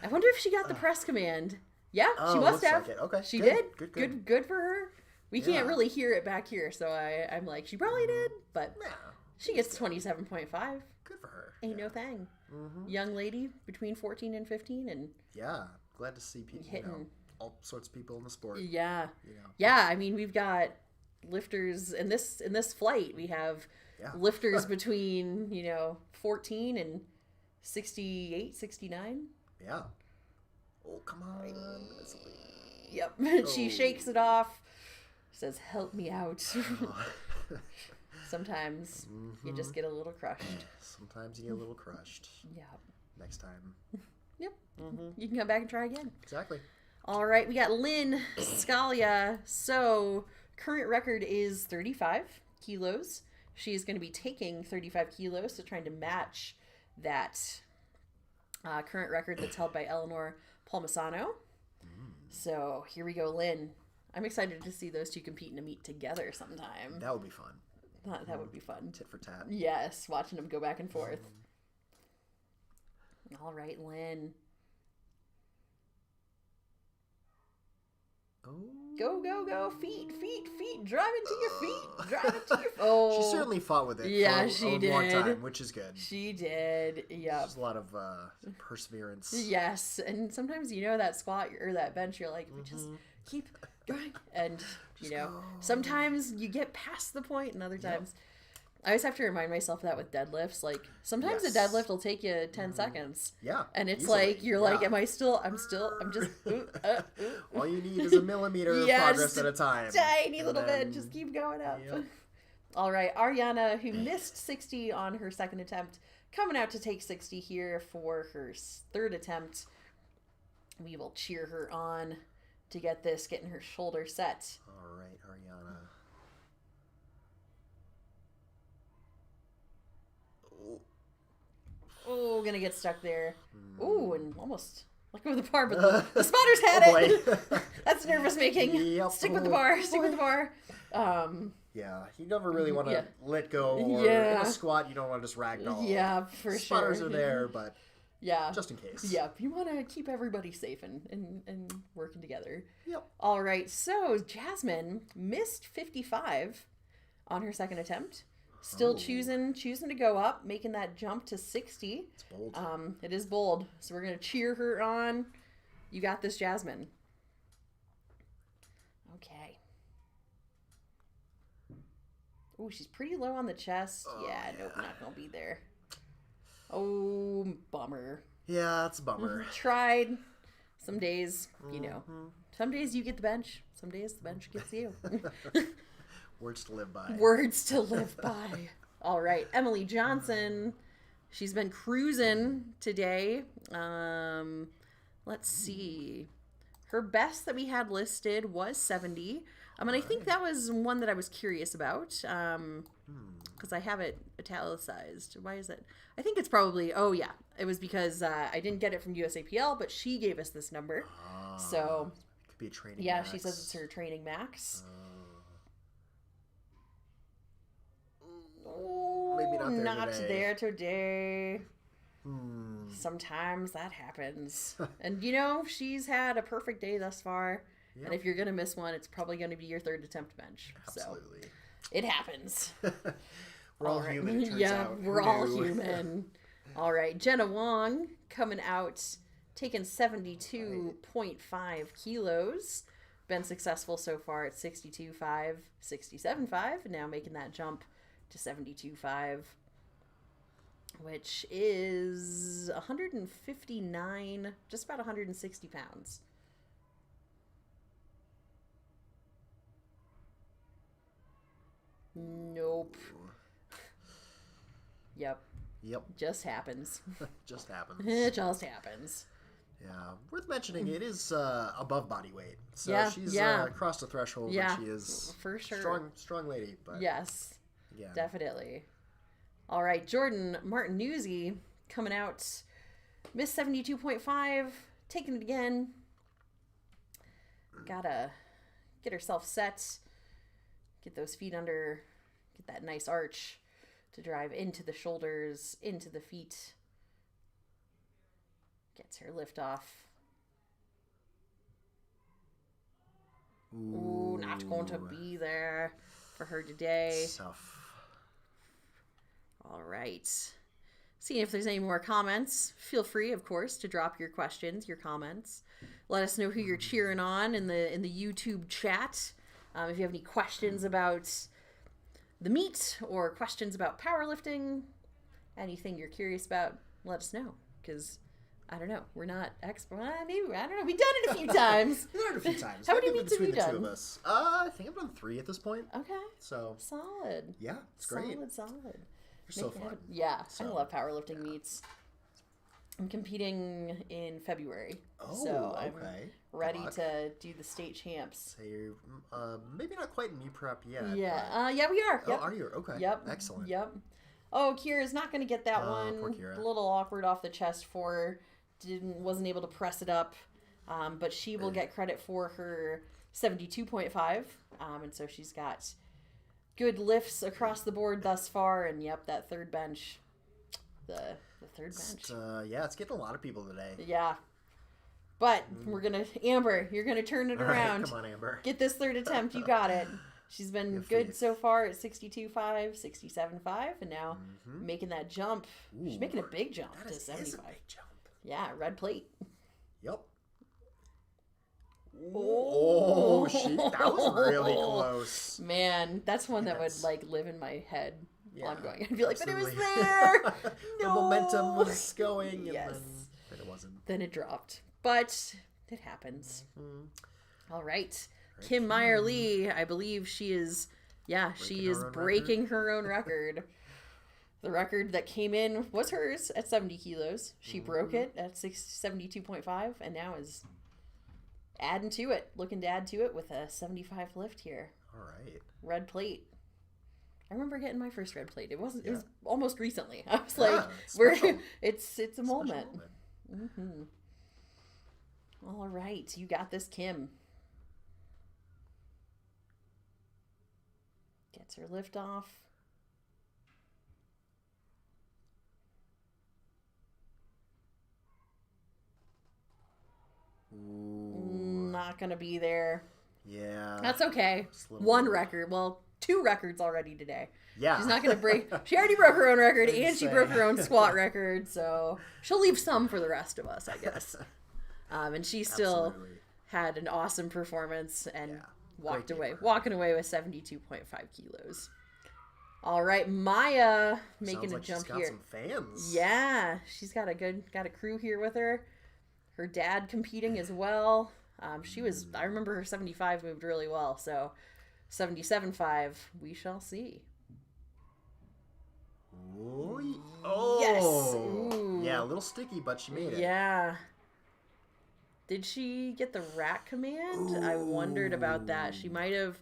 I wonder if she got the press command. Yeah, she must have. Like it. Okay. She good. did. Good for her. We can't really hear it back here, so I'm like, she probably did, but she gets 27.5. Good for her. Ain't no thing. Young lady between 14 and 15, and glad to see people hitting all sorts of people in the sport. Yeah. I mean, we've got lifters in this flight. We have lifters between 14 and 68, 69. Yeah. Oh, come on. Yep. She shakes it off. Says, "Help me out." Sometimes you just get a little crushed. Sometimes you get a little crushed. Yeah. Next time. Yep. You can come back and try again. Exactly. All right. We got Lynn Scalia. So current record is 35 kilos. She is going to be taking 35 kilos, so trying to match that current record that's held by Eleanor Palmisano. So here we go, Lynn. I'm excited to see those two compete in a meet together sometime. That would be fun. That would be fun. Tit for tat. Yes, watching them go back and forth. All right, Lynn. Oh. Go. Feet. Drive into your feet. Drive into your Oh. She certainly fought with it. Yeah, for she a did. long time, which is good. She did. Yep. There's a lot of perseverance. Yes, and sometimes that squat or that bench, you're like, just keep going, and sometimes you get past the point, and other times, I always have to remind myself that with deadlifts. Like sometimes a deadlift will take you 10 seconds. Yeah, and it's easily. like you're like, am I still? I'm just. All you need is a millimeter of progress at a time. Tiny little bit. Just keep going up. Yep. All right, Ariana, who missed 60 on her second attempt, coming out to take 60 here for her third attempt. We will cheer her on to get this, getting her shoulder set. All right, Ariana. Oh, gonna get stuck there. Ooh, and almost let go of the bar, but the spotters had it. That's nervous making. Yep. Stick with the bar. Yeah, you never really want to let go, or in a squat, you don't want to just ragdoll. Yeah, for sure. Spotters are there, but just in case. Yep, you want to keep everybody safe and working together. Yep. All right, so Jasmine missed 55 on her second attempt. Still choosing to go up, making that jump to 60. It's bold. It is bold. So we're going to cheer her on. You got this, Jasmine. Okay. Oh, she's pretty low on the chest. Nope, not going to be there. Oh, bummer. Yeah, it's a bummer. Tried. Some days, some days you get the bench. Some days the bench gets you. Words to live by. Words to live by. All right. Emily Johnson. She's been cruising today. Let's see. Her best that we had listed was 70. And I think that was one that I was curious about. Because I have it italicized. Why is it? I think it's probably, it was because I didn't get it from USAPL, but she gave us this number. So, it could be a training max. She says it's her training max. Maybe not there today. Sometimes that happens. And she's had a perfect day thus far. Yep. And if you're going to miss one, it's probably going to be your third attempt bench. Absolutely. So it happens. We're all human, it turns out. We're all human. All right. Jenna Wong coming out, taking 72.5 kilos. Been successful so far at 62.5, 67.5. Now making that jump to 72.5, which is 159, just about 160 pounds. Nope. Yep. Just happens. Just happens. It just happens. Yeah. Worth mentioning, it is above body weight. So Yeah, she's yeah. crossed the threshold. Yeah, And she is for sure. Strong lady. But Yes. again. Definitely. All right, Jordan Martinuzzi coming out. Miss 72.5. Taking it again. Gotta get herself set. Get those feet under. Get that nice arch to drive into the shoulders, into the feet. Gets her lift off. Ooh, not going to be there for her today. Tough. All right. Seeing if there's any more comments. Feel free, of course, to drop your questions, your comments. Let us know who you're cheering on in the YouTube chat. If you have any questions about the meet or questions about powerlifting, anything you're curious about, let us know. Because, I don't know, we're not expert. Maybe, I don't know. We've done it a few times. We've done it a few times. How many meets have you done? Two of us. I think I've done 3 at this point. Okay. So solid. Yeah, it's great. Solid. So fun. Yeah, So, I love powerlifting meets. I'm competing in February, Oh, so I'm okay. ready Good luck. to do the state champs. So you're maybe not quite meet prep yet. Yeah, yeah, we are. Oh, Yep. are you? Okay. Yep. Excellent. Yep. Oh, Kira's not going to get that Poor one. Kira. A little awkward off the chest for her. Wasn't able to press it up, but she will get credit for her 72.5, and so she's got good lifts across the board thus far. And yep, that third bench, the third bench. It's getting a lot of people today. Yeah. But we're going to, Amber, you're going to turn it All right, around. come on, Amber. Get this third attempt. You got it. She's been Good good faith. so far at 62.5, 67.5, and now making that jump. She's Ooh, making a big jump That to is 75. a big jump. Yeah, red plate. Yep. Oh, That was really close. Man, that's one that would Yes. like live in my head Yeah, ongoing. I'd be like, but it was absolutely. there. The No. momentum was going, and Yes. then it wasn't. Then it dropped. But it happens. Mhm. All right. Kim Meyer Lee, I believe she is, she is breaking her own record. The record that came in was hers at 70 kilos. She broke it at 72.5 and now is looking to add to it with a 75 lift here. All right. Red plate. I remember getting my first red plate. It was almost recently. I was like, it's special. it's a Special moment. All right, you got this, Kim. Gets her lift off. Ooh. Not gonna be there. Yeah. That's okay. Just a little One bit. record. Well, 2 records already today. Yeah. She's not gonna break. She already broke her own record, I'd and she say. broke her own squat record. So she'll leave some for the rest of us, I guess. And she still Absolutely. had an awesome performance and Great day for her. walking away with 72.5 kilos. All right, Maya making Sounds a like jump she's got here. some fans. Yeah, she's got a crew here with her. Her dad competing as well. I remember her 75 moved really well. So 77.5, we shall see. Ooh. Oh. Yes. Ooh. Yeah, a little sticky, but she made it. Yeah. Did she get the rack command? I wondered about that. She might have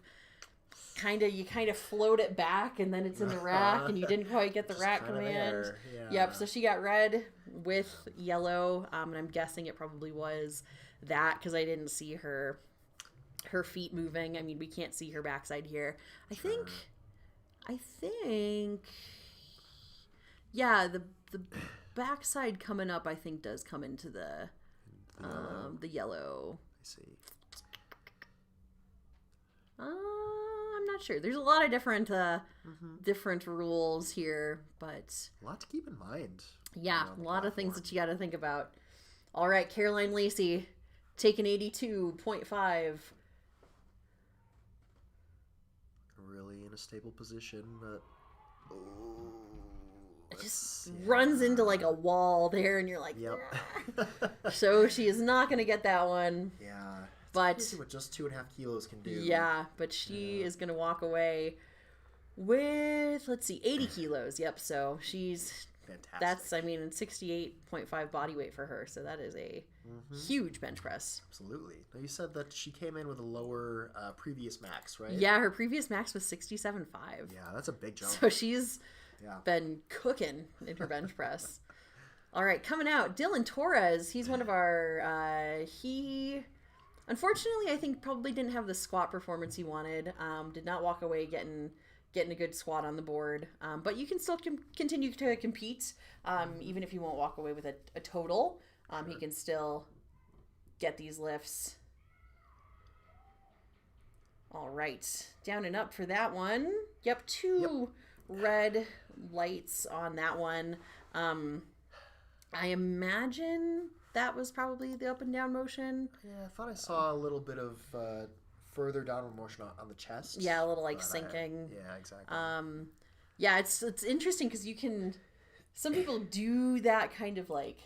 you kind of float it back and then it's in the rack and you didn't quite get the Just rack kind of command. there, yeah. Yep, so she got red with yellow, and I'm guessing it probably was that because I didn't see her feet moving. I mean, we can't see her backside here. I think yeah, the backside coming up I think does come into the yellow. I see. I'm not sure. There's a lot of different rules here, but A lot to keep in mind. yeah, on a the lot of things platform. that you got to think about. All right, Caroline Lacey taking 82.5. Really in a stable position, but It just runs into like a wall there, and you're like, so she is not going to get that one. Yeah. But what just 2.5 kilos can do. Yeah, but she is going to walk away with, let's see, 80 kilos. Yep. So she's fantastic. That's, 68.5 body weight for her. So that is a huge bench press. Absolutely. Now you said that she came in with a lower previous max, right? Yeah, her previous max was 67.5. Yeah, that's a big jump. So she's been cooking in her bench press. All right, coming out, Dylan Torres. He's one of our, he, unfortunately, I think probably didn't have the squat performance he wanted. Did not walk away getting a good squat on the board. But you can still continue to compete, even if you won't walk away with a total. He can still get these lifts. All right, down and up for that one. Yep, two red lights on that one. I imagine that was probably the up and down motion. Yeah, I thought I saw a little bit of further downward motion on the chest. Yeah, a little like sinking. Yeah, exactly. Yeah, it's interesting because some people do that kind of like,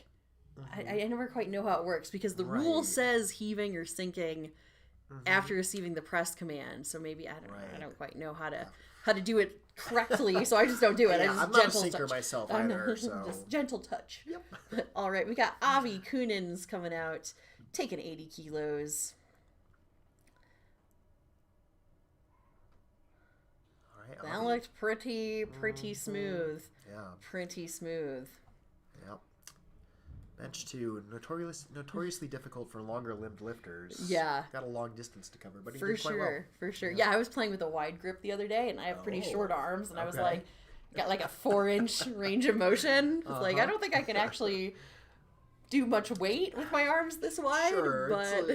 I never quite know how it works because the rule says heaving or sinking after receiving the press command. So maybe I don't quite know how to do it correctly, so I just don't do it. I'm not a sinker myself either, so just gentle touch. Yep. All right, we got Avi Kunins coming out, taking 80 kilos. All right, That looked pretty smooth. Yeah. Pretty smooth. Yep. Bench 2, notoriously difficult for longer limbed lifters. Yeah. Got a long distance to cover, but he For did quite well. For sure. Yeah, I was playing with a wide grip the other day, and I have pretty short arms, and I was like, got like a 4-inch range of motion. It's like, I don't think I can actually do much weight with my arms this wide, but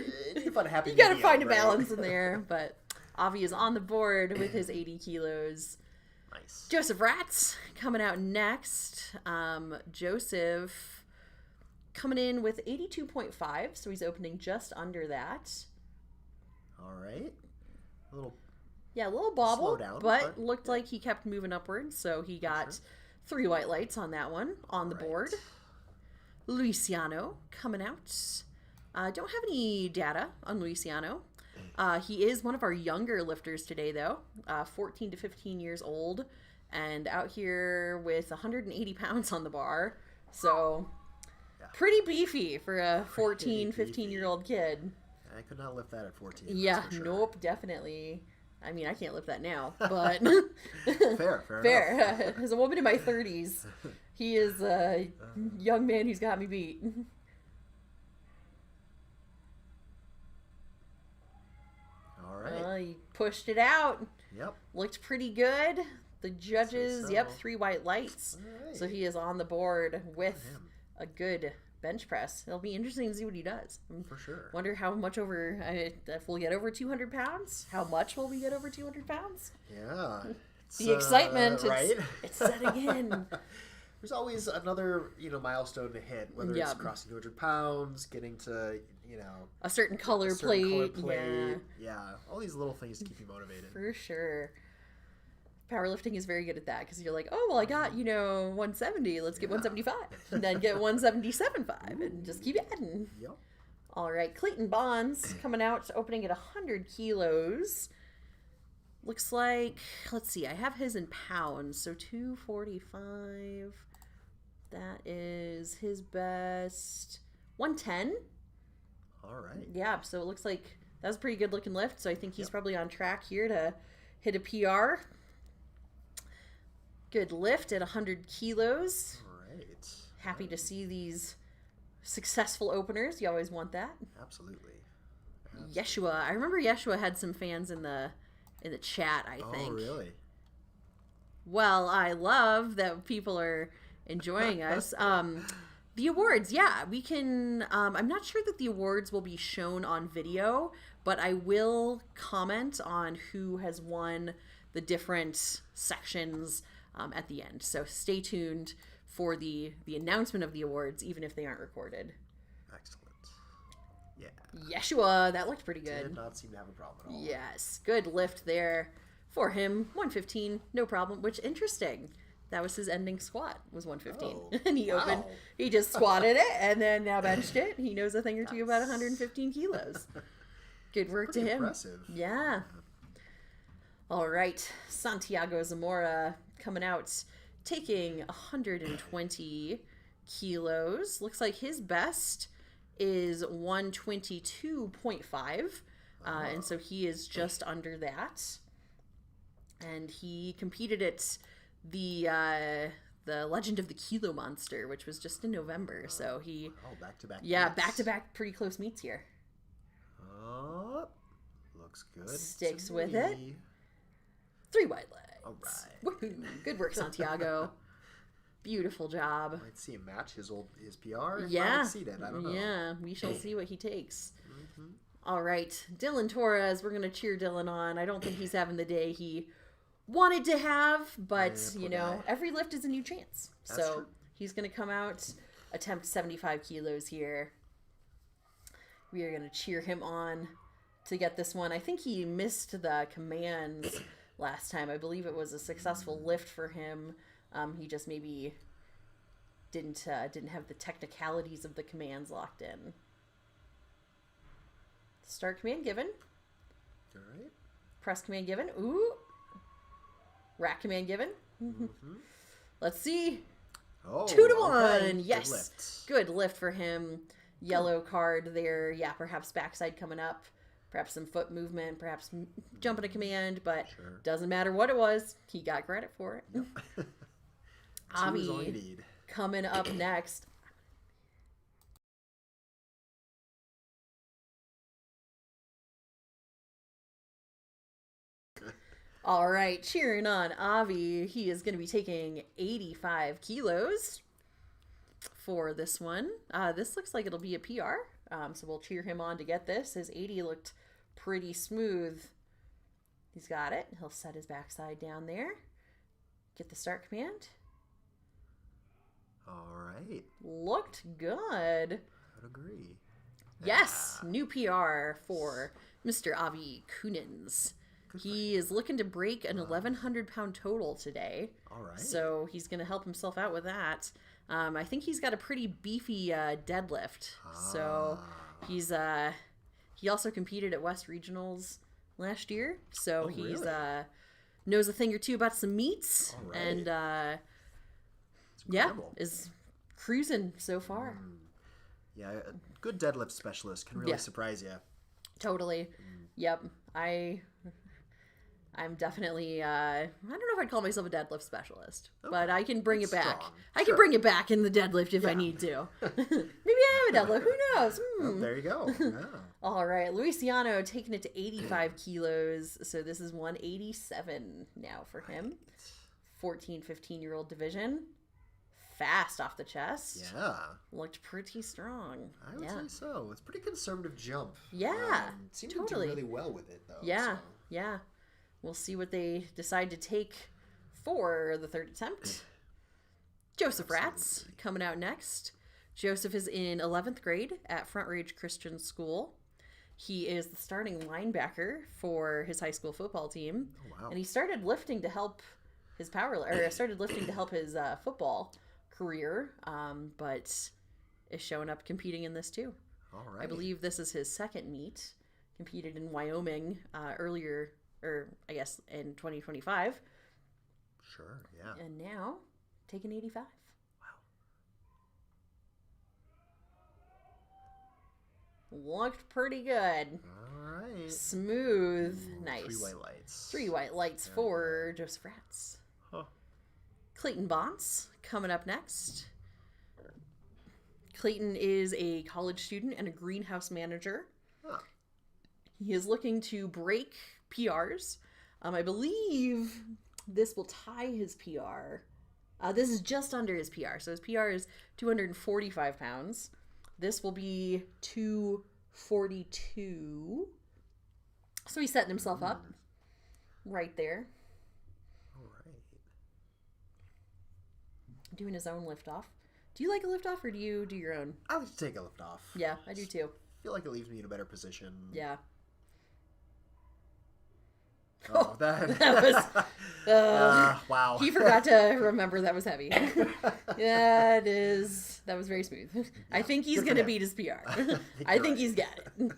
you gotta find a balance in there. But Avi is on the board with his 80 kilos. Nice. Joseph Ratz coming out next. Joseph coming in with 82.5, so he's opening just under that. All right. A little bobble, slow down, but looked like he kept moving upwards, so he got 3 white lights on that one on the board. Luciano coming out. Don't have any data on Luciano. He is one of our younger lifters today, though, 14 to 15 years old, and out here with 180 pounds on the bar, so pretty beefy for a 14, 15-year-old kid. I could not lift that at 14. Yeah, nope, definitely. I mean, I can't lift that now, but fair. As a woman in my 30s, he is a young man who's got me beat. All right. He pushed it out. Yep. Looked pretty good. The judges, 3 white lights. Right. So he is on the board with a good bench press. It'll be interesting to see what he does. For sure. Wonder how much if we'll get over 200 pounds. How much will we get over 200 pounds? Yeah. The excitement, right? It's setting in. There's always another, milestone to hit, whether it's crossing 200 pounds, getting to, a certain color plate. Yeah. All these little things to keep you motivated. For sure. Powerlifting is very good at that because you're like, oh, well, I got, 170. Let's get 175. And then get 177.5 and just keep adding. Yep. All right. Clayton Bonds coming out, opening at 100 kilos. Looks like, let's see, I have his in pounds. So 245. That is his best. 110. All right. Yeah. So it looks like that was a pretty good looking lift. So I think he's probably on track here to hit a PR. Good lift at 100 kilos. Right. Happy to see these successful openers. You always want that. Absolutely. Yeshua. I remember Yeshua had some fans in the chat, I think. Oh, really? Well, I love that people are enjoying us. The awards, we can... I'm not sure that the awards will be shown on video, but I will comment on who has won the different sections at the end. So stay tuned for the announcement of the awards, even if they aren't recorded. Excellent. Yeah. Yeshua, that looked pretty good. Did not seem to have a problem at all. Yes, good lift there For him, 115, no problem, which interesting. That was his ending squat, was 115. Oh, And wow. he just squatted it and then now benched it. He knows a thing or two about 115 kilos. Good work to Pretty him. impressive. Yeah. All right. Santiago Zamora coming out, taking 120 kilos. Looks like his best is 122.5. And so he is just under that. And he competed at the Legend of the Kilo Monster, which was just in November. So he back-to-back. yeah, back-to-back pretty close meets here. Looks good. Sticks with it. 3 white legs. All right. Woohoo. Good work, Santiago. Beautiful job. Might see him match his PR. Yeah. Exceed it. I don't know. Yeah, we shall see what he takes. All right, Dylan Torres. We're gonna cheer Dylan on. I don't think he's having the day he wanted to have, but every lift is a new chance. That's true. He's gonna come out, attempt 75 kilos here. We are gonna cheer him on to get this one. I think he missed the commands last time. I believe it was a successful lift for him. He just maybe didn't have the technicalities of the commands locked in. Start command given. All right. Press command given. Ooh. Rack command given. Let's see. Oh, 2 to 1. Okay. Yes. Good lift for him. Yellow card there. Yeah, perhaps backside coming up. Perhaps some foot movement. Perhaps jumping a command. But doesn't matter what it was. He got credit for it. Yep. 2 is all you need. Coming up next. All right, cheering on Avi. He is going to be taking 85 kilos for this one. This looks like it'll be a PR, so we'll cheer him on to get this. His 80 looked pretty smooth. He's got it. He'll set his backside down there. Get the start command. All right. Looked good. I'd agree. Yes, new PR for Mr. Avi Kunins. He is looking to break an 1,100-pound total today. All right. So he's going to help himself out with that. I think he's got a pretty beefy deadlift. So he's he also competed at West Regionals last year. So he's really? Knows a thing or two about some meats. All right. And is cruising so far. Yeah, a good deadlift specialist can really surprise you. Totally. Yep. I'm definitely, I don't know if I'd call myself a deadlift specialist, but I can bring it back. Strong. I can bring it back in the deadlift if I need to. Maybe I am a deadlift. Who knows? Oh, there you go. Yeah. All right. Luciano taking it to 85 kilos. So this is 187 now for him. 14, 15-year-old division. Fast off the chest. Yeah. Looked pretty strong. I would say so. It's a pretty conservative jump. Yeah. Seemed totally. to do really well with it, though. Yeah. So. Yeah. We'll see what they decide to take for the third attempt. Joseph Ratz coming out next. Joseph is in 11th grade at Front Range Christian School. He is the starting linebacker for his high school football team. Oh, wow. And he started lifting to help his football career, but is showing up competing in this too. All right. I believe this is his second meet. Competed in Wyoming earlier, or I guess in 2025. Sure, yeah. And now taking 85. Wow. Looked pretty good. All right. Smooth. Nice. 3 white lights. 3 white lights for Joseph Ratz. Huh. Clayton Bonts coming up next. Clayton is a college student and a greenhouse manager. Huh. He is looking to break PRs. I believe this will tie his PR. This is just under his PR. So his PR is 245 pounds. This will be 242. So he's setting himself up right there. All right. Doing his own lift off. Do you like a lift off or do you do your own? I like to take a lift off. Yeah, I do too. I feel like it leaves me in a better position. Yeah. Oh, that That was wow. he forgot to remember that was heavy. That was very smooth. I think he's Good for gonna him. beat his PR. I You're think right. he's got it.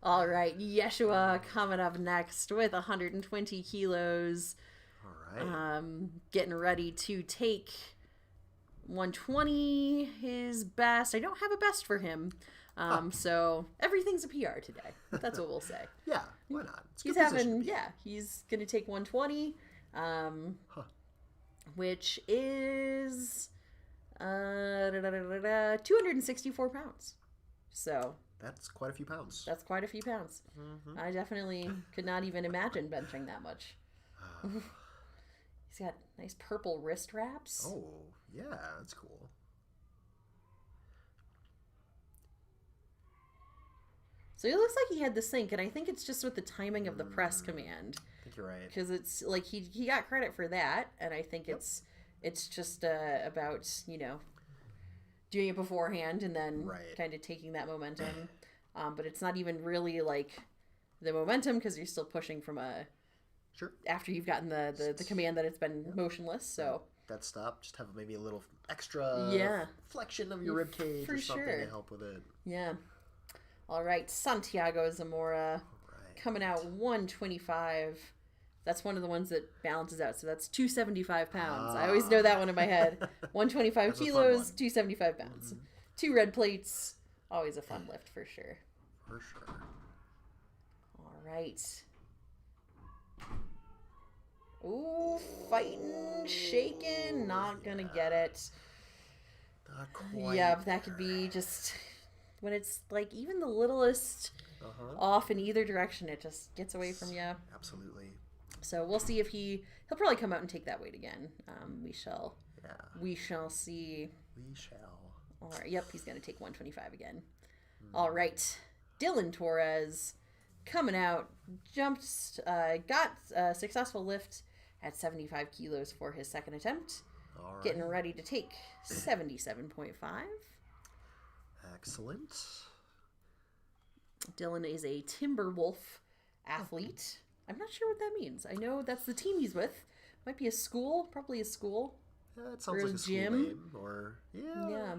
All right, Yeshua coming up next with 120 kilos. All right. Getting ready to take 120, his best. I don't have a best for him. So everything's a PR today. That's what we'll say. Yeah, why not? It's a He's good position to having, be in. yeah, he's going to take 120, which is 264 pounds. So That's quite a few pounds. that's quite a few pounds. I definitely could not even imagine benching that much. He's got nice purple wrist wraps. Oh, yeah, that's cool. So it looks like he had the sync, and I think it's just with the timing of the press command. I think you're right. Because it's like he got credit for that, and I think it's just about doing it beforehand and then Right. kind of taking that momentum. But it's not even really like the momentum because you're still pushing from Sure. after you've gotten the command that it's been motionless. So That stop, just have maybe a little extra Yeah. flexion of your rib cage For or something sure. to help with it. yeah. All right, Santiago Zamora Right. coming out 125. That's one of the ones that balances out. So that's 275 pounds. I always know that one in my head. 125 That's a fun kilos, one. 275 pounds. 2 red plates. Always a fun lift for sure. For sure. All right. Ooh, fighting, shaking, not gonna get it. Not quite. Yeah, but that could be just when it's like even the littlest Uh-huh. off in either direction, it just gets away from you. Absolutely. So we'll see if he'll probably come out and take that weight again. We shall see. We shall. All right. Yep, he's going to take 125 again. All right. Dylan Torres coming out, got a successful lift at 75 kilos for his second attempt. All right. Getting ready to take 77.5. Excellent. Dylan is a Timberwolf athlete. I'm not sure what that means. I know that's the team he's with. Might be a school, probably a school. Yeah, it Or sounds like a a school gym. name. Or, Yeah.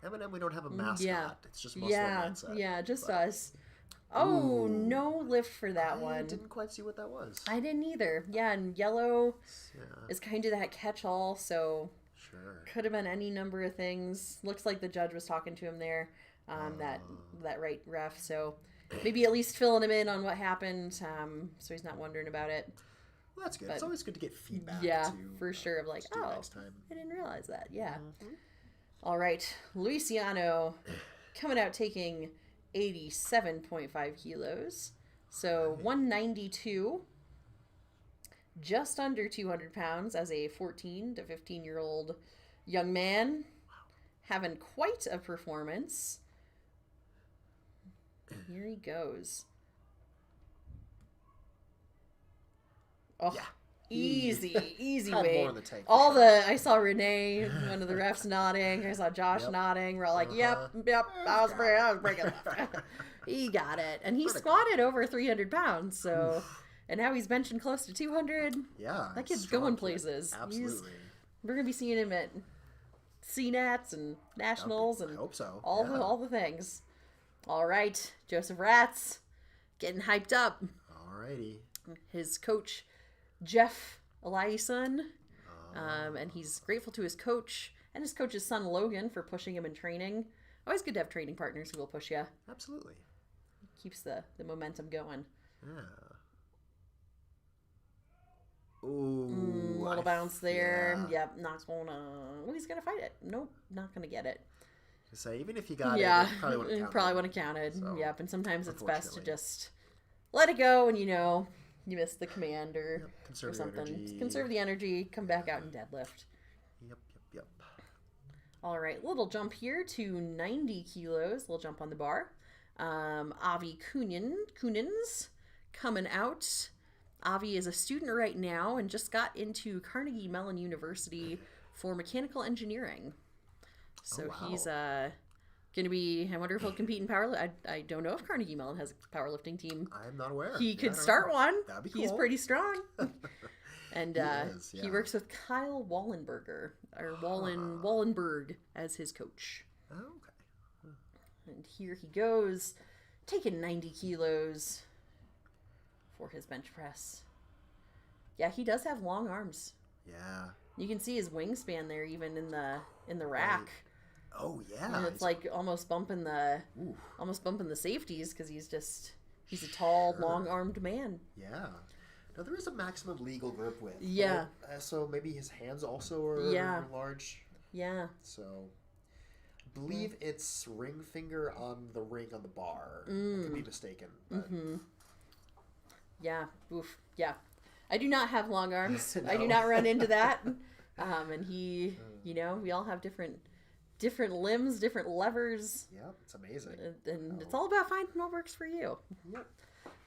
M&M, we don't have a mascot. Yeah. It's just muscle Yeah, mindset. yeah, just But us. Oh, Ooh. no lift for that I one. didn't quite see what that was. I didn't either. Yeah, and yellow Yeah, is kind of that catch-all, so sure. could have been any number of things. Looks like the judge was talking to him there, that right ref. So maybe at least filling him in on what happened, so he's not wondering about it. Well, that's good. But- It's always good to get feedback. Yeah, too. for sure. Of like, Let's do it oh, next time. I didn't realize that. Yeah. All right, Luciano coming out taking 87.5 kilos. So 192, just under 200 pounds as a 14 to 15-year-old young man. Having quite a performance. Here he goes. Oh, Yeah. easy Had more weight. in the tank for I saw Renee, one of the refs nodding. I saw Josh Yep. nodding. We're all like, Uh-huh. yep, I was breaking left. He got it. And he squatted over 300 pounds. So, and now he's benching close to 200. Yeah. That kid's strong going kid. places. Absolutely. We're going to be seeing him at CNATs and Nationals I and hope so. all the things. All right, Joseph Ratz getting hyped up. Alrighty. His coach, Jeff Eliason, and he's grateful to his coach and his coach's son, Logan, for pushing him in training. Always good to have training partners who will push you. Absolutely. Keeps the momentum going. Yeah. Ooh. Little bounce there. Yeah. Yep, not gonna. Well, he's gonna fight it. Nope, not gonna get it. To say, even if you got Yeah, it, you probably wouldn't count probably it. wouldn't have counted. So, Yep, and sometimes it's best to unfortunately. just let it go, and you miss the command or Conserve your something. energy. Conserve the energy. Come back out and deadlift. Yep. All right, little jump here to 90 kilos. Little jump on the bar. Avi Kunins coming out. Avi is a student right now and just got into Carnegie Mellon University for mechanical engineering. So wow. he's I wonder if he'll compete in powerlifting. I don't know if Carnegie Mellon has a powerlifting team. I'm not aware. He could start one. That'd be cool. He's pretty strong. And he works with Kyle Wallenberger, or Wallenberg as his coach. Oh, okay. And here he goes, taking 90 kilos for his bench press. Yeah, he does have long arms. Yeah. You can see his wingspan there, even in the rack. Right. Oh yeah. And it's like almost bumping the safeties because he's a tall, long-armed man. Yeah. Now there is a maximum legal grip width. Yeah. Right? So maybe his hands also are large. Yeah. So I believe it's ring finger on the ring on the bar. I could be mistaken. But... Yeah. Oof. Yeah. I do not have long arms. No. I do not run into that. And he, we all have different limbs, different levers. Yep, it's amazing. And it's all about finding what works for you. Yep.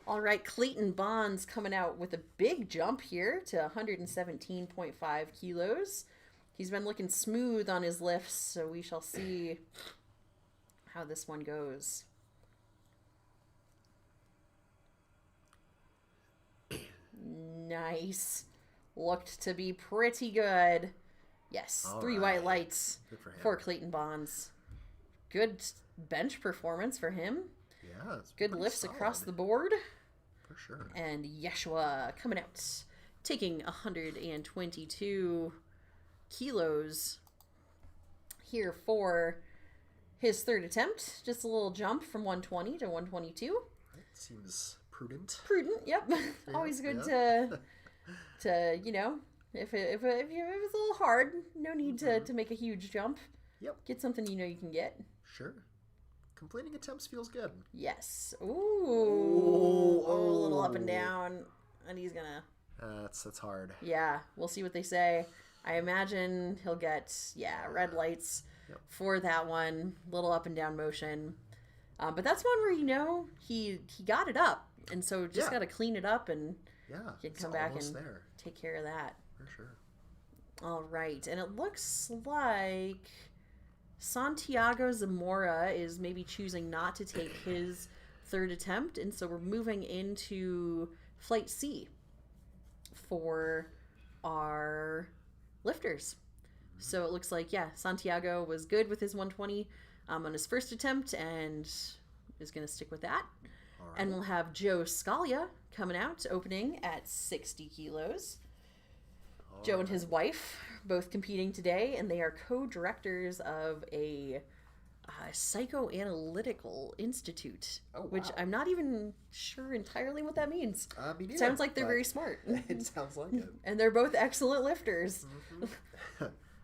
All right, Clayton Bonds coming out with a big jump here to 117.5 kilos. He's been looking smooth on his lifts, so we shall see how this one goes. Nice. Looked to be pretty good. Yes, All 3 right. white lights Good for him. for Clayton Bonds. Good bench performance for him. Yeah, it's Good pretty lifts solid, across the board. for sure. And Yeshua coming out, taking 122 kilos here for his third attempt. Just a little jump from 120 to 122. That seems prudent. Prudent, yep. Always good to if it was a little hard, no need to make a huge jump. Yep. Get something you can get. Sure. Completing attempts feels good. Yes. Ooh. A little up and down. And he's gonna... That's hard. Yeah, we'll see what they say. I imagine he'll get, red lights for that one. Little up and down motion. But that's one where, he got it up. And so just got to clean it up and he can come back and take care of that. For sure. All right. And it looks like Santiago Zamora is maybe choosing not to take his third attempt. And so we're moving into Flight C for our lifters. So it looks like, Santiago was good with his 120 on his first attempt and is going to stick with that. All right. And we'll have Joe Scalia coming out, opening at 60 kilos. Joe and his wife both competing today, and they are co-directors of a psychoanalytical institute, which I'm not even sure entirely what that means. Me neither, sounds like they're very smart. It sounds like it. And they're both excellent lifters.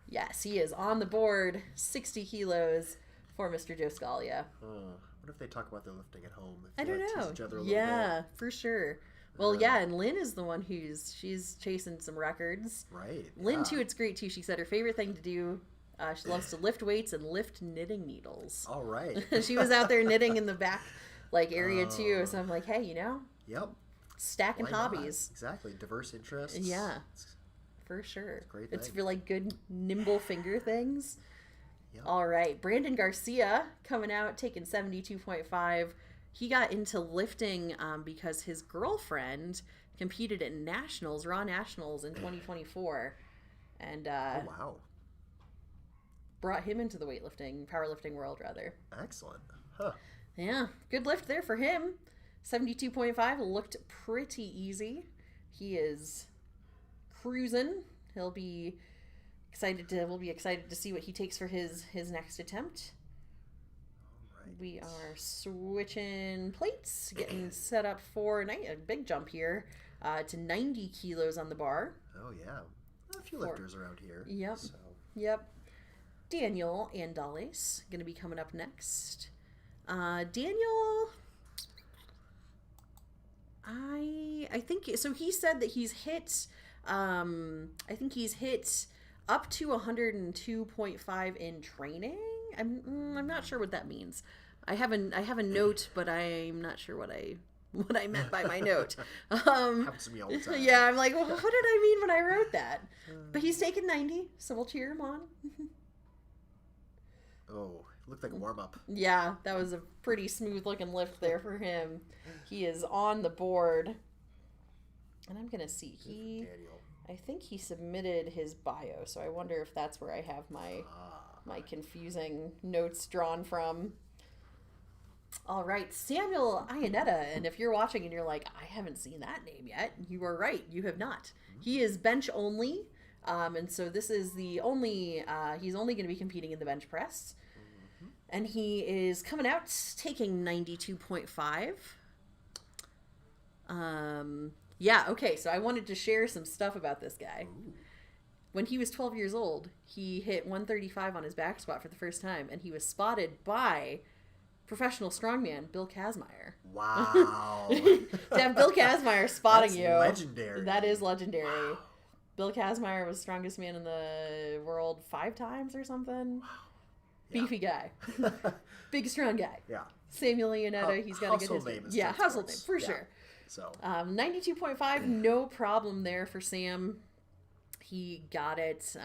Yes, he is on the board, 60 kilos for Mr. Joe Scalia. What if they talk about their lifting at home? I don't know. Tease each other a little bit? For sure. Well, and Lynn is the one she's chasing some records. Right. Lynn, too, it's great, too. She said her favorite thing to do, she loves to lift weights and lift knitting needles. All right. She was out there knitting in the back, area, too. So I'm like, hey, Yep. stacking Why not? hobbies. Exactly. Diverse interests. Yeah. For sure. Great It's thing. for, good, nimble finger things. Yep. All right. Brandon Garcia coming out, taking 72.5. He got into lifting because his girlfriend competed at nationals, Raw Nationals in 2024. And wow. brought him into the powerlifting world, rather. Excellent. Huh. Yeah. Good lift there for him. 72.5 looked pretty easy. He is cruising. We'll be excited to see what he takes for his next attempt. Right. We are switching plates, getting set up for a big jump here to 90 kilos on the bar. Oh, yeah. A few lifters around here. Yep. So. Yep. Daniel Andales going to be coming up next. Daniel, I think so. He said that he's hit. I think he's hit up to 102.5 in training. I'm not sure what that means. I have a note, but I'm not sure what I meant by my note. Happens to me all the time. Yeah, I'm like, well, what did I mean when I wrote that? But he's taken 90, so we'll cheer him on. Oh, looked like a warm-up. Yeah, that was a pretty smooth looking lift there for him. He is on the board. And I'm going to see. I think he submitted his bio, so I wonder if that's where I have my confusing notes drawn from. All right, Samuel Iannetta, and if you're watching and you're like, I haven't seen that name yet, you are right, you have not. He is bench only, and so this is the only, he's only going to be competing in the bench press, and he is coming out taking 92.5. Yeah, okay, so I wanted to share some stuff about this guy. Ooh. When he was 12 years old, he hit 135 on his back squat for the first time, and he was spotted by professional strongman Bill Kazmaier. Wow. To have Bill Kazmaier spotting you. Legendary. That is legendary. Wow. Bill Kazmaier was strongest man in the world 5 times or something. Wow. Yeah. Beefy guy. Big, strong guy. Yeah. Samuel Iannetta, he's got a good history. Yeah, household name, for sure. So 92.5, no problem there for Sam. He got it.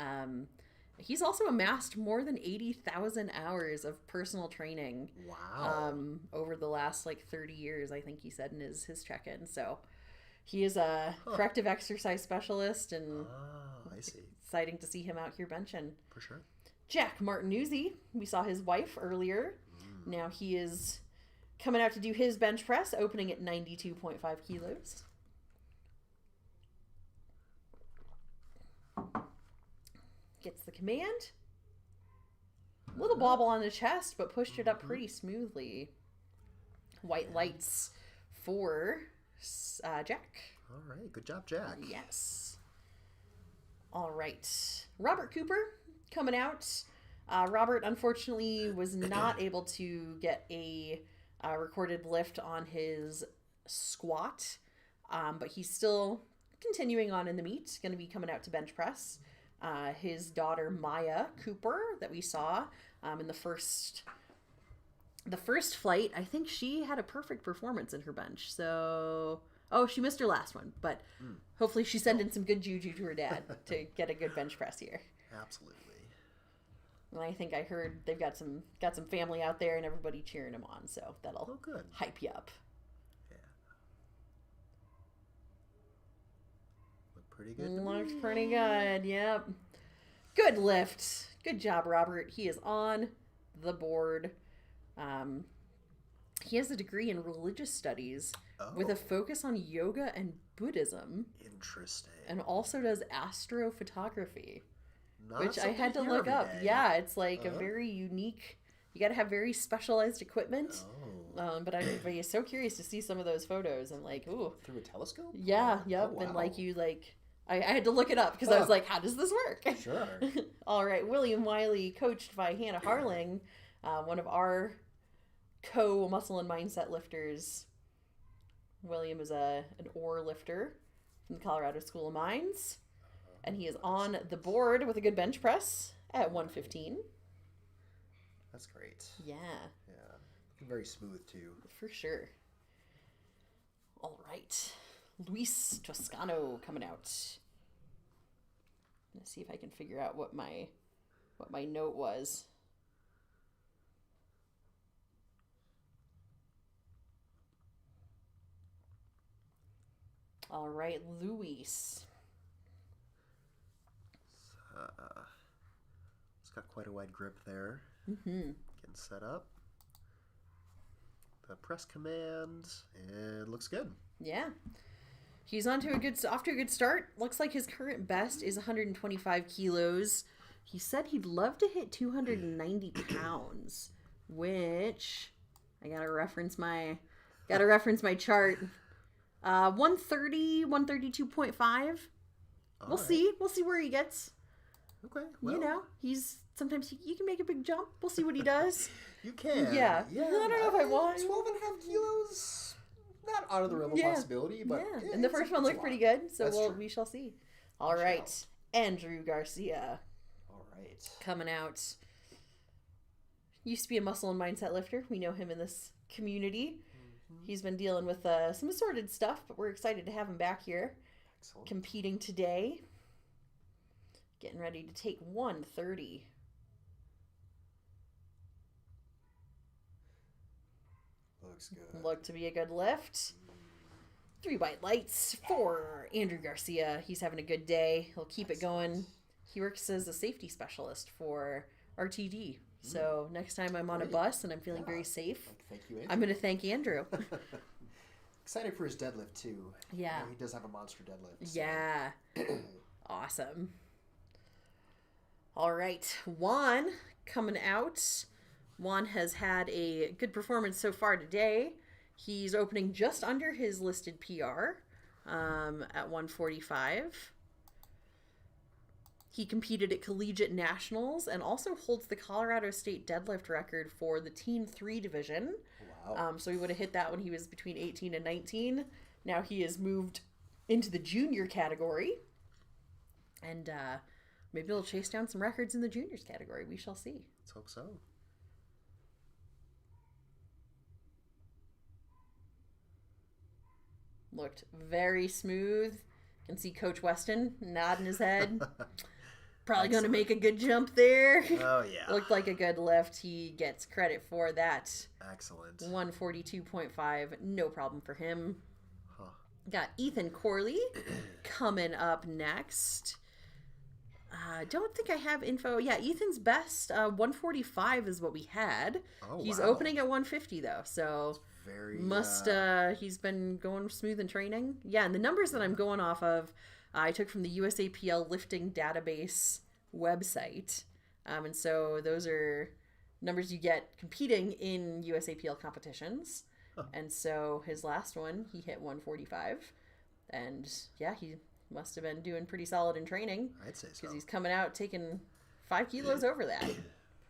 He's also amassed more than 80,000 hours of personal training. Wow. Over the last 30 years, I think he said in his check-in. So he is a corrective exercise specialist, and I see. Exciting to see him out here benching. For sure. Jack Martinuzzi, we saw his wife earlier. Now he is coming out to do his bench press, opening at 92.5 kilos. Gets the command. Little bobble on the chest, but pushed it up pretty smoothly. White lights for Jack. All right. Good job, Jack. Yes. All right. Robert Cooper coming out. Robert, unfortunately, was not able to get a recorded lift on his squat, but he's still continuing on in the meet. Going to be coming out to bench press. His daughter Maya Cooper that we saw in the first flight, I think she had a perfect performance in her bench. So, she missed her last one, but hopefully she's sending some good juju to her dad to get a good bench press here. Absolutely. And I think I heard they've got some family out there and everybody cheering him on, so that'll hype you up. Yeah. Look pretty good. Looks pretty good, yep. Good lift. Good job, Robert. He is on the board. He has a degree in religious studies with a focus on yoga and Buddhism. Interesting. And also does astrophotography. Not which I had to look up. Yeah, it's a very unique. You got to have very specialized equipment. But I'd be so curious to see some of those photos. I'm like, ooh. Through a telescope? Yeah, yep. Oh, wow. And I had to look it up because I was like, how does this work? Sure. All right, William Wiley, coached by Hannah Harling, one of our co-muscle and mindset lifters. William is an oar lifter from the Colorado School of Mines. And he is on the board with a good bench press at 115. That's great. Yeah. Yeah. Very smooth, too. For sure. All right. Luis Toscano coming out. Let's see if I can figure out what my note was. All right, Luis. It's got quite a wide grip there. Mm-hmm. Getting set up. The press command, and looks good. Yeah. He's off to a good start. Looks like his current best is 125 kilos. He said he'd love to hit 290 pounds, which I gotta reference my chart. 130, 132.5. We'll see. We'll see where he gets. Okay. Well, he's sometimes you can make a big jump. We'll see what he does. You can. Yeah. I don't know if I want 12.5 kilos. Not out of the realm of possibility, but and the first one looked pretty good, so we shall see. All right, Andrew Garcia. All right, coming out. Used to be a muscle and mindset lifter. We know him in this community. Mm-hmm. He's been dealing with some assorted stuff, but we're excited to have him back here. Excellent. Competing today. Getting ready to take 130. Looks good. Looked to be a good lift. 3 white lights for Andrew Garcia. He's having a good day. He'll keep it going. He works as a safety specialist for RTD. So next time I'm on a bus and I'm feeling very safe, Thank you, Andrew. I'm going to thank Andrew. Excited for his deadlift, too. Yeah. He does have a monster deadlift. So. Yeah. Awesome. All right. Juan coming out. Juan has had a good performance so far today. He's opening just under his listed PR at 145. He competed at collegiate nationals and also holds the Colorado State deadlift record for the Teen 3 division. Wow. So he would have hit that when he was between 18 and 19. Now he has moved into the junior category. And maybe he'll chase down some records in the juniors category. We shall see. Let's hope so. Looked very smooth. Can see Coach Weston nodding his head. Probably going to make a good jump there. Oh, yeah. Looked like a good lift. He gets credit for that. Excellent. 142.5. No problem for him. Huh. Got Ethan Corley coming up next. Don't think I have info. Yeah, Ethan's best 145 is what we had. Oh, He's wow. opening at 150 though, so Very he's been going smooth in training. Yeah, and the numbers that I'm going off of, I took from the USAPL lifting database website, and so those are numbers you get competing in USAPL competitions. And so his last one, he hit 145, and yeah, he must have been doing pretty solid in training. I'd say so. Because he's coming out taking 5 kilos over that.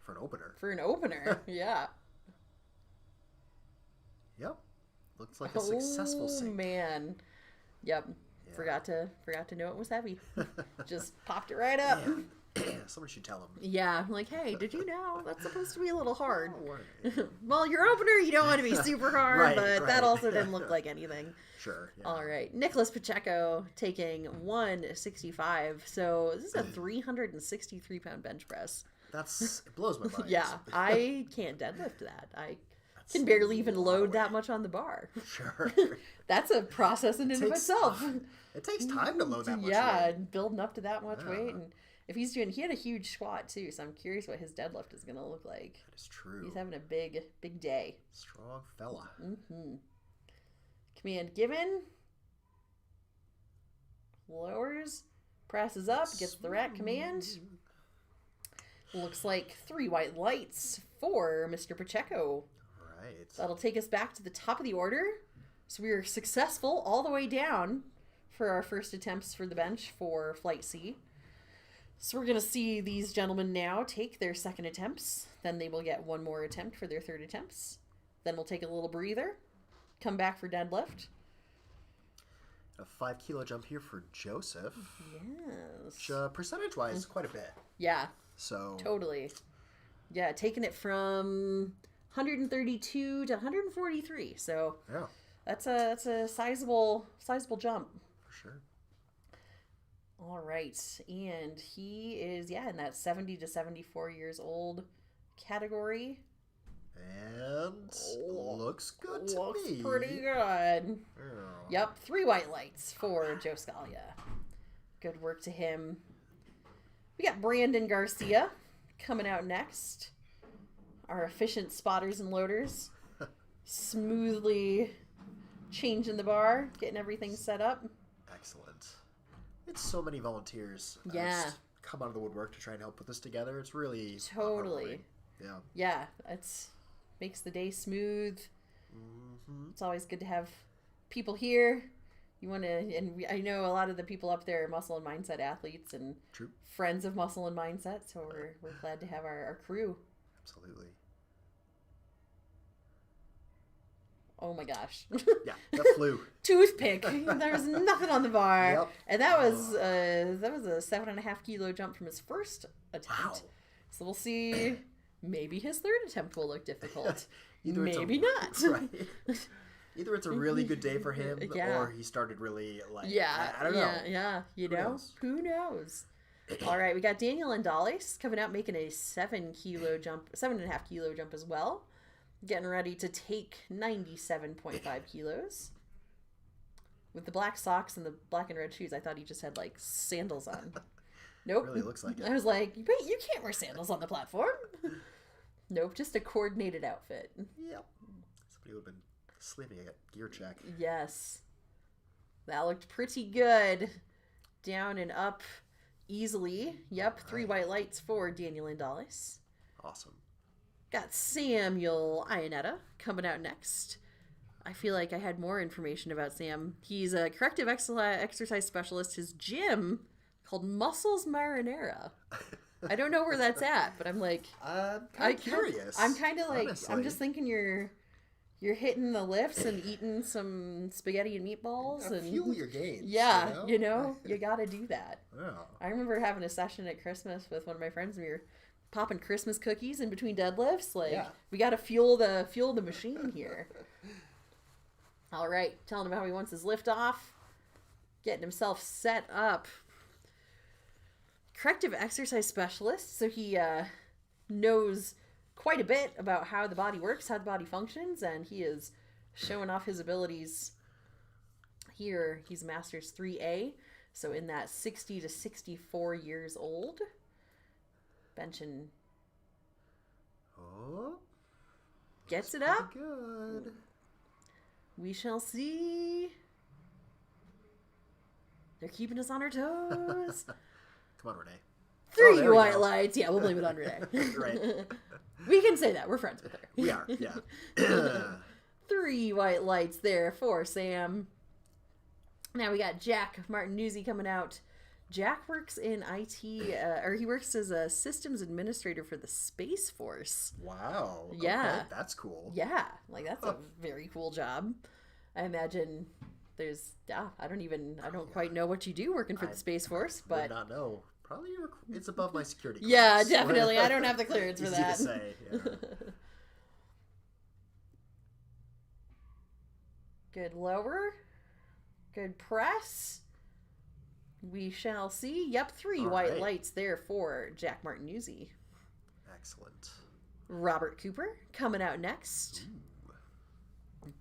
For an opener. For an opener, yeah. Yep. Looks like a successful sink. Oh, man. Yep. Yeah. Forgot to know it was heavy. Just popped it right up. Somebody should tell him. Yeah. I'm like, hey, did you know that's supposed to be a little hard? Don't worry. Well, your opener, you don't want to be super hard, Right, but right. that also didn't look like anything. Sure. Yeah. All right. Nicholas Pacheco taking 165. So this is a 363-pound bench press. It blows my mind. Yeah. I can't deadlift that. I can barely even load that much on the bar. Sure. That's a process in and of itself. It takes time to load that much Yeah, weight. and building up to that much Yeah. weight. And if he had a huge squat too, so I'm curious what his deadlift is going to look like. That is true. He's having a big day. Strong fella. Mm-hmm. Command given. Lowers. Presses up. Gets the rack command. Looks like 3 white lights for Mr. Pacheco. Right. That'll take us back to the top of the order. So we were successful all the way down for our first attempts for the bench for Flight C. So we're going to see these gentlemen now take their second attempts. Then they will get one more attempt for their third attempts. Then we'll take a little breather. Come back for deadlift. A 5 kilo jump here for Joseph. Yes. Which, percentage-wise, quite a bit. Yeah, So totally. Yeah, taking it from 132 to 143. So yeah, that's a sizable jump. for sure. All right, and he is in that 70 to 74 years old category. And looks good to Looks me. pretty good. Yeah. Yep, 3 white lights for Joe Scalia. Good work to him. We got Brandon Garcia coming out next. Our efficient spotters and loaders. Smoothly changing the bar, getting everything set up. Excellent. It's so many volunteers. Yeah. just come out of the woodwork to try and help put this together. It's really Totally. Yeah. Yeah, it's makes the day smooth. Mm-hmm. It's always good to have people here. You want to, and I know a lot of the people up there are muscle and mindset athletes and True. friends of muscle and mindset, so we're glad to have our crew. Absolutely. Oh my gosh. Yeah, that flew. Toothpick. There was nothing on the bar. Yep. And that was a 7.5 kilo jump from his first attempt. Wow. So we'll see. Maybe his third attempt will look difficult. Either it's Maybe not. Right. Either it's a really good day for him, Yeah. or he started really like. Yeah. I don't know. Yeah. You Who know? knows? Who knows? All right, we got Daniel Andales coming out making a 7.5 kilo jump as well. getting ready to take 97.5 kilos. With the black socks and the black and red shoes, I thought he just had, like, sandals on. Nope. Really looks like it. I was like, wait, you can't wear sandals on the platform. Nope, just a coordinated outfit. Yep. Somebody would have been sleeping at gear check. Yes. That looked pretty good. Down and up easily. Yep, 3 white lights for Daniel Indales. Awesome. Got Samuel Ionetta coming out next. I feel like I had more information about Sam. He's a corrective exercise specialist. His gym called Muscles Marinara. I don't know where that's at, but I'm like, I'm curious. I'm kind of like, honestly. I'm just thinking you're hitting the lifts and eating some spaghetti and meatballs and fuel your gains. Yeah, you gotta do that. Yeah. I remember having a session at Christmas with one of my friends, and we were popping Christmas cookies in between deadlifts. Like, we gotta fuel the machine here. All right, telling him how he wants his lift off, getting himself set up. Corrective exercise specialist, so he knows quite a bit about how the body works, how the body functions, and he is showing off his abilities here. He's Masters 3A, so in that 60 to 64 years old. Benching. Oh. Gets it up. Good. We shall see. They're keeping us on our toes. Come on, Renee. 3 white lights. Yeah, we'll blame it on Renee. Right. We can say that. We're friends with her. We are, yeah. 3 white lights there for Sam. Now we got Jack Martinuzzi coming out. Jack works in IT, or he works as a systems administrator for the Space Force. Wow. Yeah. Okay, that's cool. Yeah, like that's a very cool job. I imagine there's, I don't quite know what you do working for the Space Force, but. Would not know. Probably it's above my security Yeah, clearance. definitely. I don't have the clearance for Easy that. to say, yeah. Good lower. Good press. We shall see. Yep, 3 All white right. lights there for Jack Martinuzzi. Excellent. Robert Cooper coming out next. Ooh.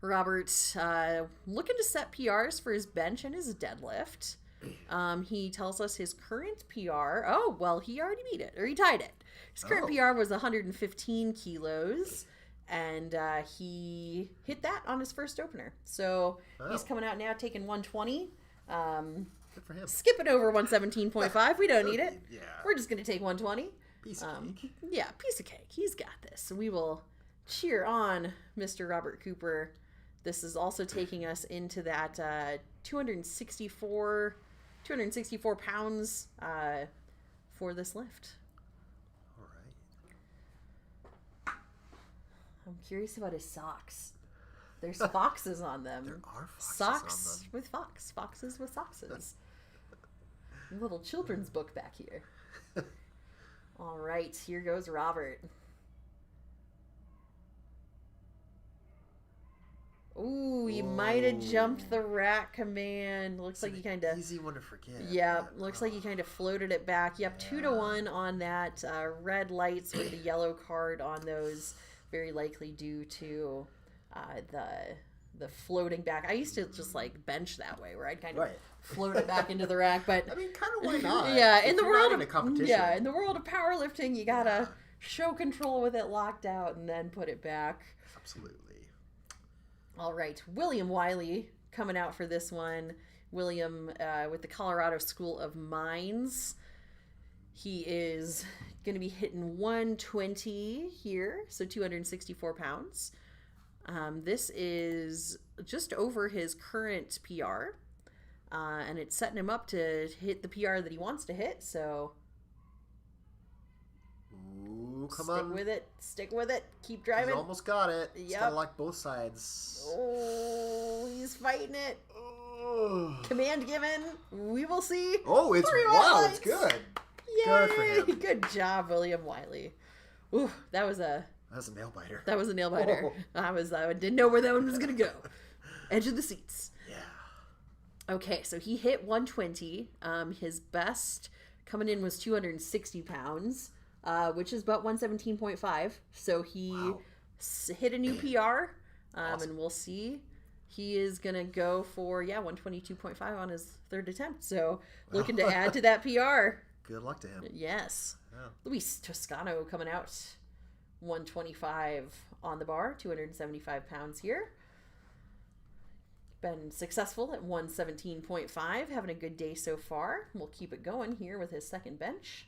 Robert looking to set PRs for his bench and his deadlift. He tells us his current PR. Oh, well, he already beat it, or he tied it. His current PR was 115 kilos, and he hit that on his first opener. So he's coming out now taking 120. Good for him. Skip it over 117.5. We don't need it. Yeah. We're just going to take 120. Piece of cake. Yeah, piece of cake. He's got this. So we will cheer on Mr. Robert Cooper. This is also taking us into that 264 pounds for this lift. All right. I'm curious about his socks. There's foxes on them. There are foxes Socks on them. with fox. Foxes with foxes. A little children's book back here. All right, here goes Robert. Ooh, he might have jumped the rack command. Looks like he kind of... Easy one to forget. Yeah, looks like he kind of floated it back. Yep, 2-1 on that. Red lights with the yellow card on those. Very likely due to the floating back. I used to just like bench that way, where I'd kind of float it back into the rack. But I mean, kind of why not? Yeah, If in the you're world not in a competition. Yeah, in the world of powerlifting, you gotta show control with it locked out and then put it back. Absolutely. All right, William Wiley coming out for this one. William with the Colorado School of Mines. He is going to be hitting 120 here, so 264 pounds. This is just over his current PR, and it's setting him up to hit the PR that he wants to hit, so... Ooh, come Stick on. Stick with it. Keep driving. He's almost got it. He's Yep. got to like both sides. Oh, he's fighting it. Oh, Command given. We will see. it's 3 white wow, lights. it's good. Yay! Good for him. Good job, William Wiley. Ooh, that was a nail biter. That was a nail biter. Oh. I didn't know where that one was gonna go. Edge of the seats. Yeah. Okay, so he hit 120. His best coming in was 260 pounds, which is about 117.5. So he hit a new PR, awesome. And we'll see. He is going to go for, 122.5 on his third attempt. So looking to add to that PR. Good luck to him. Yes. Yeah. Luis Toscano coming out 125 on the bar, 275 pounds here. Been successful at 117.5, having a good day so far. We'll keep it going here with his second bench.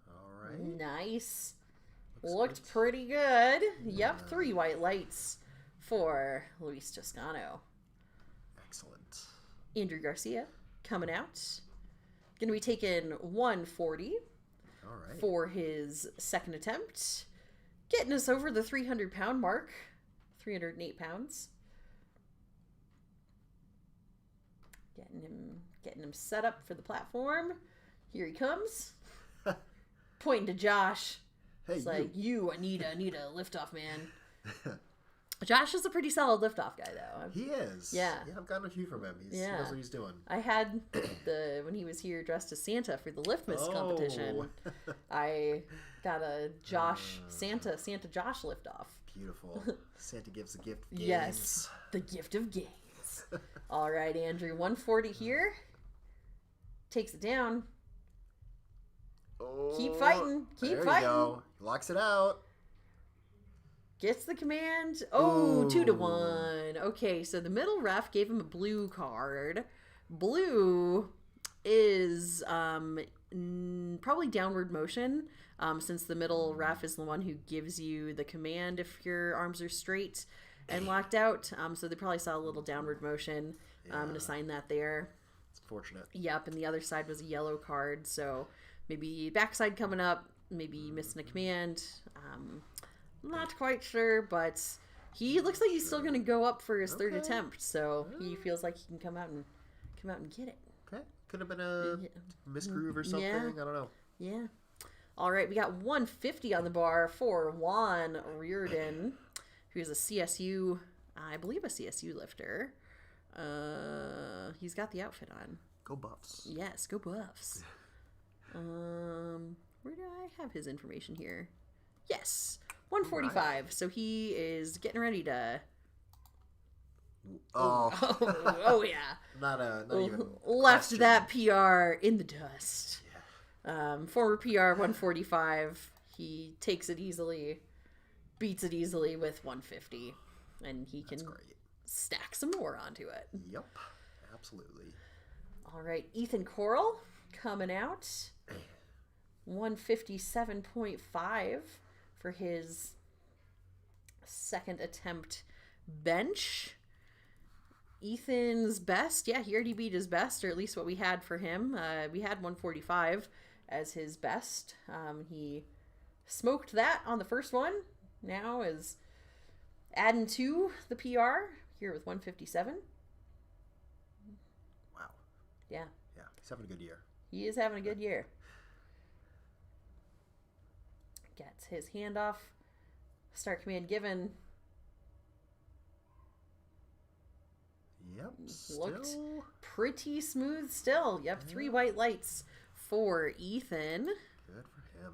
All right. Nice. Looked pretty good. Yep, 3 white lights for Luis Toscano. Excellent. Andrew Garcia coming out. Going to be taking 140 for his second attempt. Getting us over the 300-pound mark. 308 pounds. Getting him set up for the platform. Here he comes. Pointing to Josh. Hey, it's like, I need a lift-off, man. Josh is a pretty solid lift-off guy, though. He is. Yeah. I've gotten a few from him. He knows what he's doing. I had when he was here dressed as Santa for the lift miss competition. I got a Santa Josh lift-off. Beautiful. Santa gives the gift of games. Yes, the gift of games. All right, Andrew, 140 here. Takes it down. Keep fighting. Keep fighting. Go. Locks it out. Gets the command. Oh, 2-1. Okay, so the middle ref gave him a blue card. Blue is probably downward motion, since the middle ref is the one who gives you the command if your arms are straight and locked out. So they probably saw a little downward motion. I'm going to sign that there. It's unfortunate. Yep, and the other side was a yellow card, so maybe backside coming up, maybe missing a command. Not quite sure, but he looks like he's still going to go up for his third attempt, so he feels like he can come out and get it. Okay, could have been a misgroove or something. I don't know. Yeah. All right, we got 150 on the bar for Juan Reardon, who's a CSU, I believe a CSU lifter. He's got the outfit on. Go Buffs. Yes, go Buffs. Where do I have his information here? Yes, 145. Right. So he is getting ready to. Oh yeah. Not even left question. That PR in the dust. Yeah. Former PR 145. He takes it easily, beats it easily with 150, and he can stack some more onto it. Yep, absolutely. All right, Ethan Coral coming out. 157.5 for his second attempt bench. Ethan's best, he already beat his best, or at least what we had for him. We had 145 as his best. He smoked that on the first one. Now is adding to the PR here with 157. Wow. Yeah. Yeah, he's having a good year. He is having a good year. Gets his handoff. Start command given. Yep. Looked pretty smooth still. Yep, 3 white lights for Ethan. Good for him.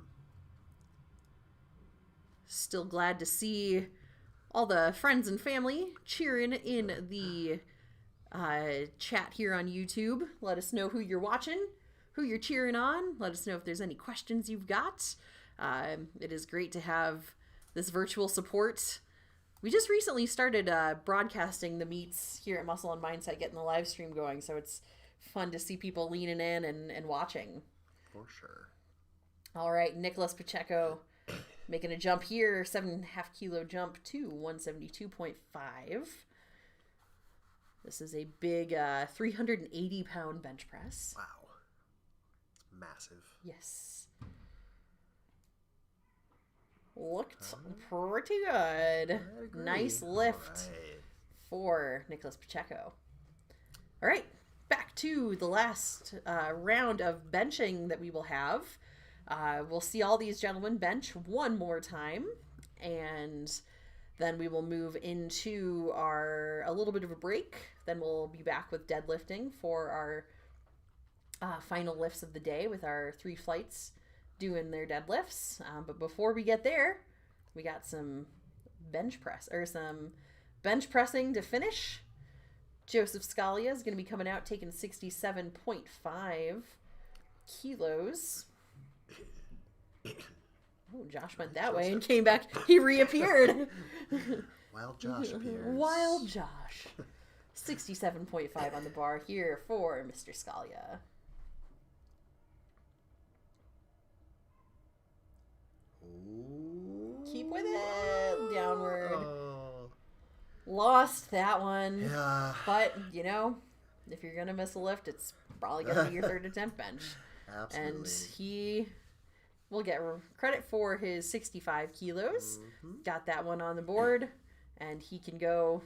Still glad to see all the friends and family cheering in the chat here on YouTube. Let us know who you're watching, who you're cheering on. Let us know if there's any questions you've got. It is great to have this virtual support. We just recently started broadcasting the meets here at Muscle and Mindset, getting the live stream going, so it's fun to see people leaning in and watching. For sure. All right, Nicholas Pacheco making a jump here, 7.5 kilo jump to 172.5. This is a big 380-pound bench press. Wow. It's massive. Yes. Looked pretty good. Nice lift for Nicholas Pacheco. All right, back to the last round of benching that we will have. We'll see all these gentlemen bench one more time, and then we will move into a little bit of a break. Then we'll be back with deadlifting for our final lifts of the day with our 3 flights doing their deadlifts. But before we get there, we got some bench pressing to finish. Joseph Scalia is going to be coming out taking 67.5 kilos. Oh, Josh went that way and came back. He reappeared. Wild Josh appears. Wild Josh. 67.5 on the bar here for Mr. Scalia. Ooh. Keep with it. Downward. Oh. Lost that one. Yeah. But, you know, if you're going to miss a lift, it's probably going to be your third attempt bench. Absolutely. And he will get credit for his 65 kilos. Mm-hmm. Got that one on the board. And he can go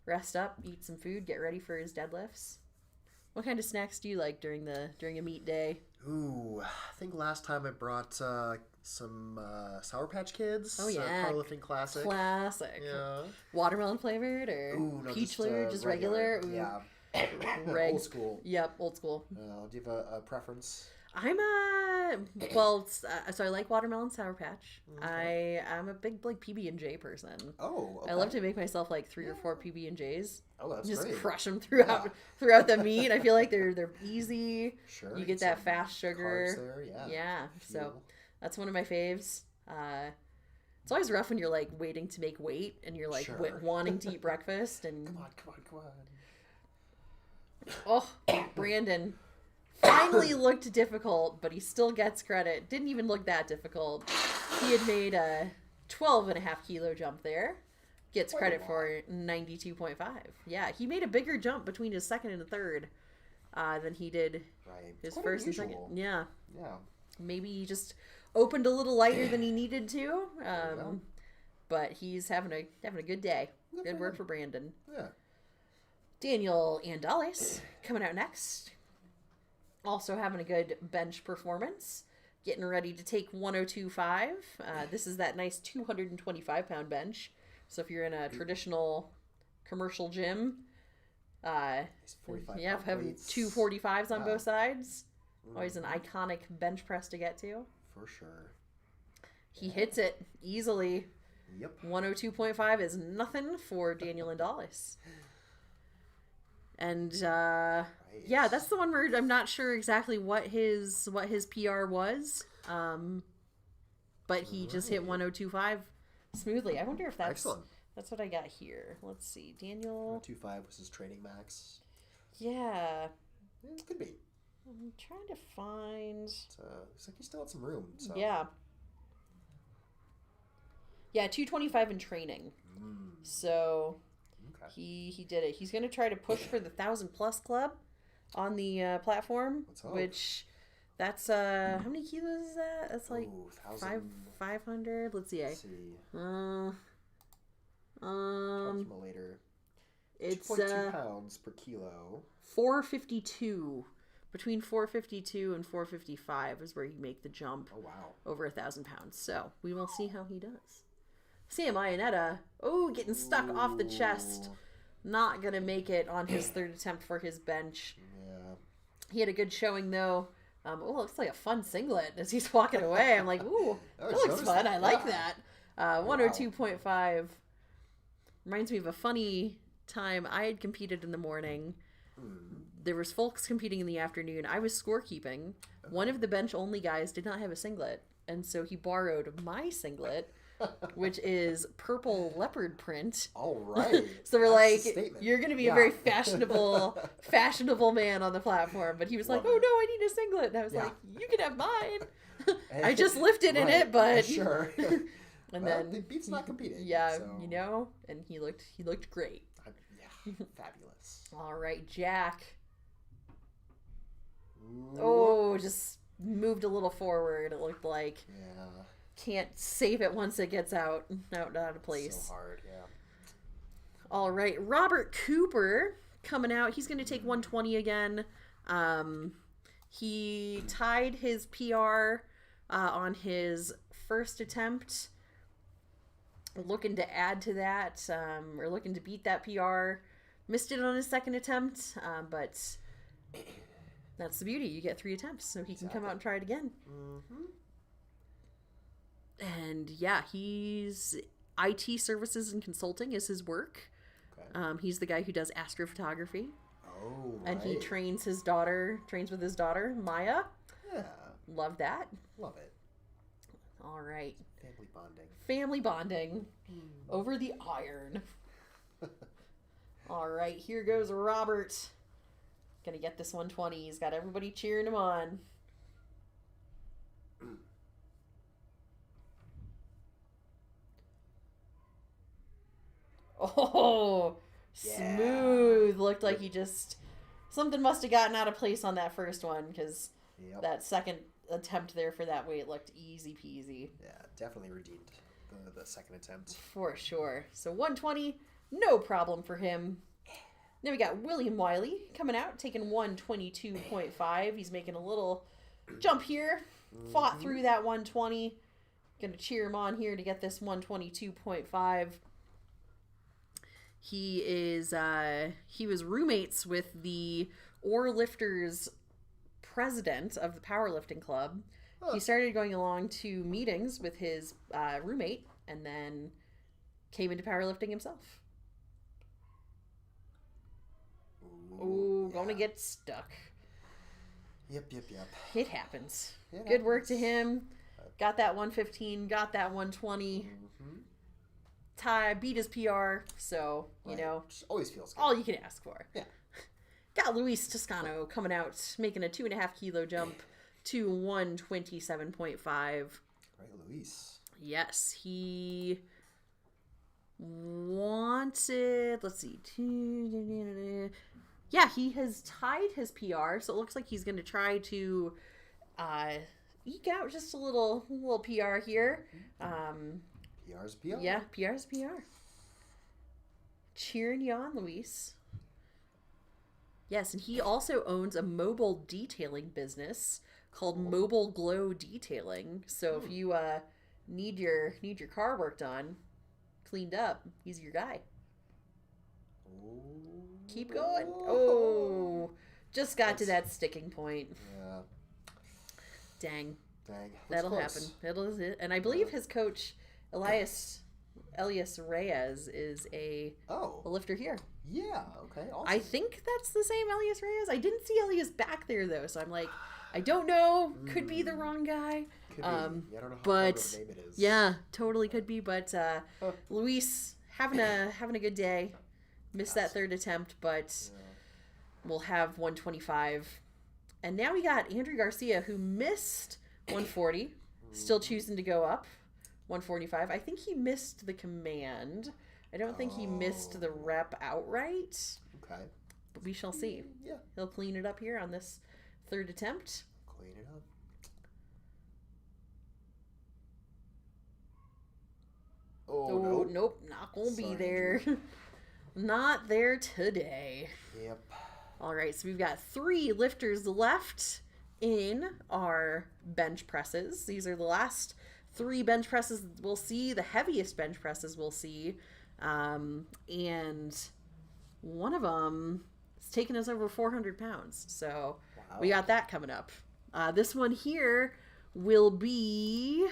rest up, eat some food, get ready for his deadlifts. What kind of snacks do you like during a meet day? Ooh, I think last time I brought some Sour Patch Kids. Oh, yeah. Powerlifting classic. Classic. Yeah. Watermelon flavored or Ooh, no, peach flavored, just regular? Ooh. Yeah. Old school. Yep, old school. Do you have a preference? I'm so I like watermelon Sour Patch. Okay. I'm a big like PB&J person. Oh, okay. I love to make myself like 3 or 4 PB&Js. Oh, that's just great. crush them throughout the meat. I feel like they're easy. Sure. You get that fast sugar. Carbs there, yeah. Yeah. So Fuel. that's one of my faves. It's always rough when you're like waiting to make weight and you're like Sure. wanting to eat breakfast and Come on. oh, Brandon finally looked difficult, but he still gets credit. Didn't even look that difficult. He had made a 12.5 kilo jump there. Gets credit for 92.5. Yeah, he made a bigger jump between his second and third than he did his Quite first unusual. and second. Yeah. Yeah. Maybe he just opened a little lighter than he needed to. Yeah. But he's having a good day. Good work him. for Brandon. Yeah. Daniel Andalis coming out next. Also having a good bench performance. Getting ready to take 102.5. This is that nice 225-pound bench. So if you're in a traditional commercial gym, having 245s on both sides. Always an iconic bench press to get to. For sure. He hits it easily. Yep. 102.5 is nothing for Daniel Andalis. And yeah, that's the one where I'm not sure exactly what his PR was. But he just hit 102.5 smoothly. I wonder if that's excellent. That's what I got here. Let's see. Daniel 125 was his training max. Yeah. It could be. I'm trying to find Looks like he still had some room. So. Yeah. Yeah, 225 in training. So Okay. he did it. He's going to try to push for the 1,000+ club on the platform, Let's hope. which that's how many kilos is that? That's like 500. Let's see. Let's see. Calculator. It's 2.2 pounds per kilo. 452. Between 452 and 455 is where you make the jump. Oh wow. Over 1,000 pounds. So we will see how he does. Sam Ionetta, getting stuck off the chest. Not going to make it on his third attempt for his bench. Yeah. He had a good showing, though. Looks like a fun singlet as he's walking away. I'm like, ooh, that looks fun. I like that. 102.5. Reminds me of a funny time I had competed in the morning. There was folks competing in the afternoon. I was scorekeeping. One of the bench-only guys did not have a singlet, and so he borrowed my singlet, which is purple leopard print. All right. So we're That's like, a statement. you're going to be a very fashionable man on the platform. But he was like, oh, no, I need a singlet. And I was like, you can have mine. I just lifted in it, but... Sure. And well, then... the beat's not competing. Yeah, so. and he looked great. Yeah, fabulous. All right, Jack. Ooh. Just moved a little forward. It looked like. Yeah. Can't save it once it gets out of place. So hard, yeah. All right, Robert Cooper coming out. He's going to take 120 again. He tied his PR on his first attempt. Looking to add to that, or looking to beat that PR. Missed it on his second attempt, but that's the beauty. You get 3 attempts, so he can come out and try it again. Mm-hmm. And yeah, he's IT services and consulting is his work. Okay. He's the guy who does astrophotography. Oh, right. And he trains with his daughter, Maya. Yeah. Love that. Love it. All right. Family bonding. Over the iron. All right, here goes Robert. Gonna get this 120. He's got everybody cheering him on. Oh, Yeah. smooth. Looked like he just... Something must have gotten out of place on that first one, because that second attempt there for that weight looked easy peasy. Yeah, definitely redeemed the second attempt. For sure. So 120, no problem for him. Then we got William Wiley coming out, taking 122.5. He's making a little jump here. Fought through that 120. Gonna cheer him on here to get this 122.5. He was roommates with the Oar Lifters president of the Powerlifting Club. He started going along to meetings with his roommate and then came into powerlifting himself. Ooh, gonna get stuck. Yep. It happens. Good work to him. Got that 115, got that 120. Ty beat his PR, so, you know. Just always feels good. All you can ask for. Yeah. Got Luis Toscano coming out, making a 2.5 kilo jump to 127.5. Right, Luis. Yes, he wanted, let's see, yeah, he has tied his PR, so it looks like he's going to try to eke out just a little PR here. PR's PR. Yeah, PR's PR. Cheering you on, Luis. Yes, and he also owns a mobile detailing business called Mobile Glow Detailing. So if you need your car worked on, cleaned up, he's your guy. Keep going. Oh, just got to that sticking point. Yeah. Dang. That'll happen. And I believe his coach, Elias Reyes, is a lifter here. Yeah. Okay. Awesome. I think that's the same Elias Reyes. I didn't see Elias back there though, so I'm like, I don't know. Could be the wrong guy. Could be. Yeah, I don't know how but the name it is. yeah, totally could be. But Luis having a good day. Missed that third attempt, but we'll have 125. And now we got Andrew Garcia, who missed 140, still choosing to go up 145. I think he missed the command. I don't think he missed the rep outright. Okay. But we shall see. Yeah. He'll clean it up here on this third attempt. Clean it up. Oh, nope. Not going to be there. Not there today. Yep. All right, so we've got 3 lifters left in our bench presses. These are the last 3 bench presses we'll see, the heaviest bench presses we'll see. And one of them is taking us over 400 pounds. So we got that coming up. This one here will be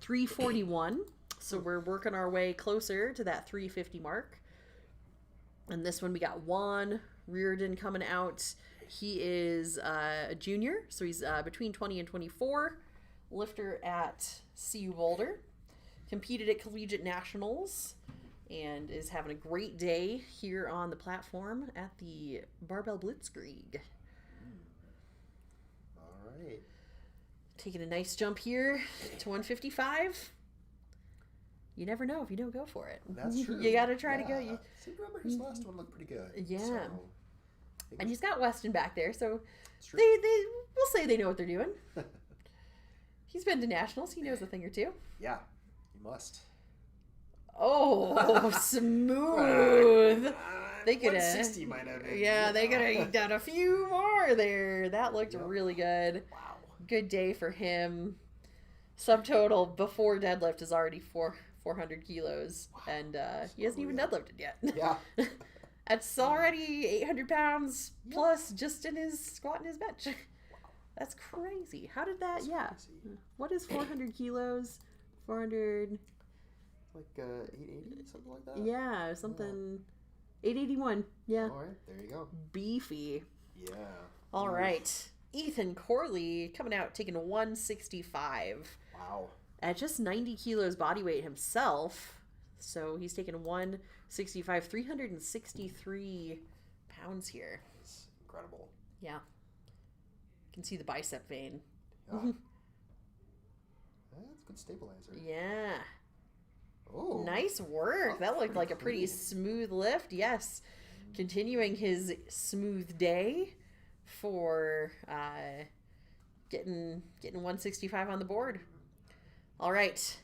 341. So we're working our way closer to that 350 mark. And this one we got Juan Reardon coming out. He is a junior, so he's between 20 and 24. Lifter at CU Boulder. Competed at Collegiate Nationals and is having a great day here on the platform at the Barbell Blitzkrieg. All right. Taking a nice jump here to 155. You never know if you don't go for it. That's true. You got to try to go. Seemed to remember his last one looked pretty good. Yeah. So, and he's got Weston back there, so true. they we'll say they know what they're doing. He's been to nationals. He knows a thing or two. Yeah, he must. Oh, smooth. They could 160 might have been. Yeah, they could have done a few more there. That looked Yep. really good. Wow. Good day for him. Subtotal before deadlift is already 400 kilos, and he hasn't even deadlifted yet. Yeah. That's already 800 pounds plus just in his squat and his bench. That's crazy. How did that? That's Yeah. crazy. What is 400 kilos? 400. Like 880, something like that? Yeah, something. 881. Yeah. All right, there you go. Beefy. Yeah. All Oof. right. Ethan Corley coming out taking 165 Wow. at just 90 kilos body weight himself. So he's taking 165, 363 pounds here. It's incredible. Yeah. You can see the bicep vein. Yeah. That's a good stabilizer. Yeah. Oh. Nice work. That looked like a pretty smooth lift. Yes. Continuing his smooth day for getting 165 on the board. All right.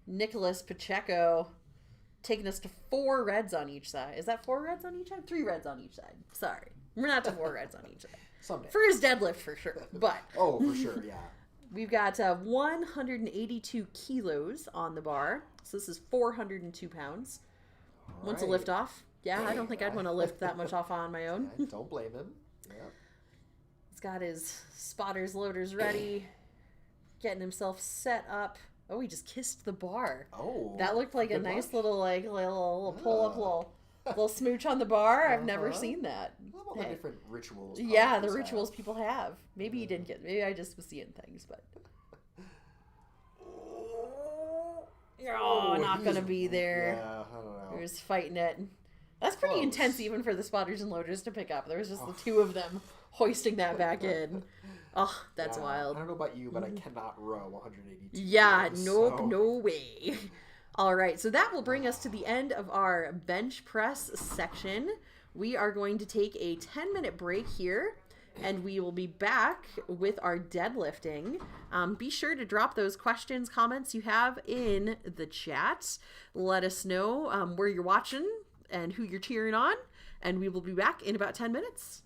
Nicholas Pacheco taking us to 4 reds on each side. Is that 4 reds on each side? 3 reds on each side. Sorry. We're not to 4 reds on each side. Someday. For his deadlift, for sure. But Oh, for sure, yeah. we've got 182 kilos on the bar. So this is 402 pounds. Wants to lift off. Yeah, I don't think I'd want to lift that much off on my own. I don't blame him. Yeah. He's got his spotters, loaders ready. Getting himself set up. Oh, he just kissed the bar. Oh. That looked like a good nice luck. little pull up, little smooch on the bar. I've never seen that. What about the Hey. different rituals? Yeah, the powerlifters rituals have? people have. Maybe he didn't get. Maybe I just was seeing things, but. Oh, not gonna be there. Yeah, I don't know. He was fighting it. That's pretty Close. intense, even for the spotters and loaders to pick up. There was just the 2 of them hoisting that back in. Oh, that's Yeah, wild. I don't know about you, but I cannot row 182. Yeah, kilos, nope, so- no way. All right, so that will bring us to the end of our bench press section. We are going to take a 10-minute break here, and we will be back with our deadlifting. Be sure to drop those questions, comments you have in the chat. Let us know where you're watching and who you're cheering on, and we will be back in about 10 minutes.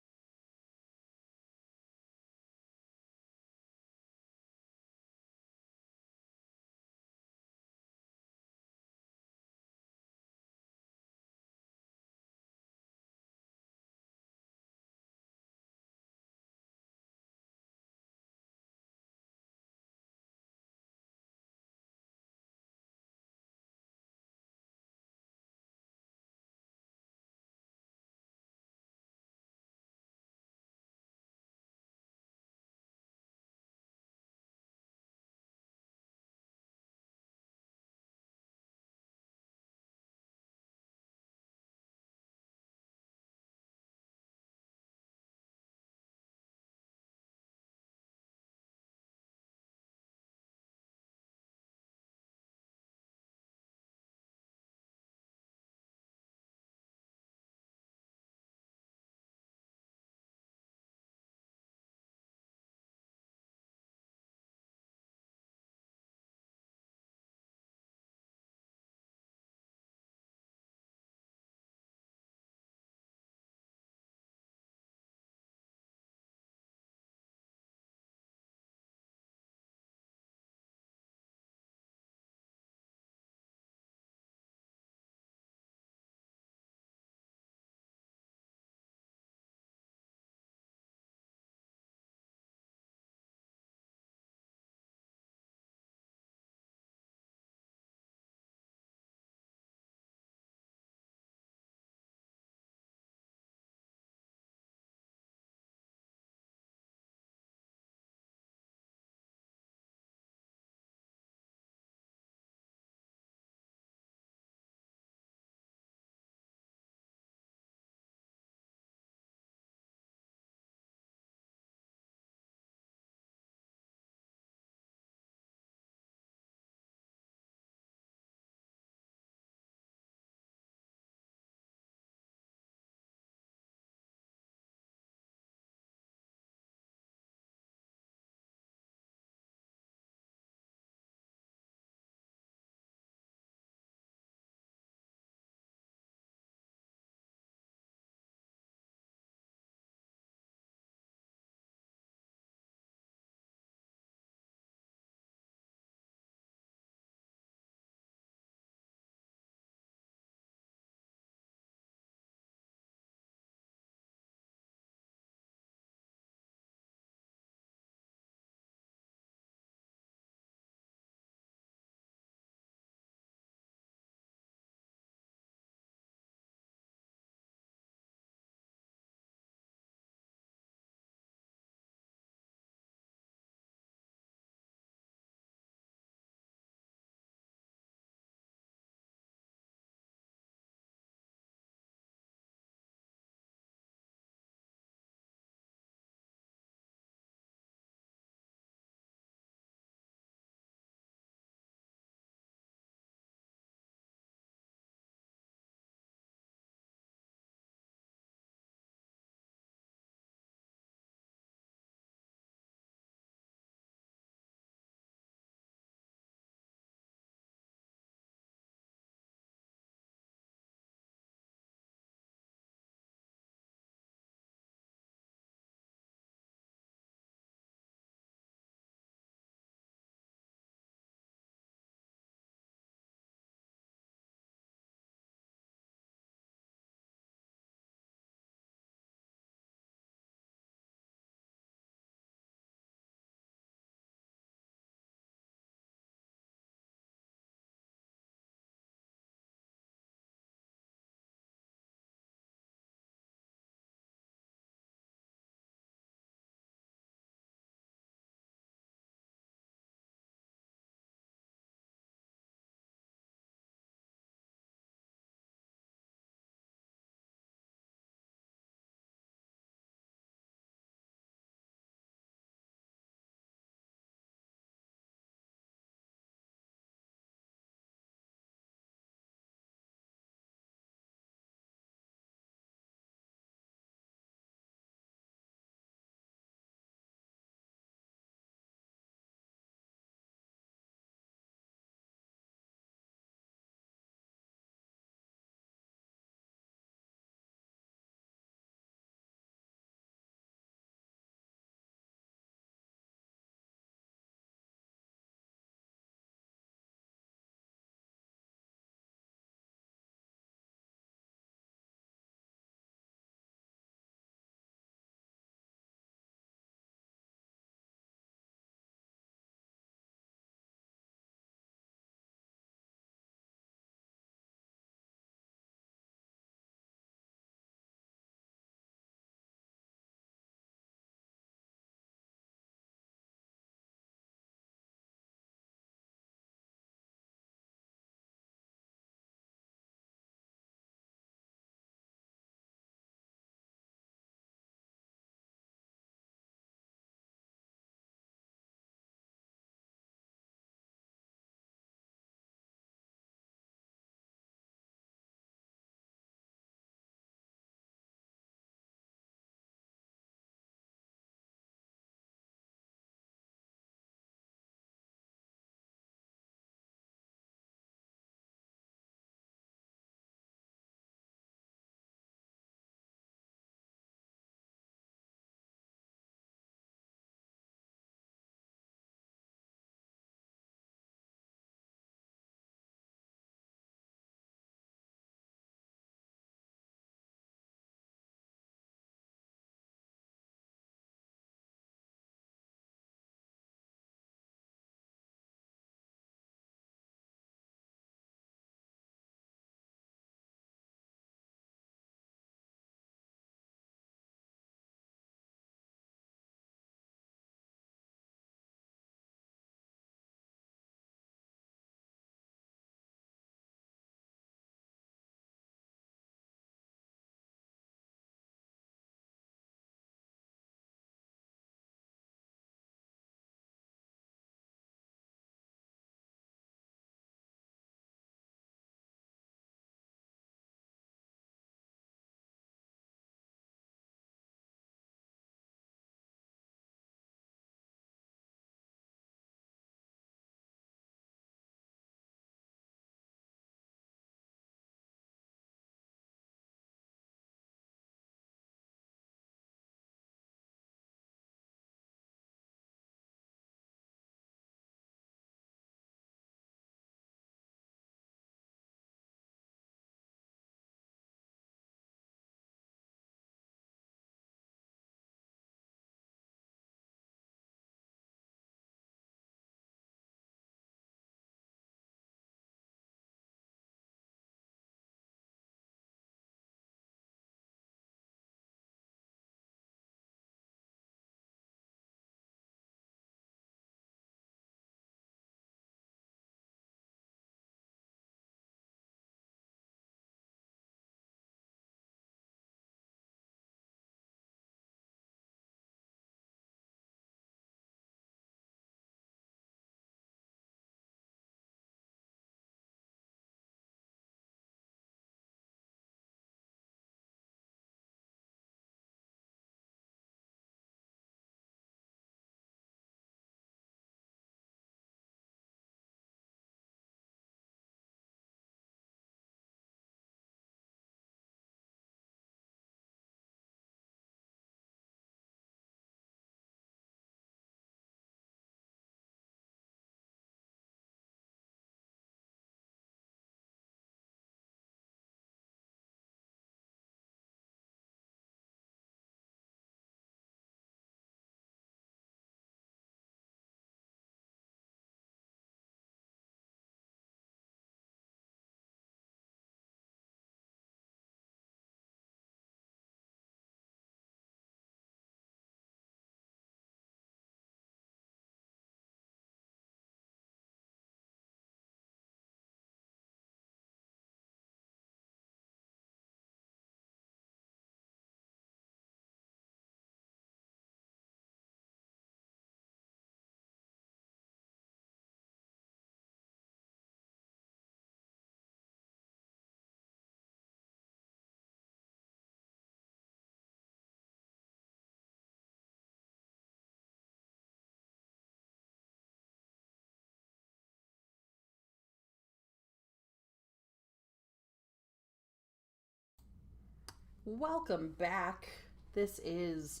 Welcome back. This is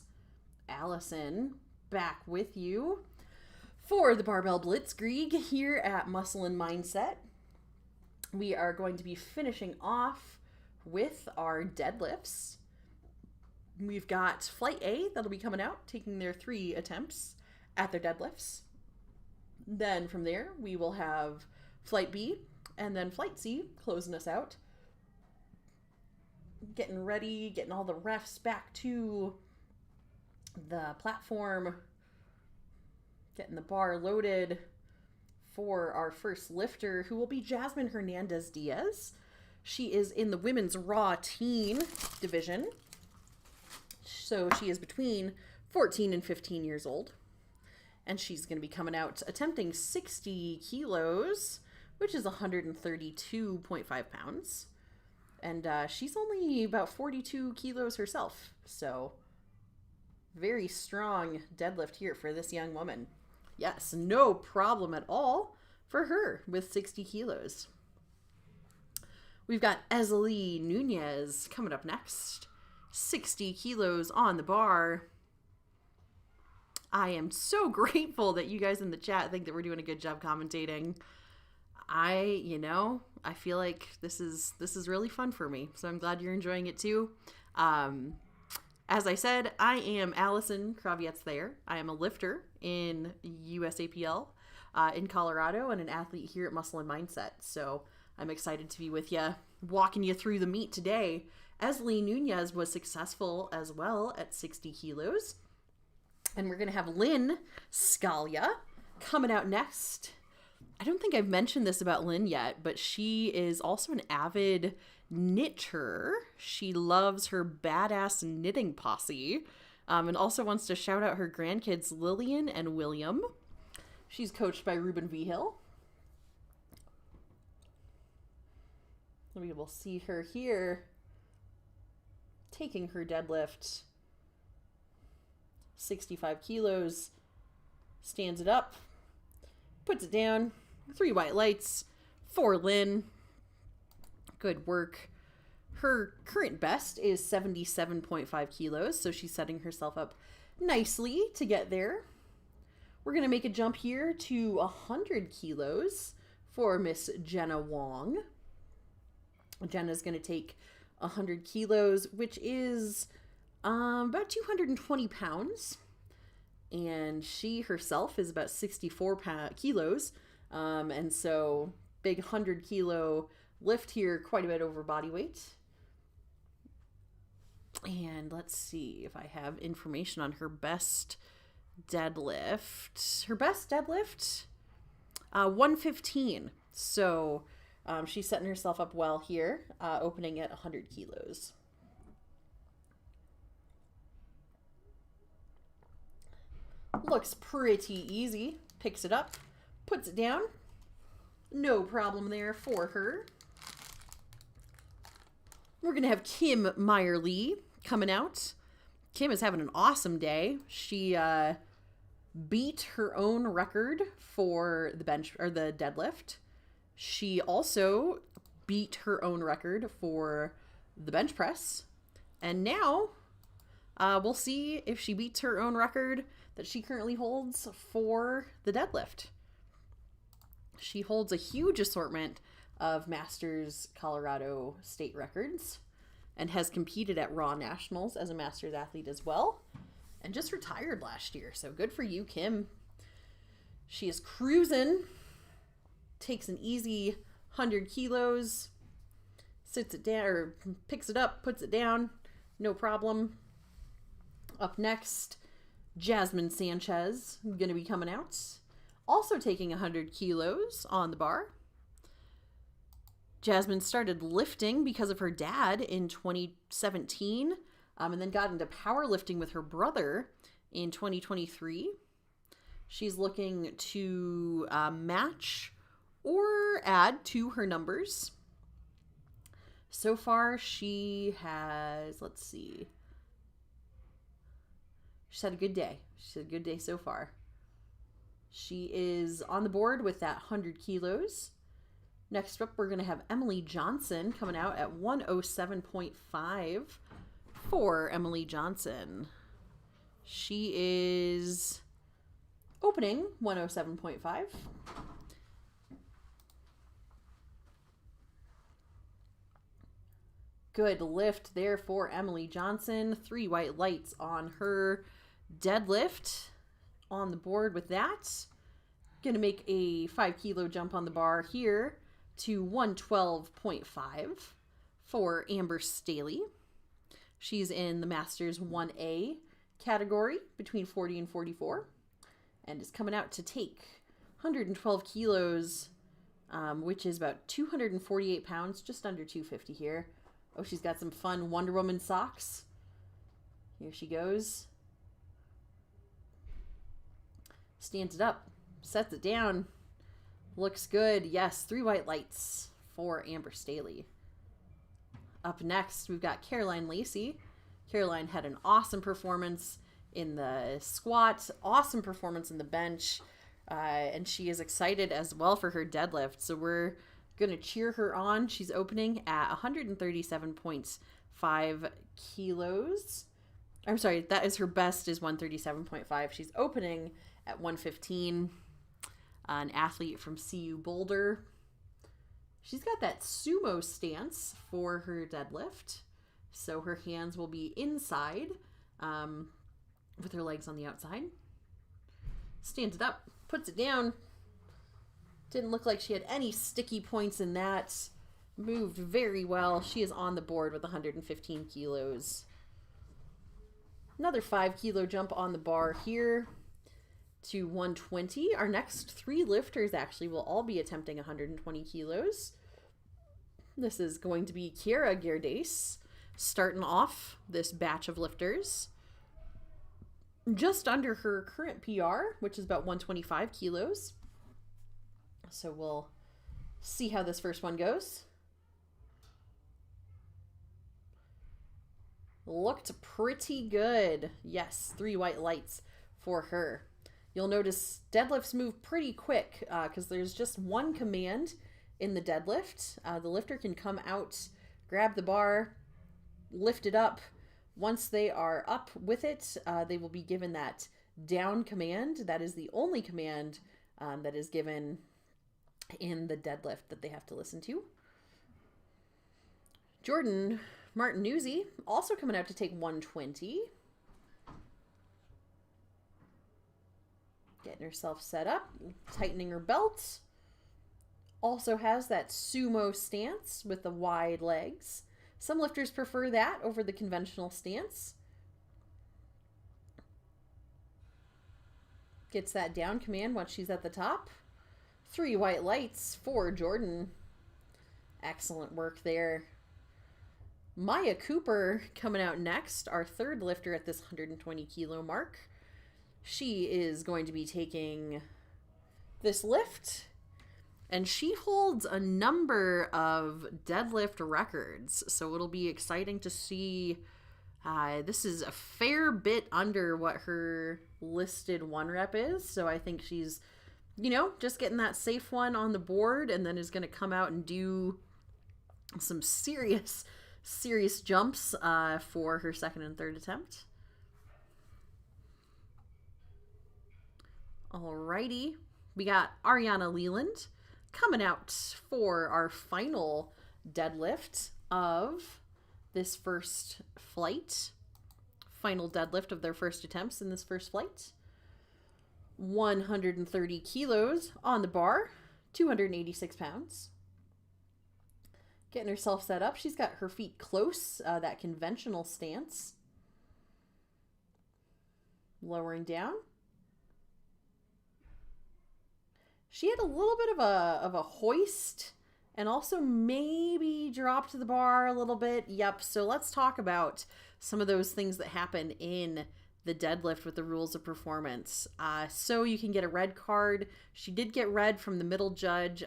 Allison back with you for the Barbell Blitzkrieg here at Muscle and Mindset. We are going to be finishing off with our deadlifts. We've got Flight A that'll be coming out, taking their 3 attempts at their deadlifts. Then from there, we will have Flight B and then Flight C closing us out. Getting ready, getting all the refs back to the platform, getting the bar loaded for our first lifter, who will be Jasmine Hernandez-Diaz. She is in the women's raw teen division. So she is between 14 and 15 years old. And she's going to be coming out attempting 60 kilos, which is 132.5 pounds. And she's only about 42 kilos herself. So very strong deadlift here for this young woman. Yes, no problem at all for her with 60 kilos. We've got Esley Nunez coming up next. 60 kilos on the bar. I am so grateful that you guys in the chat think that we're doing a good job commentating. I feel like this is really fun for me, so I'm glad you're enjoying it too. As I said, I am Allison Kravietz there. I am a lifter in USAPL in Colorado and an athlete here at Muscle and Mindset. So I'm excited to be with you, walking you through the meet today. Esley Nunez was successful as well at 60 kilos. And we're going to have Lynn Scalia coming out next. I don't think I've mentioned this about Lynn yet, but she is also an avid knitter. She loves her badass knitting posse, and also wants to shout out her grandkids Lillian and William. She's coached by Ruben Vigil. We will see her here taking her deadlift. 65 kilos, stands it up, puts it down, 3 white lights for Lynn. Good work. Her current best is 77.5 kilos, so she's setting herself up nicely to get there. We're going to make a jump here to 100 kilos for Miss Jenna Wong. Jenna's going to take 100 kilos, which is about 220 pounds. And she herself is about 64 kilos. And so big 100 kilo lift here, quite a bit over body weight. And let's see if I have information on her best deadlift. Her best deadlift, 115. So she's setting herself up well here, opening at 100 kilos. Looks pretty easy. Picks it up, puts it down. No problem there for her. We're going to have Kim Meyer-Lee coming out. Kim is having an awesome day. She beat her own record for the bench or the deadlift. She also beat her own record for the bench press. And now we'll see if she beats her own record that she currently holds for the deadlift. She holds a huge assortment of Masters Colorado state records and has competed at Raw Nationals as a Masters athlete as well, and just retired last year. So good for you, Kim. She is cruising, takes an easy 100 kilos, sits it down, or picks it up, puts it down, no problem. Up next, Jasmine Sanchez, going to be coming out, also taking 100 kilos on the bar. Jasmine started lifting because of her dad in 2017, and then got into powerlifting with her brother in 2023. She's looking to match or add to her numbers. So far, she has, let's see, she's had a good day. She's had a good day so far. She is on the board with that 100 kilos. Next up, we're going to have Emily Johnson coming out at 107.5 for Emily Johnson. She is opening 107.5. Good lift there for Emily Johnson. 3 white lights on her deadlift on the board with that. Going to make a 5 kilo jump on the bar here to 112.5 for Amber Staley. She's in the Masters 1A category between 40 and 44 and is coming out to take 112 kilos, which is about 248 pounds, just under 250 here. Oh, she's got some fun Wonder Woman socks. Here she goes. Stands it up, sets it down. Looks good. Yes, 3 white lights for Amber Staley. Up next, we've got Caroline Lacey. Caroline had an awesome performance in the squat, awesome performance in the bench, and she is excited as well for her deadlift. So we're going to cheer her on. She's opening at 137.5 kilos. I'm sorry, that is her best, is 137.5. She's opening at 115. An athlete from CU Boulder. She's got that sumo stance for her deadlift. So her hands will be inside with her legs on the outside. Stands it up, puts it down. Didn't look like she had any sticky points in that. Moved very well. She is on the board with 115 kilos. Another 5 kilo jump on the bar here to 120. Our next 3 lifters actually will all be attempting 120 kilos. This is going to be Kiara Gerdes starting off this batch of lifters. Just under her current PR, which is about 125 kilos. So we'll see how this first one goes. Looked pretty good. Yes, 3 white lights for her. You'll notice deadlifts move pretty quick because there's just one command in the deadlift. The lifter can come out, grab the bar, lift it up. Once they are up with it, they will be given that down command. That is the only command that is given in the deadlift that they have to listen to. Jordan Martinuzzi also coming out to take 120. Getting herself set up, tightening her belt. Also has that sumo stance with the wide legs. Some lifters prefer that over the conventional stance. Gets that down command once she's at the top. 3 white lights for Jordan. Excellent work there. Maya Cooper coming out next, our 3rd lifter at this 120 kilo mark. She is going to be taking this lift, and she holds a number of deadlift records. So it'll be exciting to see. This is a fair bit under what her listed 1 rep is. So I think she's, just getting that safe one on the board, and then is going to come out and do some serious jumps for her 2nd and 3rd attempt. Alrighty, we got Ariana Leland coming out for our final deadlift of this first flight. Final deadlift of their first attempts in this first flight. 130 kilos on the bar, 286 pounds. Getting herself set up. She's got her feet close, that conventional stance. Lowering down. She had a little bit of a hoist and also maybe dropped the bar a little bit. Yep. So let's talk about some of those things that happen in the deadlift with the rules of performance. So you can get a red card. She did get red from the middle judge.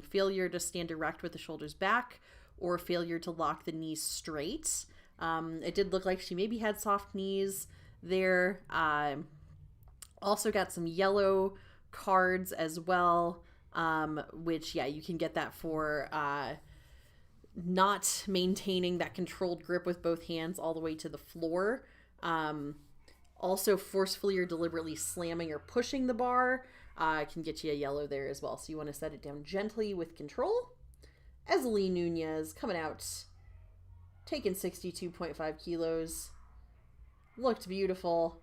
Failure to stand erect with the shoulders back or failure to lock the knees straight. It did look like she maybe had soft knees there. Also got some yellow cards as well, which, yeah, you can get that for not maintaining that controlled grip with both hands all the way to the floor. Also forcefully or deliberately slamming or pushing the bar can get you a yellow there as well. So you want to set it down gently with control. Esley Nunez coming out, taking 62.5 kilos. Looked beautiful.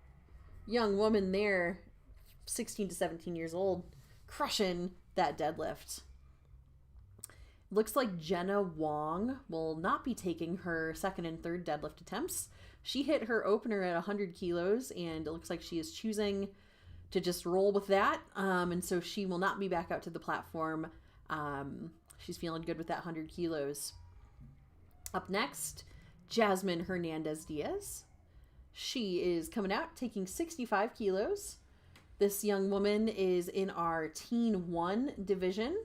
Young woman there, 16 to 17 years old, crushing that deadlift. Looks like Jenna Wong will not be taking her second and third deadlift attempts. She hit her opener at 100 kilos, and it looks like she is choosing to just roll with that. And so she will not be back out to the platform. She's feeling good with that 100 kilos. Up next, Jasmine Hernandez-Diaz. She is coming out, taking 65 kilos. This young woman is in our Teen 1 division,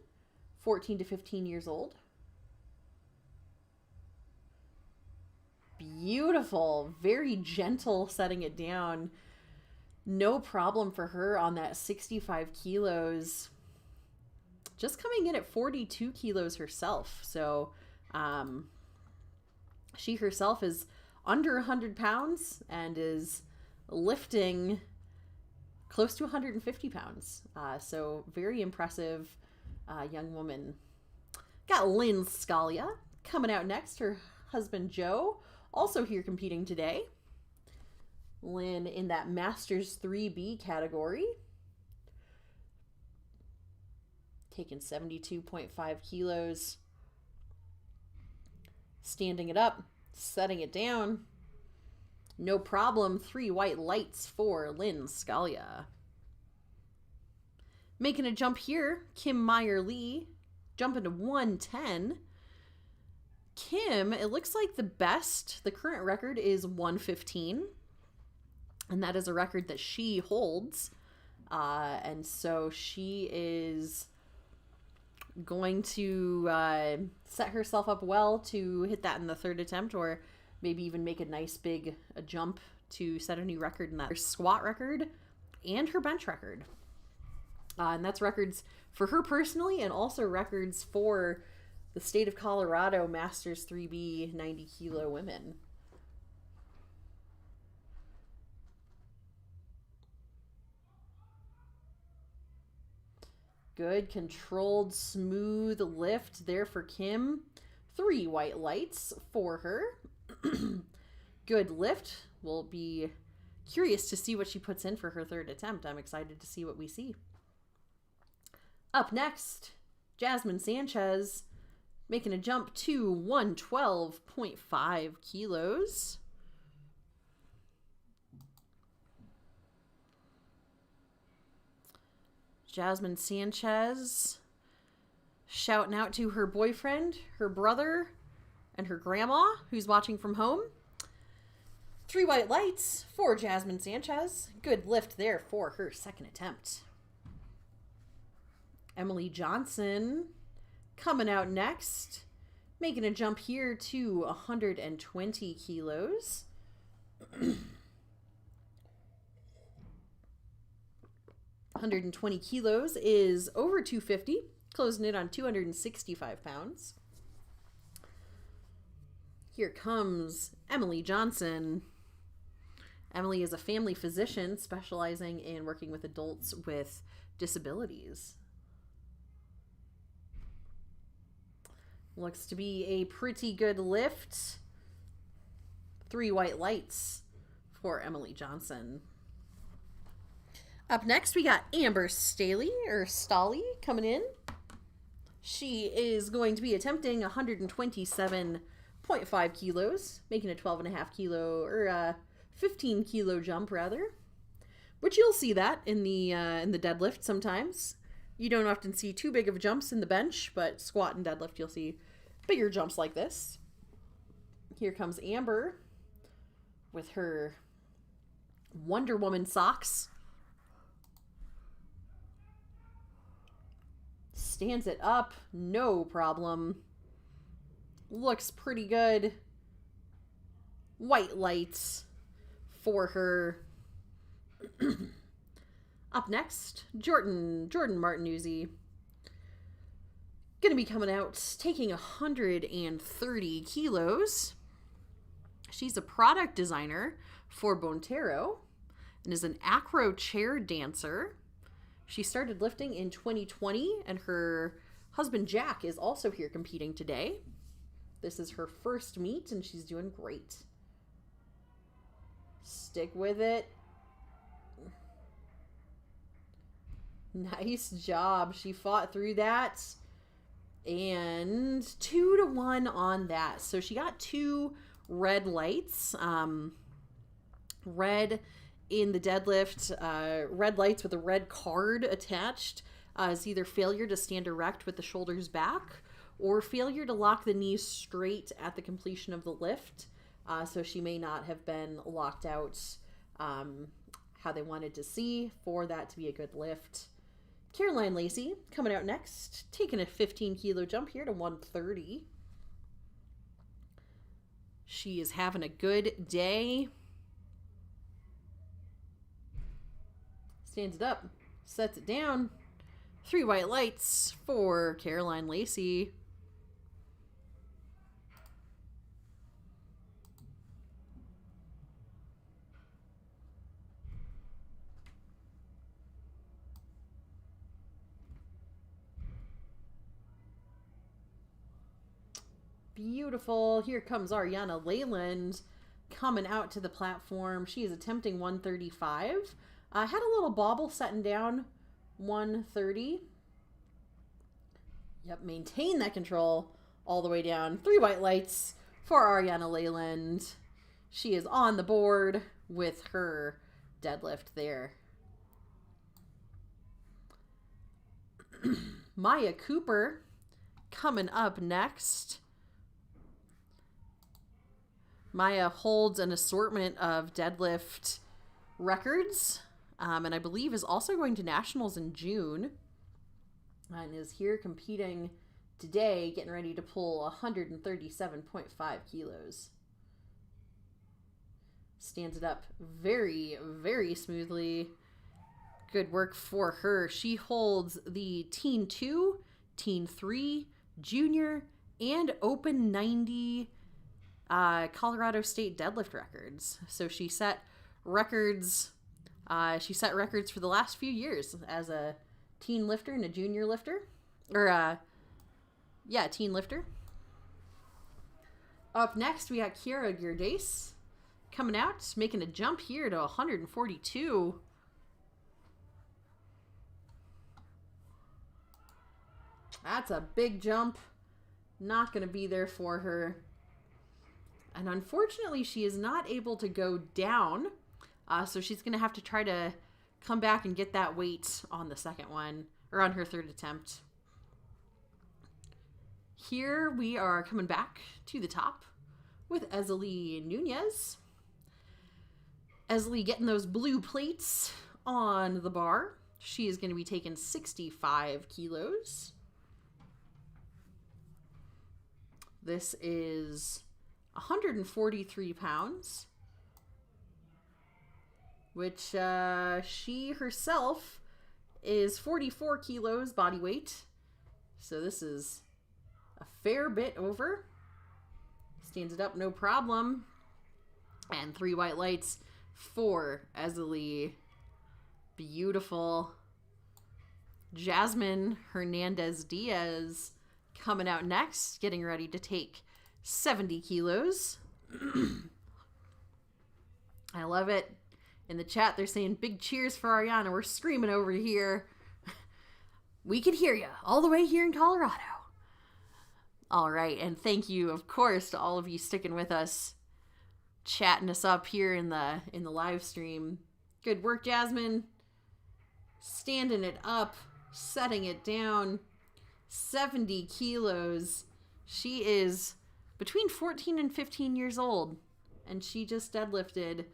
14 to 15 years old. Beautiful, very gentle setting it down. No problem for her on that 65 kilos. Just coming in at 42 kilos herself. So she herself is under 100 pounds and is lifting close to 150 pounds. So very impressive young woman. Got Lynn Scalia coming out next. Her husband Joe also here competing today. Lynn in that Masters 3B category. Taking 72.5 kilos. Standing it up, setting it down. No problem. 3 white lights for Lynn Scalia. Making a jump here, Kim Meyer-Lee, jumping to 110. Kim, it looks like the current record is 115. And that is a record that she holds. And so she is going to set herself up well to hit that in the third attempt, or maybe even make a nice big jump to set a new record in that squat record and her bench record. And that's records for her personally, and also records for the state of Colorado Masters 3B 90 kilo women. Good, controlled, smooth lift there for Kim. 3 white lights for her. Good lift. We'll be curious to see what she puts in for her third attempt. I'm excited to see what we see. Up next, Jasmine Sanchez making a jump to 112.5 kilos. Jasmine Sanchez shouting out to her boyfriend, her brother, and her grandma who's watching from home. 3 white lights for Jasmine Sanchez. Good lift there for her second attempt. Emily Johnson coming out next, making a jump here to 120 kilos. 120 kilos is over 250, closing it on 265 pounds. Here comes Emily Johnson. Emily is a family physician specializing in working with adults with disabilities. Looks to be a pretty good lift. 3 white lights for Emily Johnson. Up next, we got Amber Staley coming in. She is going to be attempting 127.5 kilos, making a 12.5 kilo, or a 15 kilo jump rather, which you'll see that in the deadlift sometimes. You don't often see too big of jumps in the bench, but squat and deadlift, you'll see bigger jumps like this. Here comes Amber with her Wonder Woman socks. Stands it up, no problem. Looks pretty good. White lights for her. Up next, Jordan Martinuzzi. Going to be coming out taking 130 kilos. She's a product designer for Bontero and is an acro chair dancer. She started lifting in 2020, and her husband Jack is also here competing today. This is her first meet, and she's doing great. Stick with it. Nice job. She fought through that. And 2-1 on that. So she got 2 red lights. Red in the deadlift, red lights with a red card attached is either failure to stand erect with the shoulders back or failure to lock the knees straight at the completion of the lift. So she may not have been locked out how they wanted to see for that to be a good lift. Caroline Lacey coming out next, taking a 15 kilo jump here to 130. She is having a good day. Stands it up, sets it down. 3 white lights for Caroline Lacey. Beautiful. Here comes Ariana Leyland coming out to the platform. She is attempting 135. Had a little bobble setting down 130. Yep, maintain that control all the way down. 3 white lights for Ariana Leyland. She is on the board with her deadlift there. Maya Cooper coming up next. Maya holds an assortment of deadlift records, and I believe is also going to nationals in June, and is here competing today, getting ready to pull 137.5 kilos. Stands it up very, very smoothly. Good work for her. She holds the Teen 2, Teen 3, Junior, and Open 90 Colorado State deadlift records. So she set records. She set records for the last few years as a teen lifter and a junior lifter, teen lifter. Up next, we got Kiara Gerdes coming out, making a jump here to 142. That's a big jump. Not going to be there for her. And unfortunately, she is not able to go down. So she's going to have to try to come back and get that weight on the second one, or on her third attempt. Here we are coming back to the top with Esley Nunez. Esley getting those blue plates on the bar. She is going to be taking 65 kilos. This is 143 pounds, which she herself is 44 kilos body weight. So this is a fair bit over. Stands it up, no problem. And 3 white lights for Esley. Beautiful. Jasmine Hernandez Diaz coming out next, getting ready to take 70 kilos. I love it. In the chat, they're saying big cheers for Ariana. We're screaming over here. We can hear you all the way here in Colorado. All right, and thank you, of course, to all of you sticking with us, chatting us up here in the live stream. Good work, Jasmine. Standing it up, setting it down. 70 kilos. She is between 14 and 15 years old, and she just deadlifted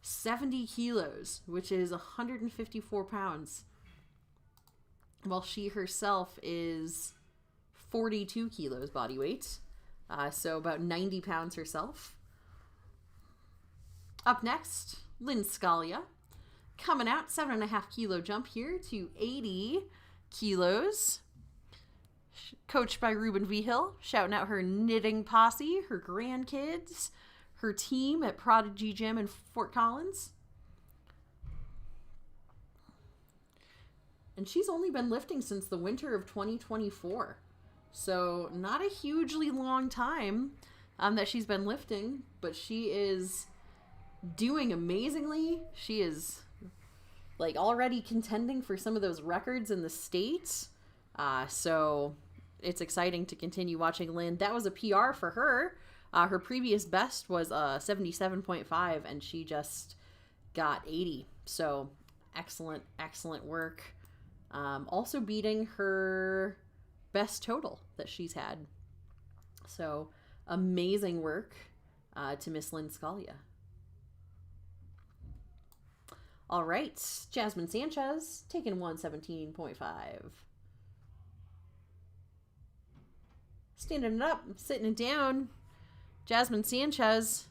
70 kilos, which is 154 pounds, while she herself is 42 kilos body weight, so about 90 pounds herself. Up next, Lynn Scalia, coming out, 7.5 kilo jump here to 80 kilos. coached by Ruben Vigil, shouting out her knitting posse, her grandkids, her team at Prodigy Gym in Fort Collins. And she's only been lifting since the winter of 2024. So not a hugely long time that she's been lifting, but she is doing amazingly. She is like already contending for some of those records in the States. So it's exciting to continue watching Lynn. That was a PR for her. Her previous best was 77.5 and she just got 80. So excellent, excellent work. Also beating her best total that she's had. So amazing work to Miss Lynn Scalia. All right, Jasmine Sanchez taking 117.5. Standing it up, sitting it down. Jasmine Sanchez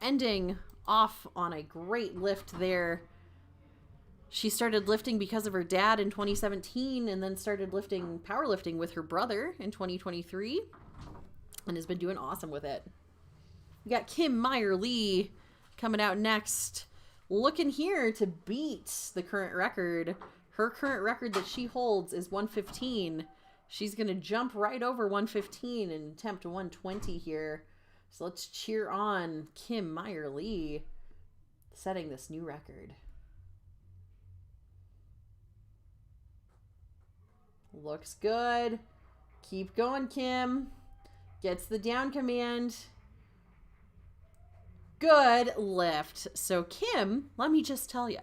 ending off on a great lift there. She started lifting because of her dad in 2017 and then started lifting powerlifting with her brother in 2023 and has been doing awesome with it. We got Kim Meyer-Lee coming out next, looking here to beat the current record. Her current record that she holds is 115. She's going to jump right over 115 and attempt 120 here. So let's cheer on Kim Meyer-Lee setting this new record. Looks good. Keep going, Kim. Gets the down command. Good lift. So Kim, let me just tell you,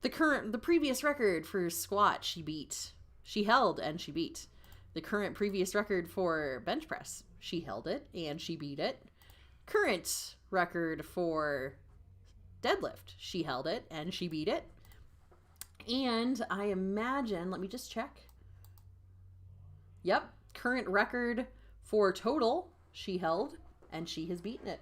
the previous record for squat she beat. She held and she beat. The current previous record for bench press, she held it and she beat it. Current record for deadlift, she held it and she beat it. And I imagine, let me just check. Yep, current record for total, she held, and she has beaten it.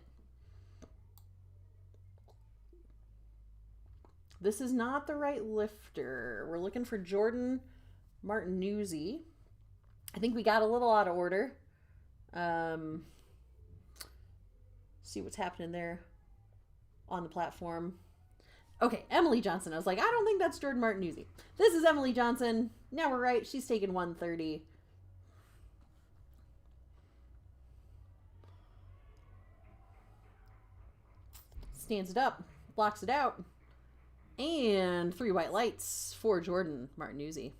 This is not the right lifter. We're looking for Jordan Martinuzzi. I think we got a little out of order. See what's happening there on the platform. Okay, Emily Johnson. I was like, I don't think that's Jordan Martinuzzi. This is Emily Johnson. Now we're right. She's taking 130. Stands it up, blocks it out, and 3 white lights for Jordan Martinuzzi.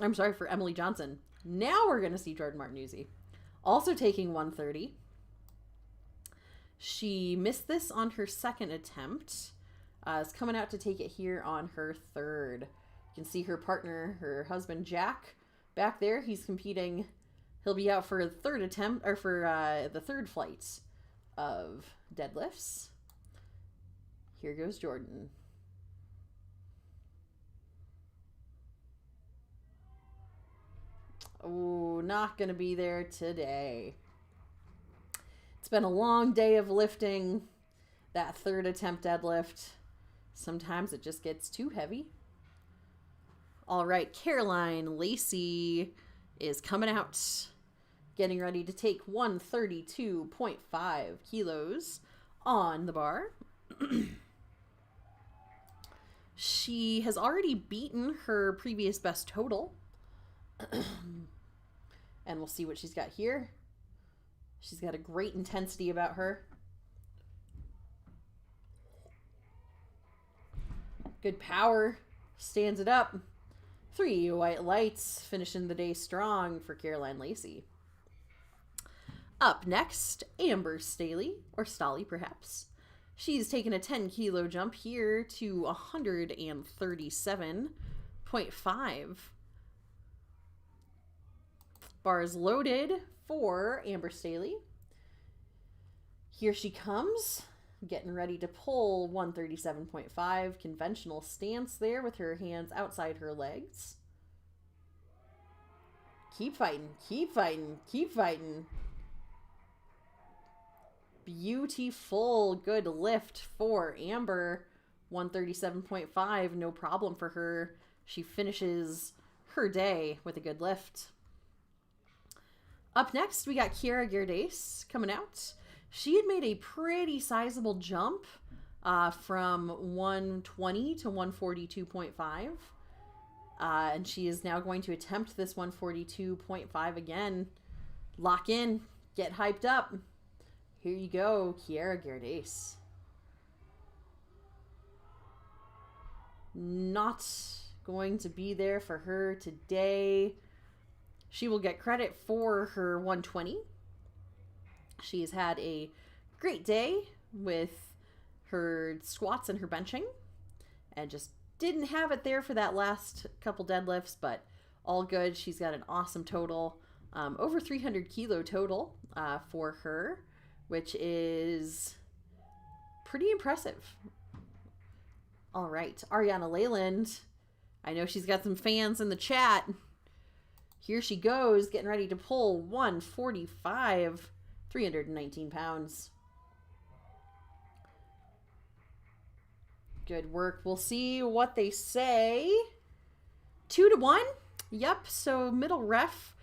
I'm sorry, for Emily Johnson. Now we're going to see Jordan Martinuzzi. Also taking 130. She missed this on her second attempt. Is coming out to take it here on her third. You can see her partner, her husband Jack, back there. He's competing. He'll be out for a third attempt, or for the third flight of deadlifts. Here goes Jordan. Oh, not gonna be there today. It's been a long day of lifting. That third attempt deadlift, sometimes it just gets too heavy. All right, Caroline Lacey is coming out, getting ready to take 132.5 kilos on the bar. She has already beaten her previous best total. And we'll see what she's got here. She's got a great intensity about her. Good power. Stands it up. 3 white lights, finishing the day strong for Caroline Lacey. Up next, Amber Staley, or Stolly perhaps. She's taken a 10 kilo jump here to 137.5. Bars loaded for Amber Staley. Here she comes, getting ready to pull 137.5. Conventional stance there with her hands outside her legs. Keep fighting, keep fighting, keep fighting. Beautiful, good lift for Amber. 137.5, no problem for her. She finishes per day with a good lift. Up next, we got Kiera Gerdes coming out. She had made a pretty sizable jump from 120 to 142.5. And she is now going to attempt this 142.5 again. Lock in. Get hyped up. Here you go, Kiera Gerdes. Not going to be there for her today. She will get credit for her 120. She has had a great day with her squats and her benching, and just didn't have it there for that last couple deadlifts, but all good. She's got an awesome total, over 300 kilo total for her, which is pretty impressive. All right, Ariana Leyland. I know she's got some fans in the chat. Here she goes, getting ready to pull 145, 319 pounds. Good work. We'll see what they say. 2-1. Yep, so middle ref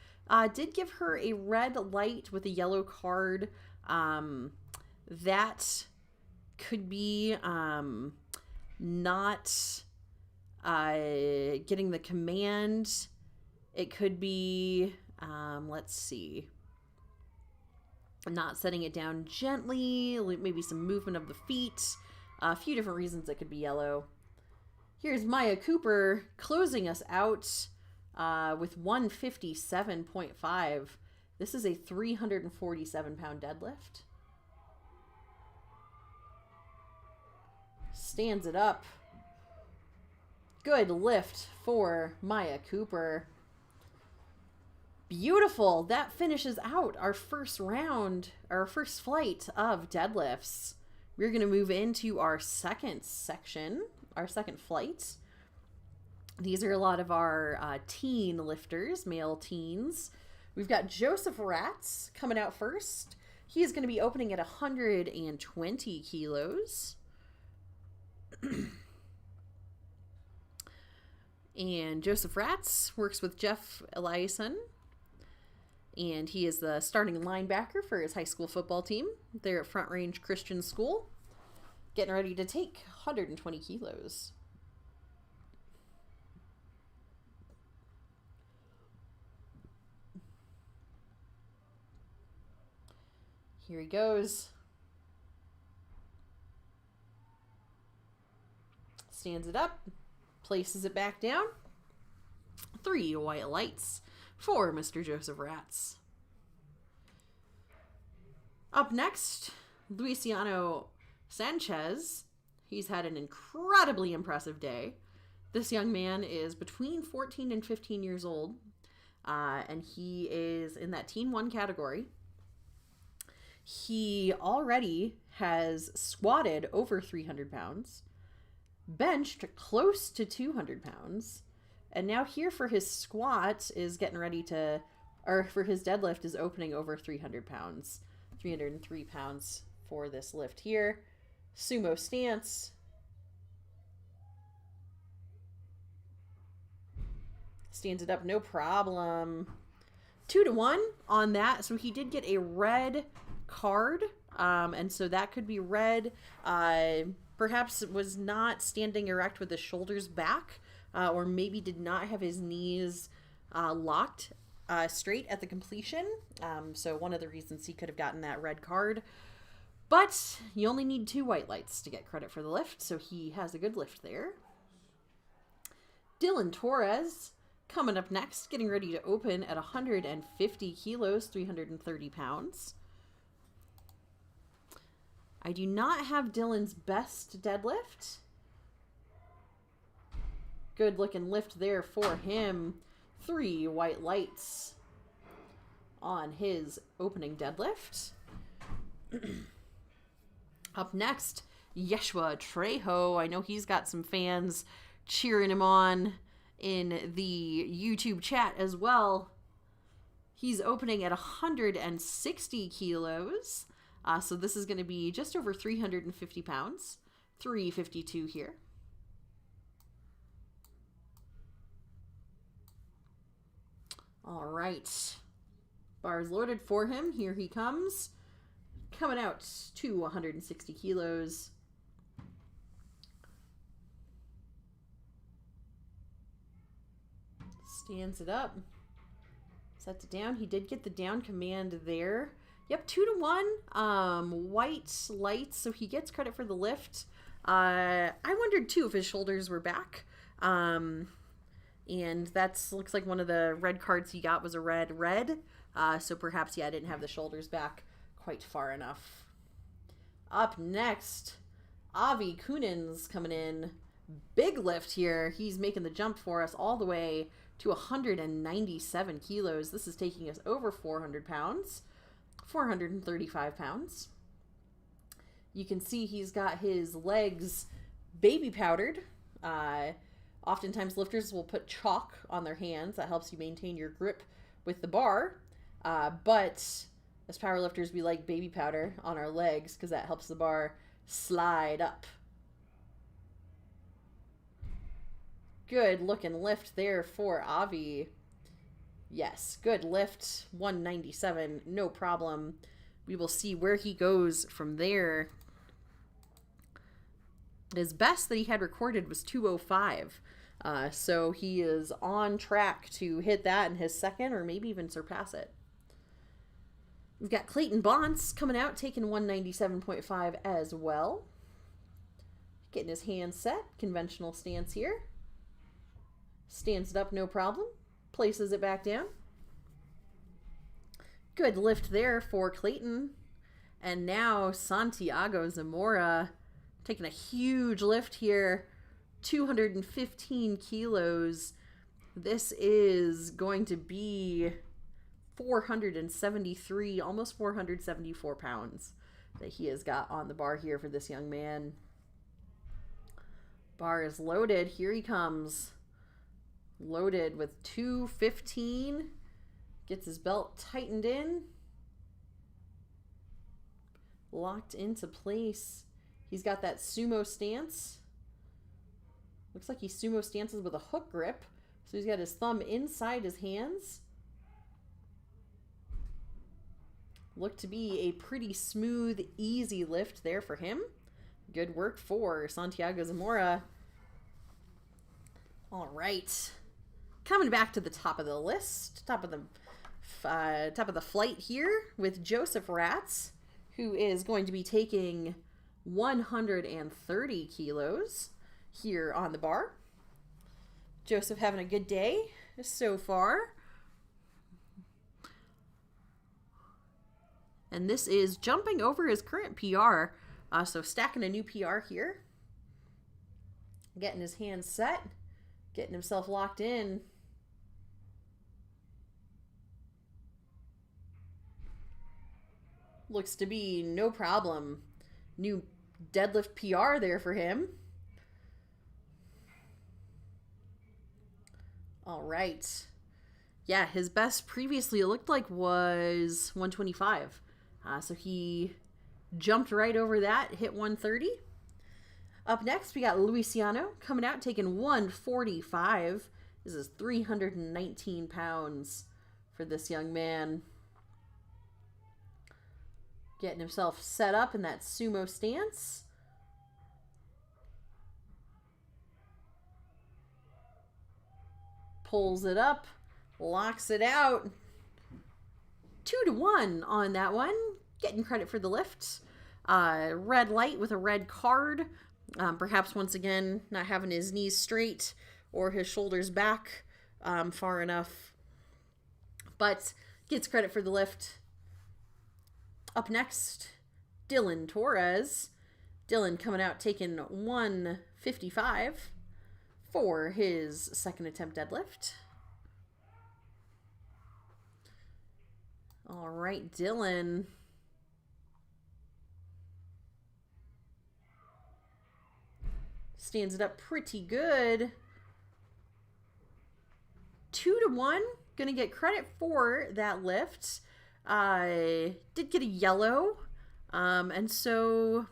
did give her a red light with a yellow card. That could be not getting the command. It could be, let's see, not setting it down gently, maybe some movement of the feet. A few different reasons it could be yellow. Here's Maya Cooper closing us out with 157.5. This is a 347-pound deadlift. Stands it up. Good lift for Maya Cooper. Beautiful. That finishes out our first round, our first flight of deadlifts. We're going to move into our second section, our second flight. These are a lot of our teen lifters, male teens. We've got Joseph Ratz coming out first. He is going to be opening at 120 kilos. And Joseph Ratz works with Jeff Eliason. And he is the starting linebacker for his high school football team. They're at Front Range Christian School. Getting ready to take 120 kilos. Here he goes. Stands it up. Places it back down. 3 white lights for Mr. Joseph Ratz. Up next, Luciano Sanchez. He's had an incredibly impressive day. This young man is between 14 and 15 years old, and he is in that Teen 1 category. He already has squatted over 300 pounds, benched close to 200 pounds, and now here for his squat is getting ready to, or for his deadlift is opening over 300 pounds. 303 pounds for this lift here. Sumo stance. Stands it up, no problem. 2-1 on that. So he did get a red card. And so that could be red. Perhaps was not standing erect with his shoulders back. Or maybe did not have his knees locked straight at the completion. So one of the reasons he could have gotten that red card. But you only need 2 white lights to get credit for the lift, so he has a good lift there. Dylan Torres coming up next, getting ready to open at 150 kilos, 330 pounds. I do not have Dylan's best deadlift. Good looking lift there for him. 3 white lights on his opening deadlift. Up next, Yeshua Trejo. I know he's got some fans cheering him on in the YouTube chat as well. He's opening at 160 kilos. So this is going to be just over 350 pounds. 352 here. All right. Bar is loaded for him. Here he comes. Coming out to 160 kilos. Stands it up. Sets it down. He did get the down command there. Yep, 2-1. White lights, so he gets credit for the lift. I wondered too if his shoulders were back. And that's looks like one of the red cards he got was a red. So perhaps, yeah, I didn't have the shoulders back quite far enough. Up next, Avi Kunin's coming in. Big lift here. He's making the jump for us all the way to 197 kilos. This is taking us over 400 pounds, 435 pounds. You can see he's got his legs baby powdered. Oftentimes lifters will put chalk on their hands. That helps you maintain your grip with the bar. But as powerlifters, we like baby powder on our legs because that helps the bar slide up. Good looking lift there for Avi. Yes, good lift. 197, no problem. We will see where he goes from there. His best that he had recorded was 205. So he is on track to hit that in his second or maybe even surpass it. We've got Clayton Bonds coming out, taking 197.5 as well. Getting his hands set. Conventional stance here. Stands it up, no problem. Places it back down. Good lift there for Clayton. And now Santiago Zamora taking a huge lift here. 215 kilos. This is going to be 473, almost 474 pounds that he has got on the bar here for this young man. Bar is loaded. Here he comes. Loaded with 215. Gets his belt tightened in. Locked into place. He's got that sumo stance. Looks like he sumo stances with a hook grip. So he's got his thumb inside his hands. Looked to be a pretty smooth, easy lift there for him. Good work for Santiago Zamora. All right. Coming back to the top of the list, top of the flight here with Joseph Ratz, who is going to be taking 130 kilos here on the bar. Joseph having a good day so far. And this is jumping over his current PR. So stacking a new PR here. Getting his hands set. Getting himself locked in. Looks to be no problem. New deadlift PR there for him. All right. Yeah, his best previously it looked like was 125. So he jumped right over that, hit 130. Up next, we got Luciano coming out, taking 145. This is 319 pounds for this young man. Getting himself set up in that sumo stance. Pulls it up, locks it out. 2-1 on that one. Getting credit for the lift. Red light with a red card. Perhaps once again not having his knees straight or his shoulders back far enough. But gets credit for the lift. Up next, Dylan Torres. Dylan coming out taking 155 for his second attempt deadlift. All right, Dylan. Stands it up pretty good. 2-1. Gonna get credit for that lift. Did get a yellow. And so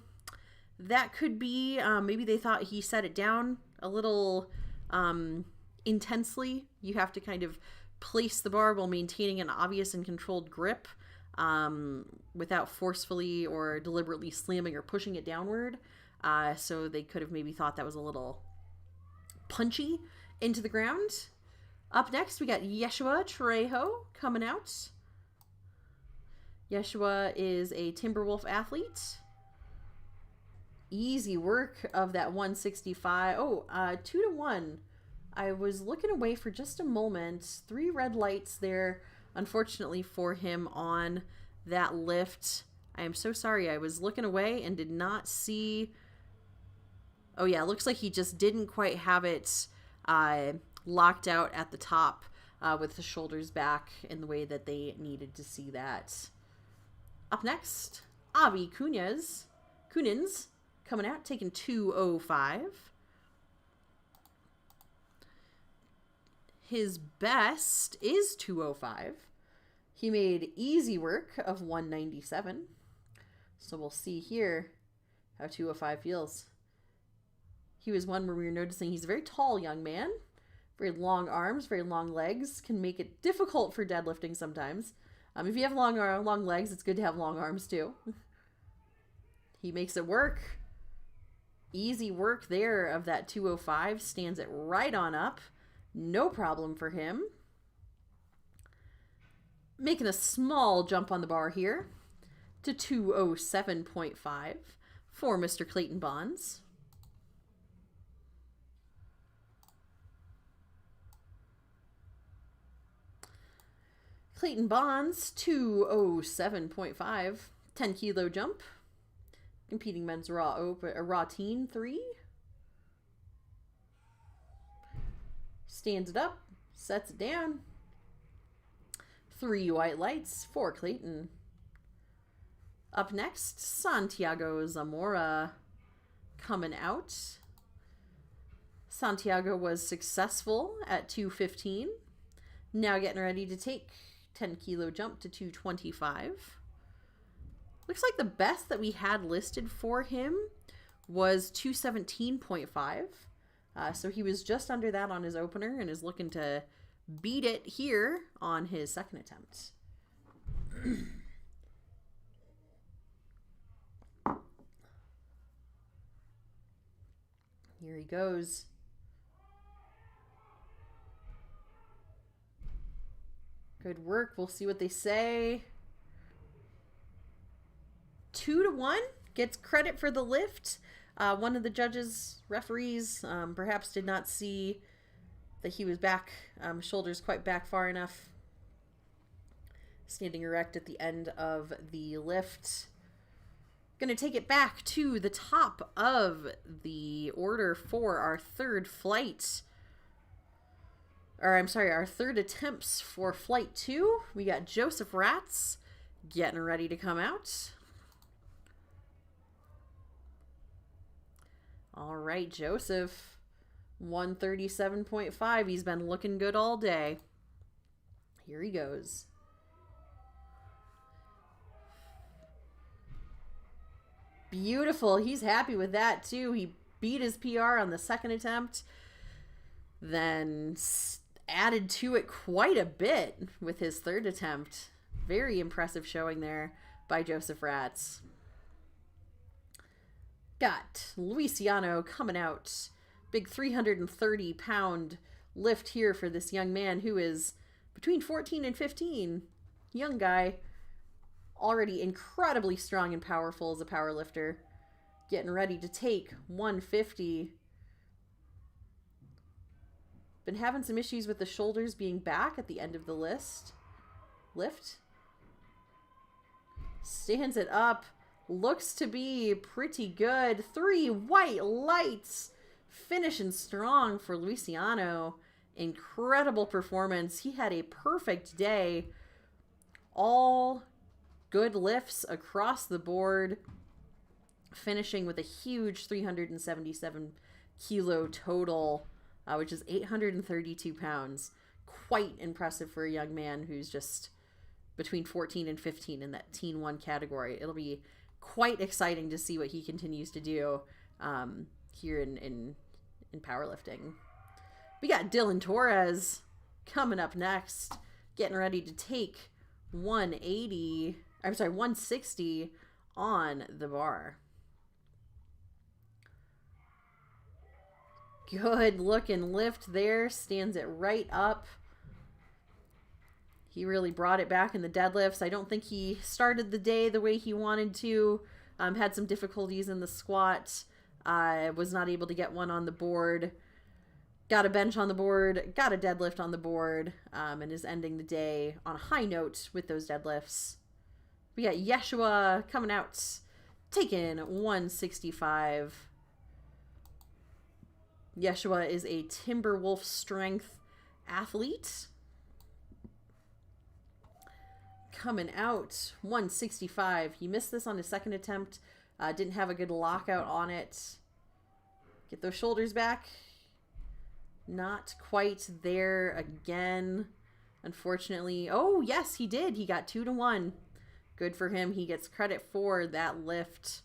that could be, maybe they thought he set it down a little intensely. You have to kind of place the bar while maintaining an obvious and controlled grip without forcefully or deliberately slamming or pushing it downward. So they could have maybe thought that was a little punchy into the ground. Up next, we got Yeshua Trejo coming out. Yeshua is a Timberwolf athlete. Easy work of that 165. 2-1. I was looking away for just a moment. 3 red lights there, unfortunately for him on that lift. I am so sorry. I was looking away and did not see. Oh yeah, it looks like he just didn't quite have it locked out at the top with the shoulders back in the way that they needed to see that. Up next, Avi Kunins coming out, taking 205. His best is 205. He made easy work of 197. So we'll see here how 205 feels. He was one where we were noticing he's a very tall young man. Very long arms, very long legs. Can make it difficult for deadlifting sometimes. If you have long legs, it's good to have long arms too. He makes it work. Easy work there of that 205. Stands it right on up. No problem for him. Making a small jump on the bar here to 207.5 for Mr. Clayton Bonds. Clayton Bonds, 207.5, 10 kilo jump. Competing men's raw teen 3. Stands it up, sets it down. 3 white lights for Clayton. Up next, Santiago Zamora coming out. Santiago was successful at 215. Now getting ready to take 10 kilo jump to 225. Looks like the best that we had listed for him was 217.5. So he was just under that on his opener and is looking to beat it here on his second attempt. Here he goes. Good work. We'll see what they say. 2-1 gets credit for the lift. One of the judges, referees, perhaps did not see that he was back, shoulders quite back far enough. Standing erect at the end of the lift. Going to take it back to the top of the order for our third flight. Our third attempts for flight 2. We got Joseph Ratz getting ready to come out. All right, Joseph, 137.5. He's been looking good all day. Here he goes. Beautiful. He's happy with that, too. He beat his PR on the second attempt, then added to it quite a bit with his third attempt. Very impressive showing there by Joseph Ratz. Got Luciano coming out. Big 330-pound lift here for this young man who is between 14 and 15. Young guy. Already incredibly strong and powerful as a power lifter. Getting ready to take 150. Been having some issues with the shoulders being back at the end of the lift. Stands it up. Looks to be pretty good. 3 white lights. Finishing strong for Luciano. Incredible performance. He had a perfect day. All good lifts across the board. Finishing with a huge 377 kilo total, which is 832 pounds. Quite impressive for a young man who's just between 14 and 15 in that teen 1 category. It'll be quite exciting to see what he continues to do here in powerlifting. We got Dylan Torres coming up next, getting ready to take 160 on the bar. Good looking lift there, stands it right up. He really brought it back in the deadlifts. I don't think he started the day the way he wanted to. Had some difficulties in the squat. Was not able to get one on the board. Got a bench on the board, got a deadlift on the board, and is ending the day on a high note with those deadlifts. We got Yeshua coming out, taking 165. Yeshua is a Timberwolf strength athlete. Coming out 165. He missed this on his second attempt. Didn't have a good lockout on it. Get those shoulders back. Not quite there again, unfortunately. Oh, yes, he did. He got 2-1. Good for him. He gets credit for that lift.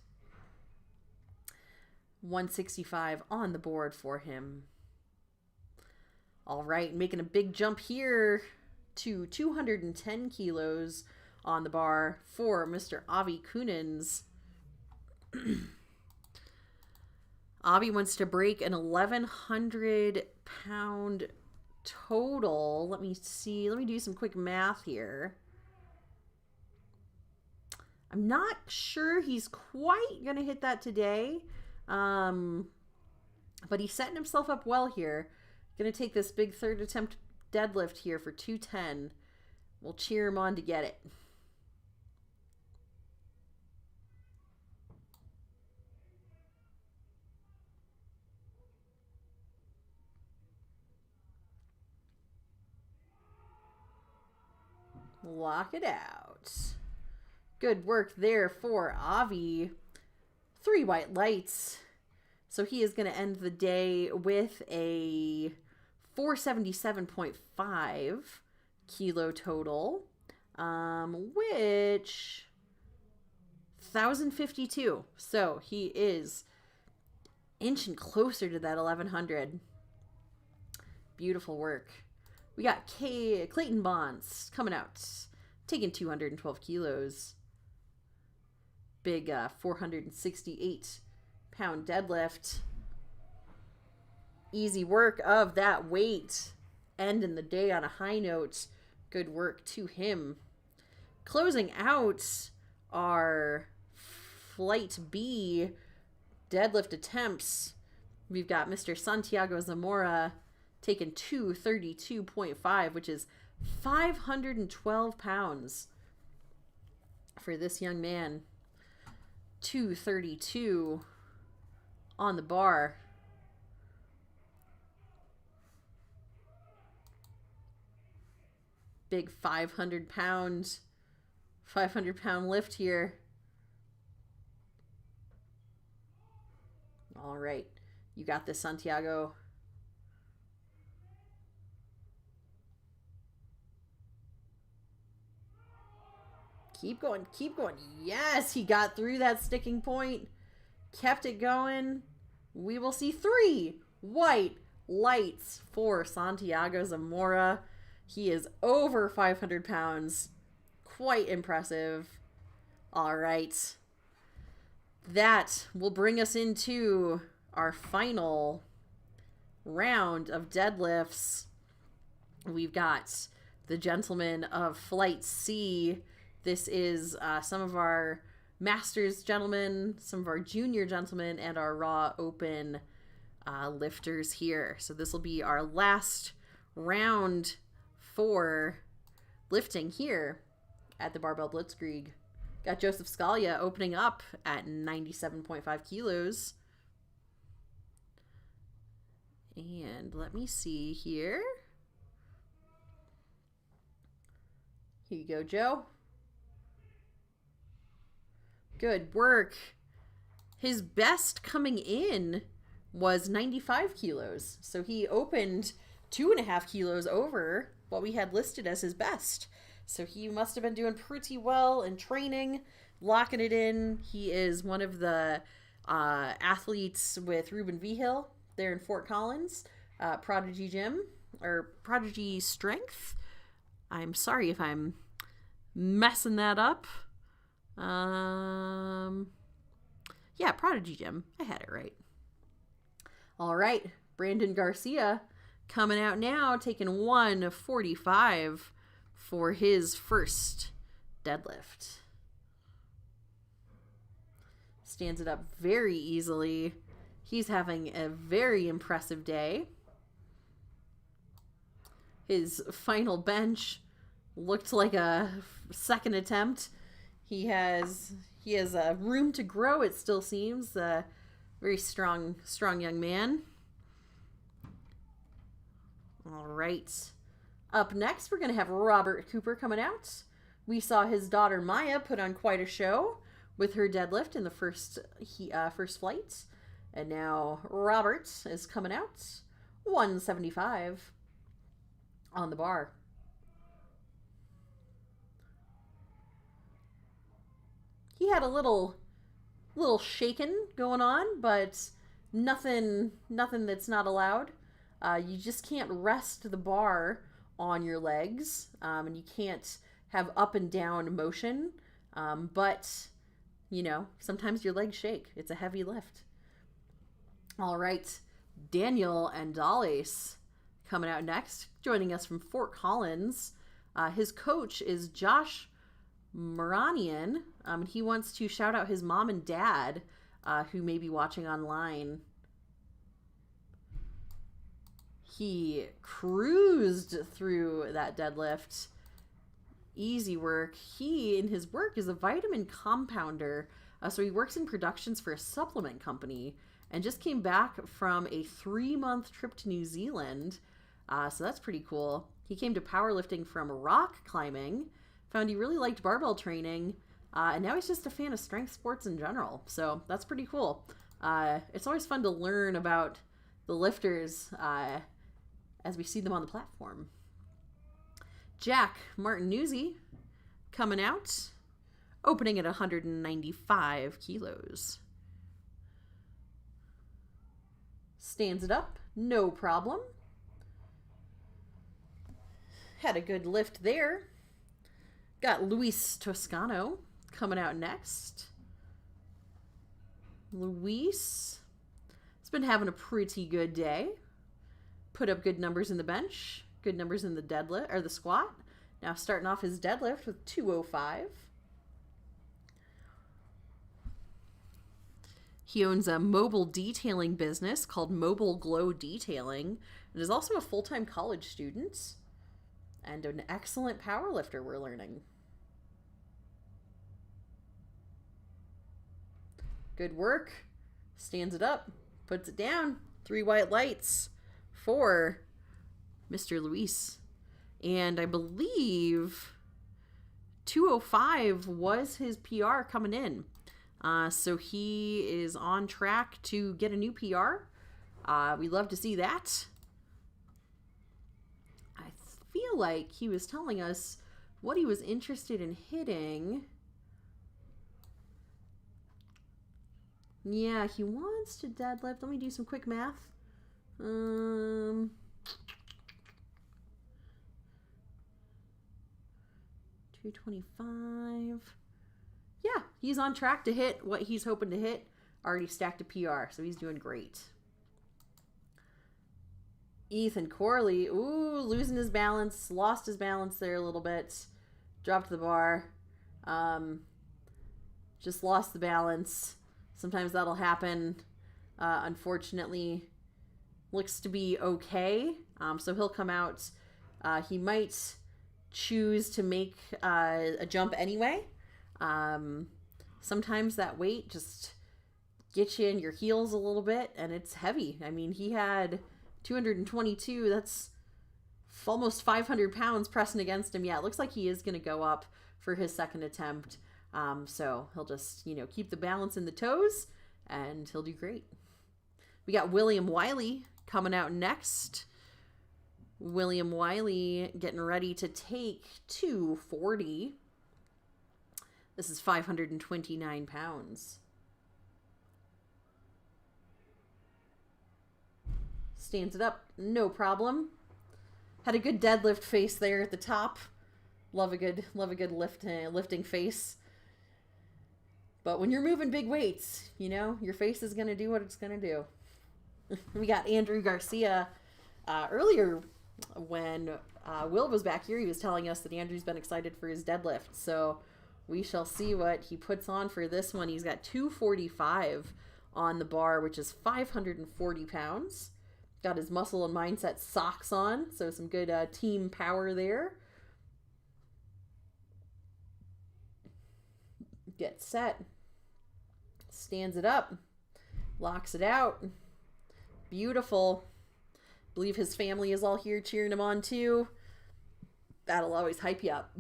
165 on the board for him. All right, making a big jump here to 210 kilos on the bar for Mr. Avi Kunins. Avi wants to break an 1,100 pound total. Let me see. Let me do some quick math here. I'm not sure he's quite going to hit that today. But he's setting himself up well here. Going to take this big third attempt deadlift here for 210. We'll cheer him on to get it. Lock it out. Good work there for Avi. 3 white lights. So he is going to end the day with a 477.5 kilo total, which 1,052. So he is inching closer to that 1,100. Beautiful work. We got Clayton Bonds coming out, taking 212 kilos. Big 468 pound deadlift. Easy work of that weight. Ending the day on a high note. Good work to him. Closing out our Flight B deadlift attempts. We've got Mr. Santiago Zamora taking 232.5, which is 512 pounds for this young man. 232 on the bar. Big 500 pound lift here. All right. You got this, Santiago. Keep going, keep going. Yes, he got through that sticking point. Kept it going. We will see 3 white lights for Santiago Zamora. He is over 500 pounds. Quite impressive. All right. That will bring us into our final round of deadlifts. We've got the gentleman of Flight C. This is some of our Masters gentlemen, some of our junior gentlemen, and our Raw Open lifters here. So this will be our last round for lifting here at the Barbell Blitzkrieg. Got Joseph Scalia opening up at 97.5 kilos. And let me see here. Here you go, Joe. Good work. His best coming in was 95 kilos. So he opened 2.5 kilos over what we had listed as his best. So he must have been doing pretty well in training, locking it in. He is one of the athletes with Ruben Vigil there in Fort Collins, Prodigy Gym. or Prodigy Strength. I'm sorry if I'm messing that up. Yeah, Prodigy Gym. I had it right. All right, Brandon Garcia coming out now, taking 145 for his first deadlift. Stands it up very easily. He's having a very impressive day. His final bench looked like a second attempt. He has room to grow, it still seems. Very strong young man. All right. Up next, we're going to have Robert Cooper coming out. We saw his daughter Maya put on quite a show with her deadlift in the first flight. And now Robert is coming out. 175 on the bar. He had a little shaking going on, but nothing that's not allowed. You just can't rest the bar on your legs, and you can't have up and down motion. But sometimes your legs shake. It's a heavy lift. All right, Daniel Andales coming out next, joining us from Fort Collins. His coach is Josh Moranian. He wants to shout out his mom and dad who may be watching online. He cruised through that deadlift. Easy work. He, in his work, is a vitamin compounder. So he works in productions for a supplement company and just came back from a 3-month trip to New Zealand. So that's pretty cool. He came to powerlifting from rock climbing, found he really liked barbell training, and now he's just a fan of strength sports in general. So that's pretty cool. It's always fun to learn about the lifters as we see them on the platform. Jack Martinuzzi coming out, opening at 195 kilos. Stands it up, no problem. Had a good lift there. Got Luis Toscano coming out next. Luis has been having a pretty good day. Put up good numbers in the bench, good numbers in the deadlift or the squat. Now starting off his deadlift with 205. He owns a mobile detailing business called Mobile Glow Detailing and is also a full-time college student and an excellent powerlifter, we're learning. Good work. Stands it up, puts it down. 3 white lights for Mr. Luis. And I believe 205 was his PR coming in. So he is on track to get a new PR. We love to see that. I feel like he was telling us what he was interested in hitting. Yeah, he wants to deadlift. Let me do some quick math. 225. Yeah, he's on track to hit what he's hoping to hit. Already stacked a PR, so he's doing great. Ethan Corley, losing his balance. Lost his balance there a little bit. Dropped the bar. Just lost the balance. Sometimes that'll happen. Unfortunately, looks to be okay. So he'll come out. He might choose to make a jump anyway. Sometimes that weight just gets you in your heels a little bit, and it's heavy. I mean, he had 222. That's almost 500 pounds pressing against him. Yeah, it looks like he is going to go up for his second attempt. So he'll just, keep the balance in the toes, and he'll do great. We got William Wiley coming out next. William Wiley getting ready to take 240. This is 529 pounds. Stands it up, no problem. Had a good deadlift face there at the top. Love a good lifting face. But when you're moving big weights, you know, your face is going to do what it's going to do. We got Andrew Garcia earlier when Will was back here. He was telling us that Andrew's been excited for his deadlift. So we shall see what he puts on for this one. He's got 245 on the bar, which is 540 pounds. Got his muscle and mindset socks on, so some good team power there. Gets set. Stands it up. Locks it out. Beautiful. Believe his family is all here cheering him on too. That'll always hype you up.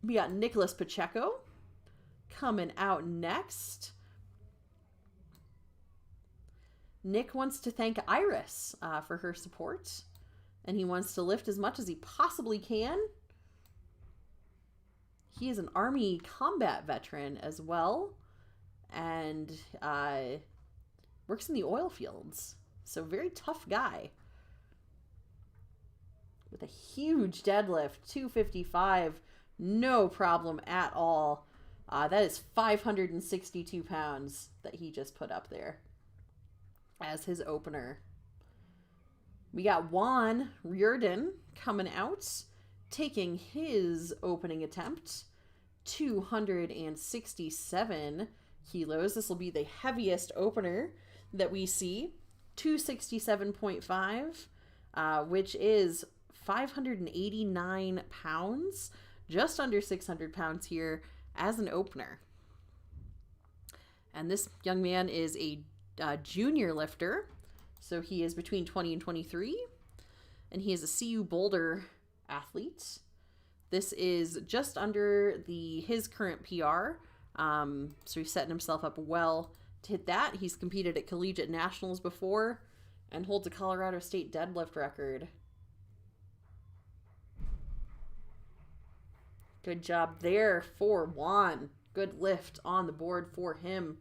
We got Nicholas Pacheco coming out next. Nick wants to thank Iris for her support, and he wants to lift as much as he possibly can. He is an Army combat veteran as well, and works in the oil fields. So very tough guy. With a huge deadlift, 255, no problem at all. That is 562 pounds that he just put up there as his opener. We got Juan Riordan coming out, taking his opening attempt, 267 kilos. This will be the heaviest opener that we see, 267.5, which is 589 pounds, just under 600 pounds here as an opener. And this young man is a junior lifter, so he is between 20 and 23, and he is a CU Boulder athlete. This is just under his current PR, so he's setting himself up well to hit that. He's competed at collegiate nationals before and holds a Colorado State deadlift record. Good job there for Juan. Good lift on the board for him.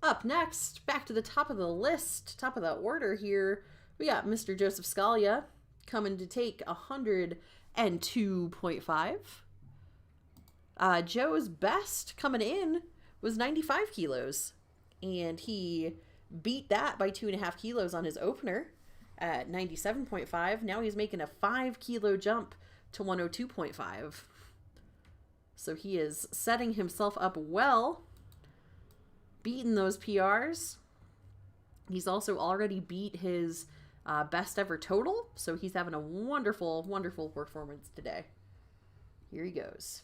Up next, back to the top of the list, top of the order here, we got Mr. Joseph Scalia coming to take 102.5. Joe's best coming in was 95 kilos, and he beat that by 2.5 kilos on his opener at 97.5. Now he's making a 5 kilo jump to 102.5. So he is setting himself up well, beating those PRs. He's also already beat his best ever total, so he's having a wonderful, wonderful performance today. Here he goes.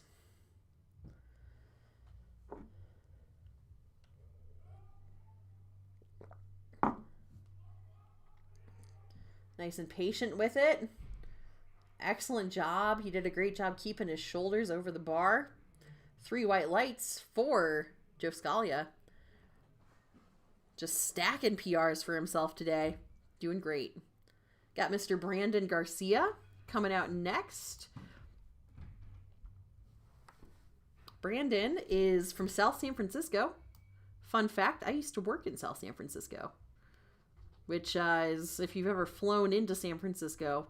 Nice and patient with it. Excellent job. He did a great job keeping his shoulders over the bar. 3 white lights for Joe Scalia. Just stacking PRs for himself today. Doing great. Got Mr. Brandon Garcia coming out next. Brandon is from South San Francisco. Fun fact, I used to work in South San Francisco, which is, if you've ever flown into San Francisco,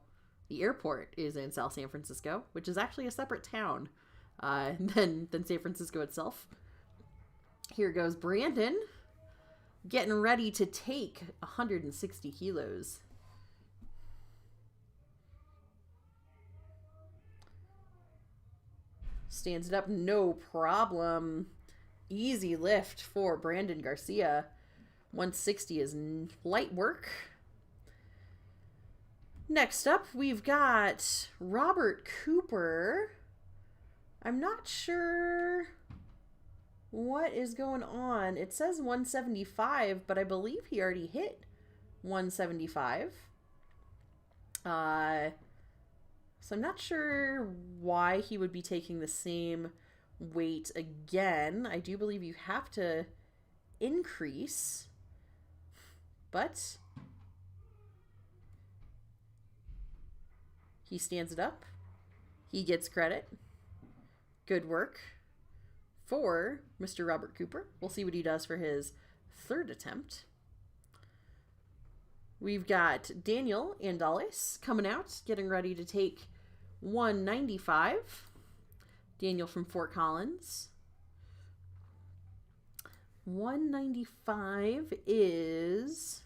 the airport is in South San Francisco, which is actually a separate town than San Francisco itself. Here goes Brandon, getting ready to take 160 kilos. Stands it up, no problem. Easy lift for Brandon Garcia. 160 is light work. Next up, we've got Robert Cooper. I'm not sure what is going on. It says 175, but I believe he already hit 175. So I'm not sure why he would be taking the same weight again. I do believe you have to increase, but he stands it up. He gets credit. Good work for Mr. Robert Cooper. We'll see what he does for his third attempt. We've got Daniel Andalis coming out, getting ready to take 195. Daniel from Fort Collins. 195 is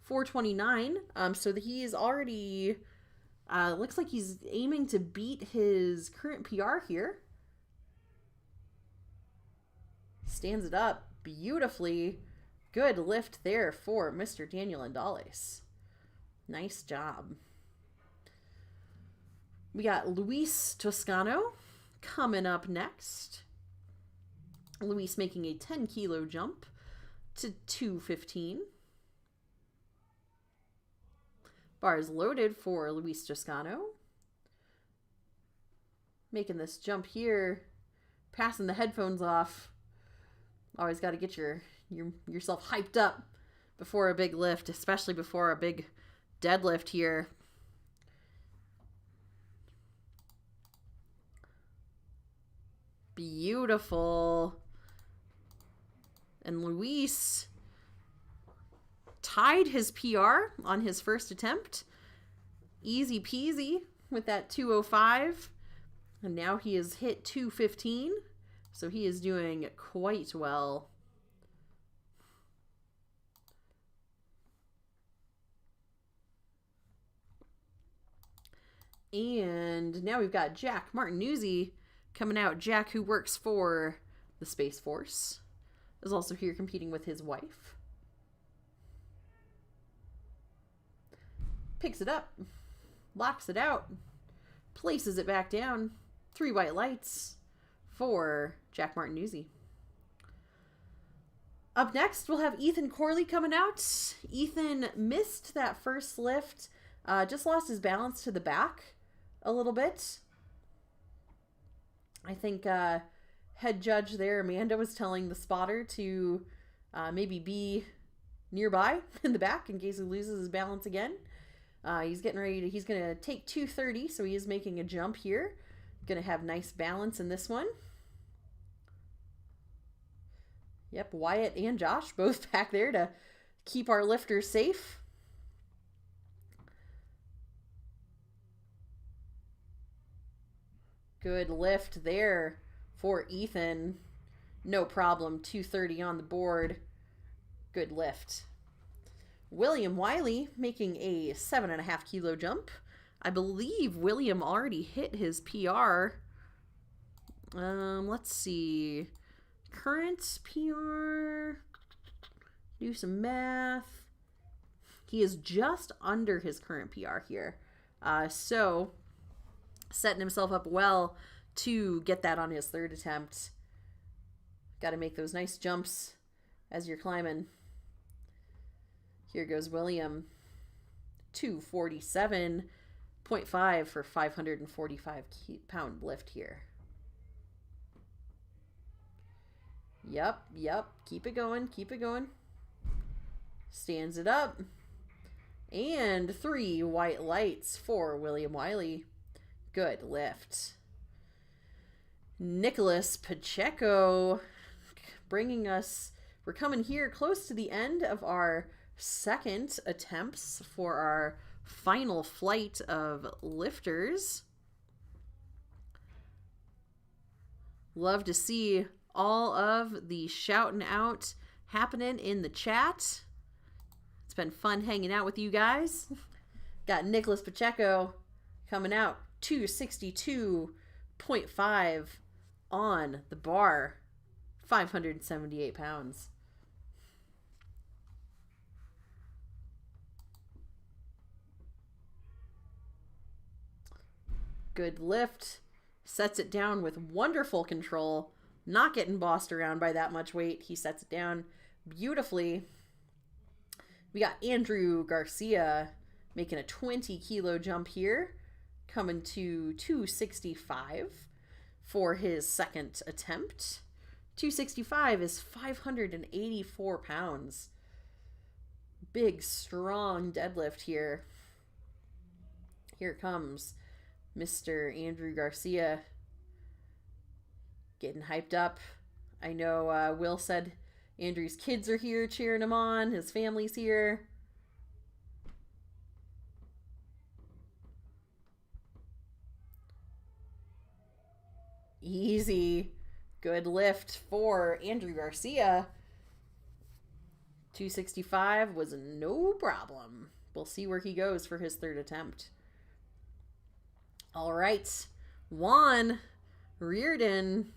429. So he is already, looks like he's aiming to beat his current PR here. Stands it up beautifully. Good lift there for Mr. Daniel Andalis. Nice job. We got Luis Toscano coming up next. Luis making a 10 kilo jump to 215. Bars loaded for Luis Toscano. Making this jump here. Passing the headphones off. Always got to get yourself hyped up before a big lift, especially before a big deadlift here. Beautiful. And Luis tied his PR on his first attempt. Easy peasy with that 205. And now he has hit 215. So he is doing quite well. And now we've got Jack Martinuzzi coming out. Jack, who works for the Space Force, is also here competing with his wife. Picks it up, locks it out, places it back down. 3 white lights for Jack Martinuzzi. Up next, we'll have Ethan Corley coming out. Ethan missed that first lift, just lost his balance to the back a little bit. I think head judge there, Amanda, was telling the spotter to maybe be nearby in the back in case he loses his balance again. He's getting ready to, he's going to take 230, so he is making a jump here. Going to have nice balance in this one. Yep, Wyatt and Josh both back there to keep our lifters safe. Good lift there for Ethan. No problem, 230 on the board. Good lift. William Wiley making a 7.5 kilo jump. I believe William already hit his PR. Let's see. Current PR. Do some math. He is just under his current PR here. So setting himself up well to get that on his third attempt. Got to make those nice jumps as you're climbing. Here goes William. 247.5 for 545 pound lift here. Yep. Keep it going. Stands it up. And 3 white lights for William Wiley. Good lift. Nicholas Pacheco bringing us, we're coming here close to the end of our second attempts for our final flight of lifters. Love to see all of the shouting out happening in the chat. It's been fun hanging out with you guys. Got Nicholas Pacheco coming out, 262.5 on the bar, 578 pounds. Good lift. Sets it down with wonderful control. Not getting bossed around by that much weight. He sets it down beautifully. We got Andrew Garcia making a 20 kilo jump here. Coming to 265 for his second attempt. 265 is 584 pounds. Big, strong deadlift here. Here comes Mr. Andrew Garcia getting hyped up. I know Will said Andrew's kids are here cheering him on. His family's here. Easy. Good lift for Andrew Garcia. 265 was no problem. We'll see where he goes for his third attempt. All right. Juan Reardon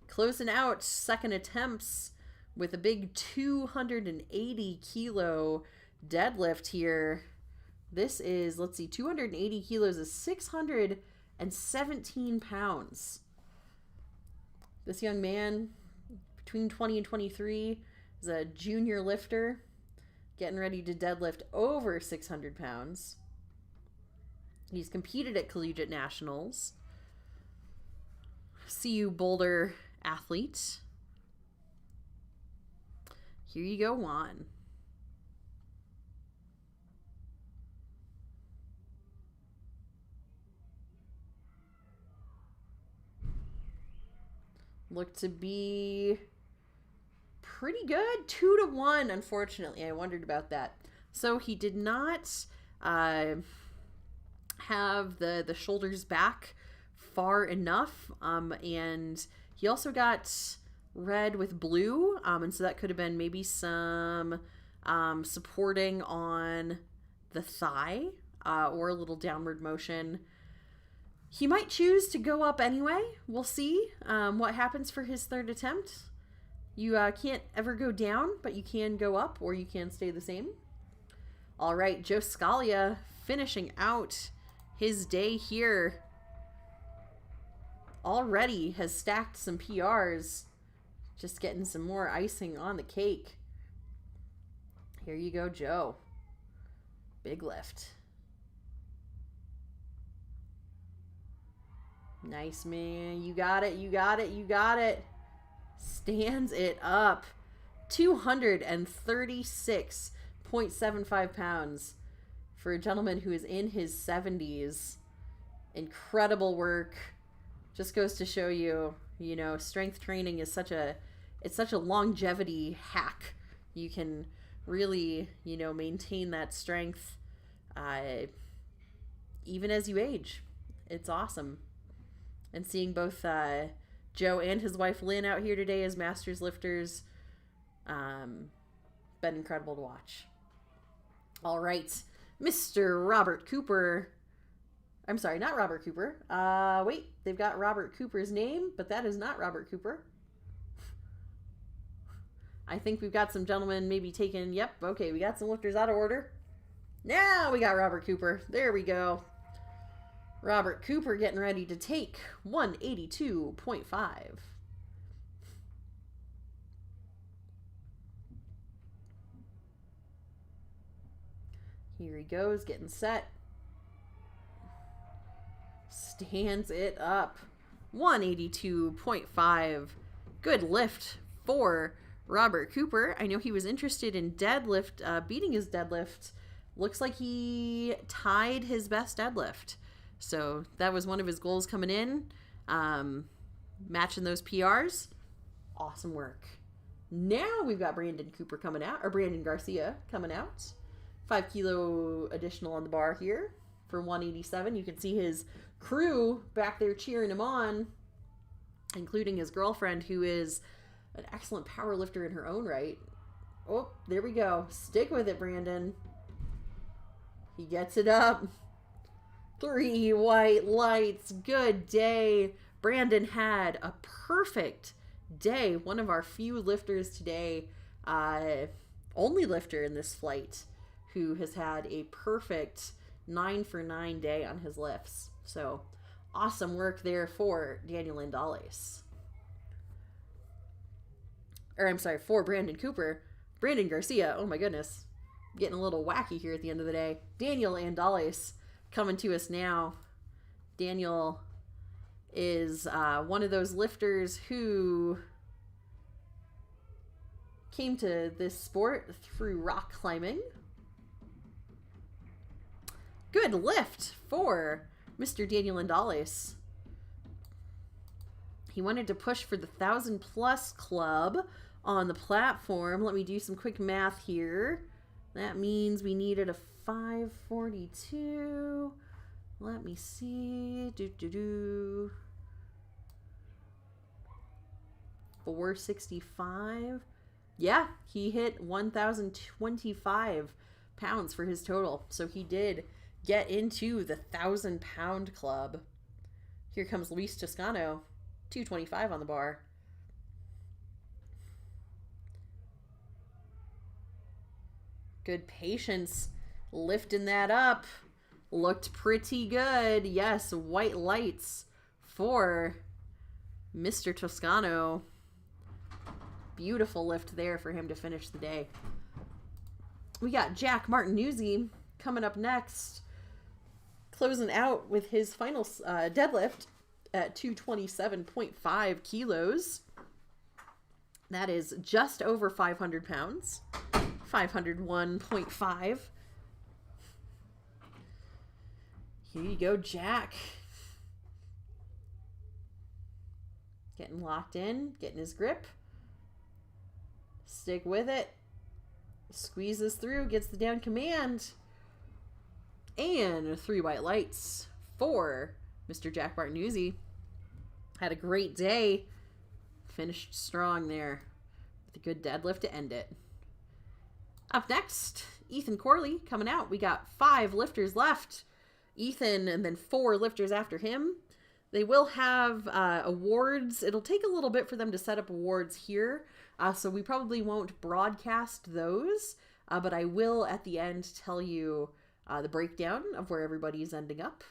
closing out second attempts with a big 280 kilo deadlift here. This is, let's see, 280 kilos is 617 pounds. This young man, between 20 and 23, is a junior lifter, getting ready to deadlift over 600 pounds. He's competed at collegiate nationals. CU Boulder athlete. Here you go, Juan. Looked to be pretty good. 2-1, unfortunately. I wondered about that. So he did not have the shoulders back far enough. And he also got red with blue. And so that could have been maybe some supporting on the thigh or a little downward motion. He might choose to go up anyway. We'll see what happens for his third attempt. You can't ever go down, but you can go up or you can stay the same. All right, Joe Scalia finishing out his day here. Already has stacked some PRs. Just getting some more icing on the cake. Here you go, Joe. Big lift. Nice, man. You got it. You got it. You got it. Stands it up. 236.75 pounds for a gentleman who is in his 70s. Incredible work. Just goes to show you, you know, strength training is such a longevity hack. You can really, you know, maintain that strength even as you age. It's awesome. And seeing both Joe and his wife Lynn out here today as masters lifters, been incredible to watch. All right, Mr. Robert Cooper. I'm sorry, not Robert Cooper. Wait, they've got Robert Cooper's name, but that is not Robert Cooper. I think we've got some gentlemen maybe taking, yep, okay, we got some lifters out of order. Now we got Robert Cooper. There we go. Robert Cooper getting ready to take 182.5. Here he goes, getting set. Stands it up. 182.5. Good lift for Robert Cooper. I know he was interested in deadlift, beating his deadlift. Looks like he tied his best deadlift. So that was one of his goals coming in, matching those PRs. Awesome work. Now we've got Brandon Garcia coming out. 5 kilo additional on the bar here for 187. You can see his crew back there cheering him on, including his girlfriend, who is an excellent power lifter in her own right. Oh, there we go. Stick with it, Brandon. He gets it up. 3 white lights. Good day. Brandon had a perfect day. One of our few lifters today, only lifter in this flight, who has had a perfect 9 for 9 day on his lifts. So awesome work there for Daniel Andales. Or I'm sorry, for Brandon Cooper. Brandon Garcia, oh my goodness. Getting a little wacky here at the end of the day. Daniel Andales coming to us now. Daniel is one of those lifters who came to this sport through rock climbing. Good lift for Mr. Daniel Andales. He wanted to push for the 1,000+ club on the platform. Let me do some quick math here. That means we needed a 542. Let me see. 465. Yeah, he hit 1,025 pounds for his total. So he did get into the 1,000-pound club. Here comes Luis Toscano, 225 on the bar. Good patience, lifting that up. Looked pretty good. Yes, white lights for Mr. Toscano. Beautiful lift there for him to finish the day. We got Jack Martinuzzi coming up next, closing out with his final deadlift at 227.5 kilos. That is just over 500 pounds. 501.5. Here you go, Jack. Getting locked in, getting his grip. Stick with it. Squeezes through, gets the down command. And 3 white lights for Mr. Jack Martinuzzi. Had a great day. Finished strong there with a good deadlift to end it. Up next, Ethan Corley coming out. We got 5 lifters left. Ethan and then 4 lifters after him. They will have awards. It'll take a little bit for them to set up awards here, so we probably won't broadcast those, but I will at the end tell you the breakdown of where everybody's ending up.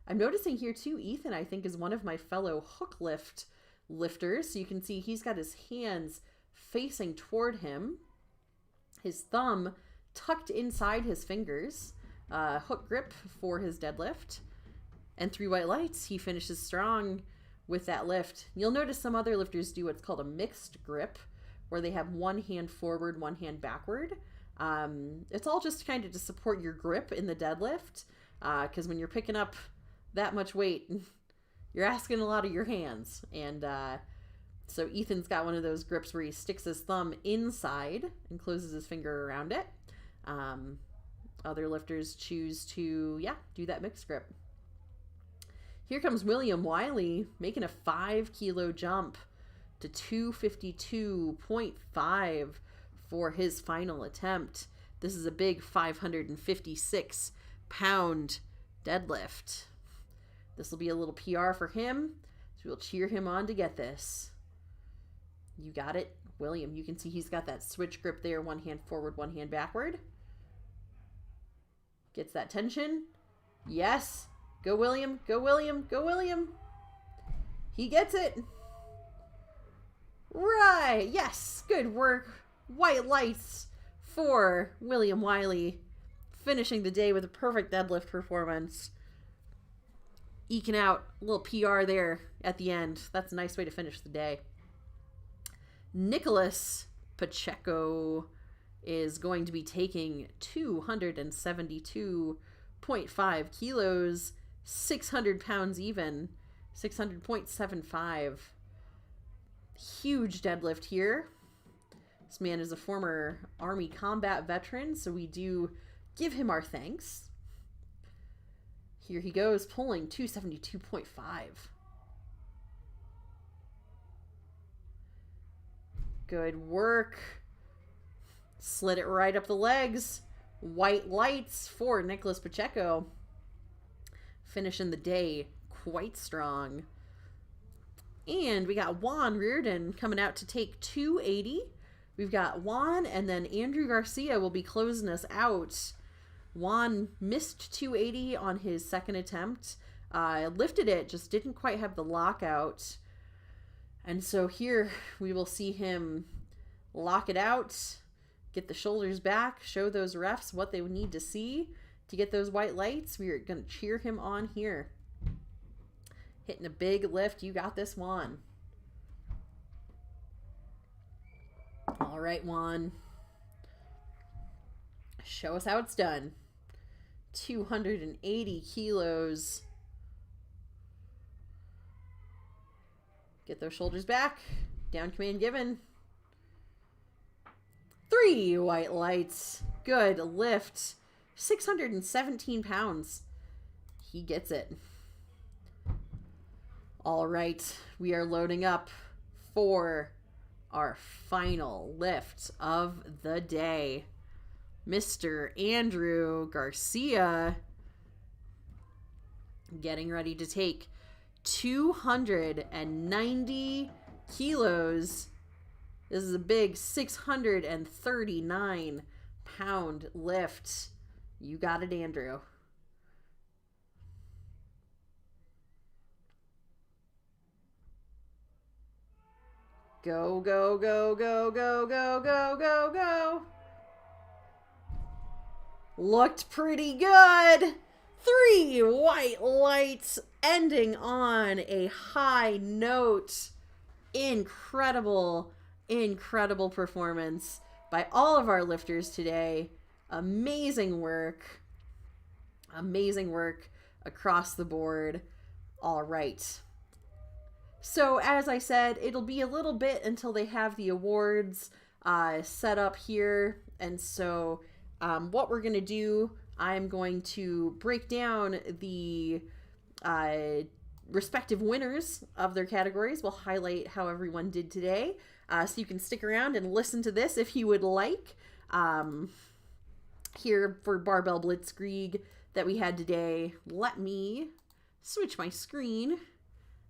I'm noticing here too, Ethan, I think, is one of my fellow hook lift lifters. So you can see he's got his hands facing toward him, his thumb tucked inside his fingers, hook grip for his deadlift, and 3 white lights. He finishes strong with that lift. You'll notice some other lifters do what's called a mixed grip, where they have one hand forward, one hand backward. It's all just kind of to support your grip in the deadlift, because when you're picking up that much weight, you're asking a lot of your hands. And so Ethan's got one of those grips where he sticks his thumb inside and closes his finger around it. Other lifters choose to, do that mixed grip. Here comes William Wiley making a 5-kilo jump to 252.5 for his final attempt. This is a big 556-pound deadlift. This will be a little PR for him, so we'll cheer him on to get this. You got it, William. You can see he's got that switch grip there, one hand forward, one hand backward. Gets that tension. Yes. Go, William. Go, William. Go, William. He gets it. Right. Yes. Good work. White lights for William Wiley. Finishing the day with a perfect deadlift performance. Eking out a little PR there at the end. That's a nice way to finish the day. Nicholas Pacheco is going to be taking 272.5 kilos, 600 pounds even, 600.75. Huge deadlift here. This man is a former Army combat veteran, so we do give him our thanks. Here he goes, pulling 272.5. Good work. Slid it right up the legs. White lights for Nicholas Pacheco. Finishing the day quite strong. And we got Juan Reardon coming out to take 280. We've got Juan, and then Andrew Garcia will be closing us out. Juan missed 280 on his second attempt. Lifted it, just didn't quite have the lockout. And so here we will see him lock it out, get the shoulders back, show those refs what they would need to see to get those white lights. We are going to cheer him on here. Hitting a big lift. You got this, Juan. All right, Juan. Show us how it's done. 280 kilos. Get those shoulders back. Down command given. 3 white lights. Good lift. 617 pounds. He gets it. All right. We are loading up for our final lift of the day. Mr. Andrew Garcia getting ready to take 290 kilos. This is a big 639-pound lift. You got it, Andrew. Go, go, go, go, go, go, go, go, go. Looked pretty good. 3 white lights ending on a high note. Incredible, incredible performance by all of our lifters today. Amazing work. Amazing work across the board. All right. So as I said, it'll be a little bit until they have the awards set up here. And so what we're going to do, I'm going to break down the respective winners of their categories. We'll highlight how everyone did today. So you can stick around and listen to this if you would like. Here for Barbell Blitzkrieg that we had today, let me switch my screen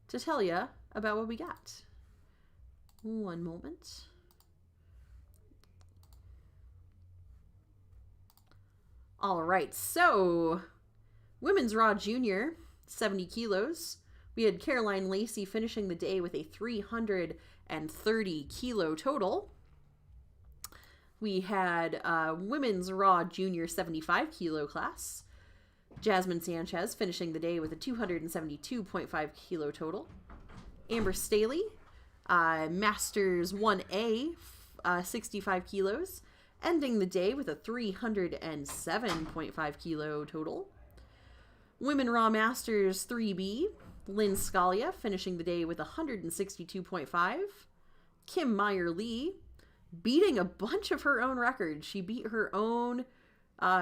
to tell you about what we got. One moment. All right, so Women's Raw Junior, 70 kilos. We had Caroline Lacey finishing the day with a 330 kilo total. We had Women's Raw Junior 75 kilo class. Jasmine Sanchez finishing the day with a 272.5 kilo total. Amber Staley, Masters 1A, 65 kilos, ending the day with a 307.5 kilo total. Women Raw Masters 3B, Lynn Scalia finishing the day with 162.5. Kim Meyer-Lee beating a bunch of her own records. She beat her own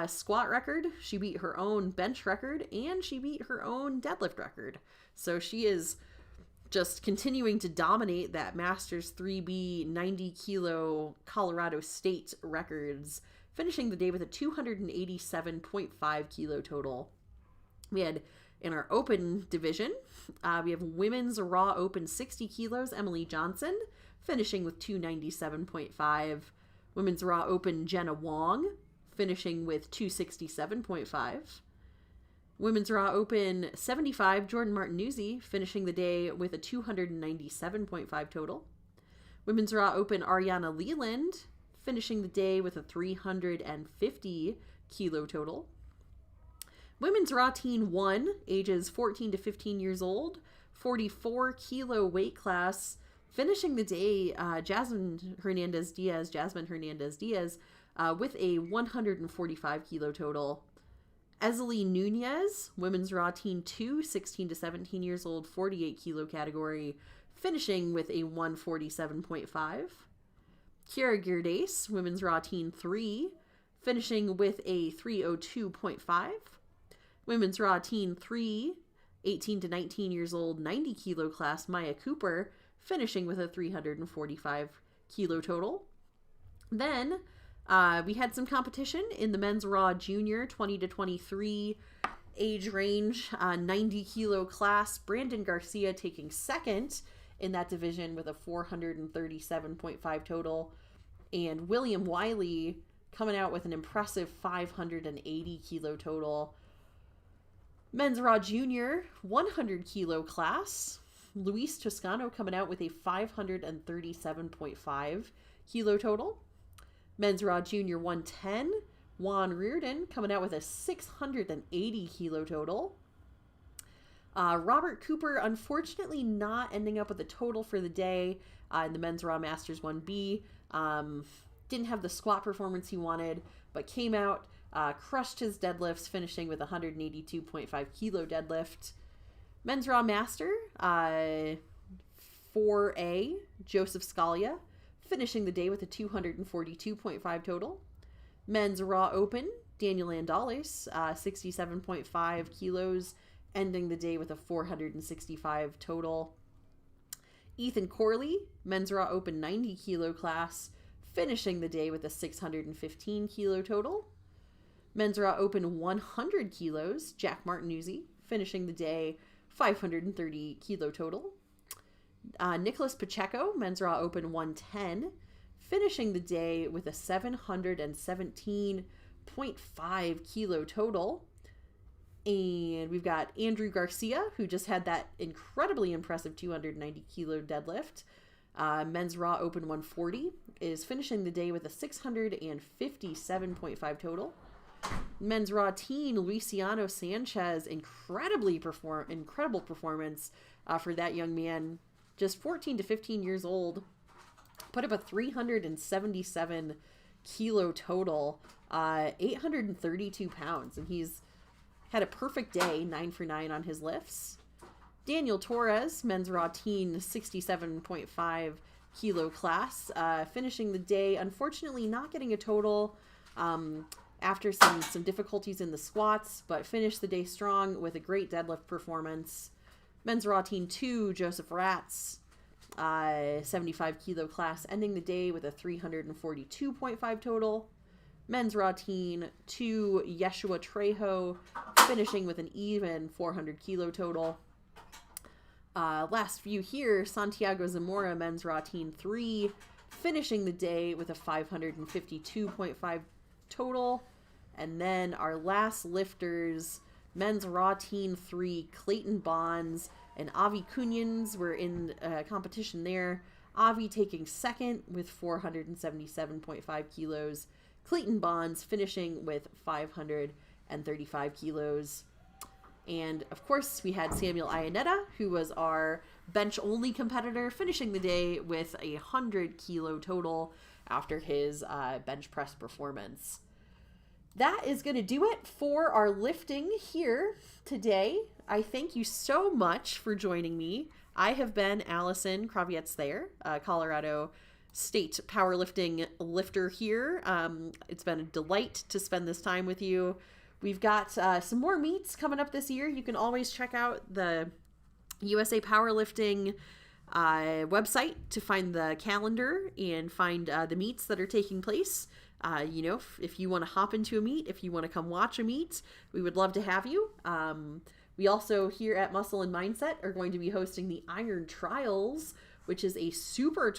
squat record, she beat her own bench record, and she beat her own deadlift record. So she is just continuing to dominate that Masters 3B 90 kilo Colorado State records, finishing the day with a 287.5 kilo total. We had in our open division, we have Women's Raw Open 60 kilos, Emily Johnson, finishing with 297.5. Women's Raw Open Jenna Wong, finishing with 267.5. Women's Raw Open 75, Jordan Martinuzzi, finishing the day with a 297.5 total. Women's Raw Open Ariana Leland, finishing the day with a 350 kilo total. Women's Raw Teen 1, ages 14 to 15 years old, 44 kilo weight class, finishing the day, Jasmine Hernandez Diaz, with a 145 kilo total. Esley Nunez, Women's Raw Teen 2, 16 to 17 years old, 48 kilo category, finishing with a 147.5. Kiara Girdes, Women's Raw Teen 3, finishing with a 302.5. Women's Raw Teen 3, 18 to 19 years old, 90 kilo class, Maya Cooper, finishing with a 345 kilo total. Then we had some competition in the Men's Raw Junior 20 to 23 age range, 90 kilo class. Brandon Garcia taking second in that division with a 437.5 total. And William Wiley coming out with an impressive 580 kilo total. Men's Raw Junior 100 kilo class. Luis Toscano coming out with a 537.5 kilo total. Men's Raw Junior 110, Juan Reardon coming out with a 680 kilo total. Robert Cooper, unfortunately not ending up with a total for the day in the Men's Raw Masters 1B. Didn't have the squat performance he wanted, but came out, crushed his deadlifts, finishing with 182.5 kilo deadlift. Men's Raw Master 4A, Joseph Scalia, finishing the day with a 242.5 total. Men's Raw Open, Daniel Andales, 67.5 kilos, ending the day with a 465 total. Ethan Corley, men's raw open 90 kilo class, finishing the day with a 615 kilo total. Men's raw open 100 kilos, Jack Martinuzzi, finishing the day 530 kilo total. Nicholas Pacheco, men's raw open 110, finishing the day with a 717.5 kilo total. And we've got Andrew Garcia, who just had that incredibly impressive 290 kilo deadlift. Men's raw open 140 is finishing the day with a 657.5 total. Men's raw teen Luciano Sanchez, incredible performance for that young man, just 14 to 15 years old, put up a 377 kilo total, 832 pounds, and he's had a perfect day, 9 for 9 on his lifts. Daniel Torres, men's raw teen, 67.5 kilo class, finishing the day, unfortunately not getting a total after some difficulties in the squats, but finished the day strong with a great deadlift performance. Men's raw teen 2, Joseph Ratz, 75 kilo class, ending the day with a 342.5 total. Men's raw teen 2, Yeshua Trejo, finishing with an even 400 kilo total. Last few here, Santiago Zamora, men's raw teen 3, finishing the day with a 552.5 total. And then our last lifters, men's raw teen 3, Clayton Bonds and Avi Kunyans were in competition there. Avi taking second with 477.5 kilos. Clayton Bonds finishing with 535 kilos. And of course, we had Samuel Iannetta, who was our bench-only competitor, finishing the day with a 100 kilo total after his bench press performance. That is going to do it for our lifting here today. I thank you so much for joining me. I have been Allison Kravietz-Thayer, Colorado State powerlifting lifter here. It's been a delight to spend this time with you. We've got some more meets coming up this year. You can always check out the USA Powerlifting website to find the calendar and find the meets that are taking place. If you want to hop into a meet, if you want to come watch a meet, we would love to have you. We also here at Muscle and Mindset are going to be hosting the Iron Trials, which is a super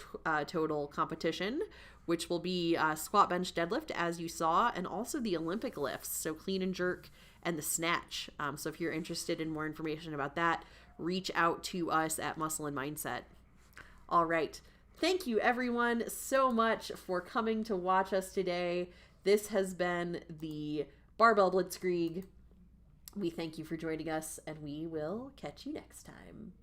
total competition, which will be squat, bench, deadlift, as you saw, and also the Olympic lifts, so clean and jerk and the snatch. So if you're interested in more information about that, reach out to us at Muscle and Mindset. All right. Thank you, everyone, so much for coming to watch us today. This has been the Barbell Blitzkrieg. We thank you for joining us, and we will catch you next time.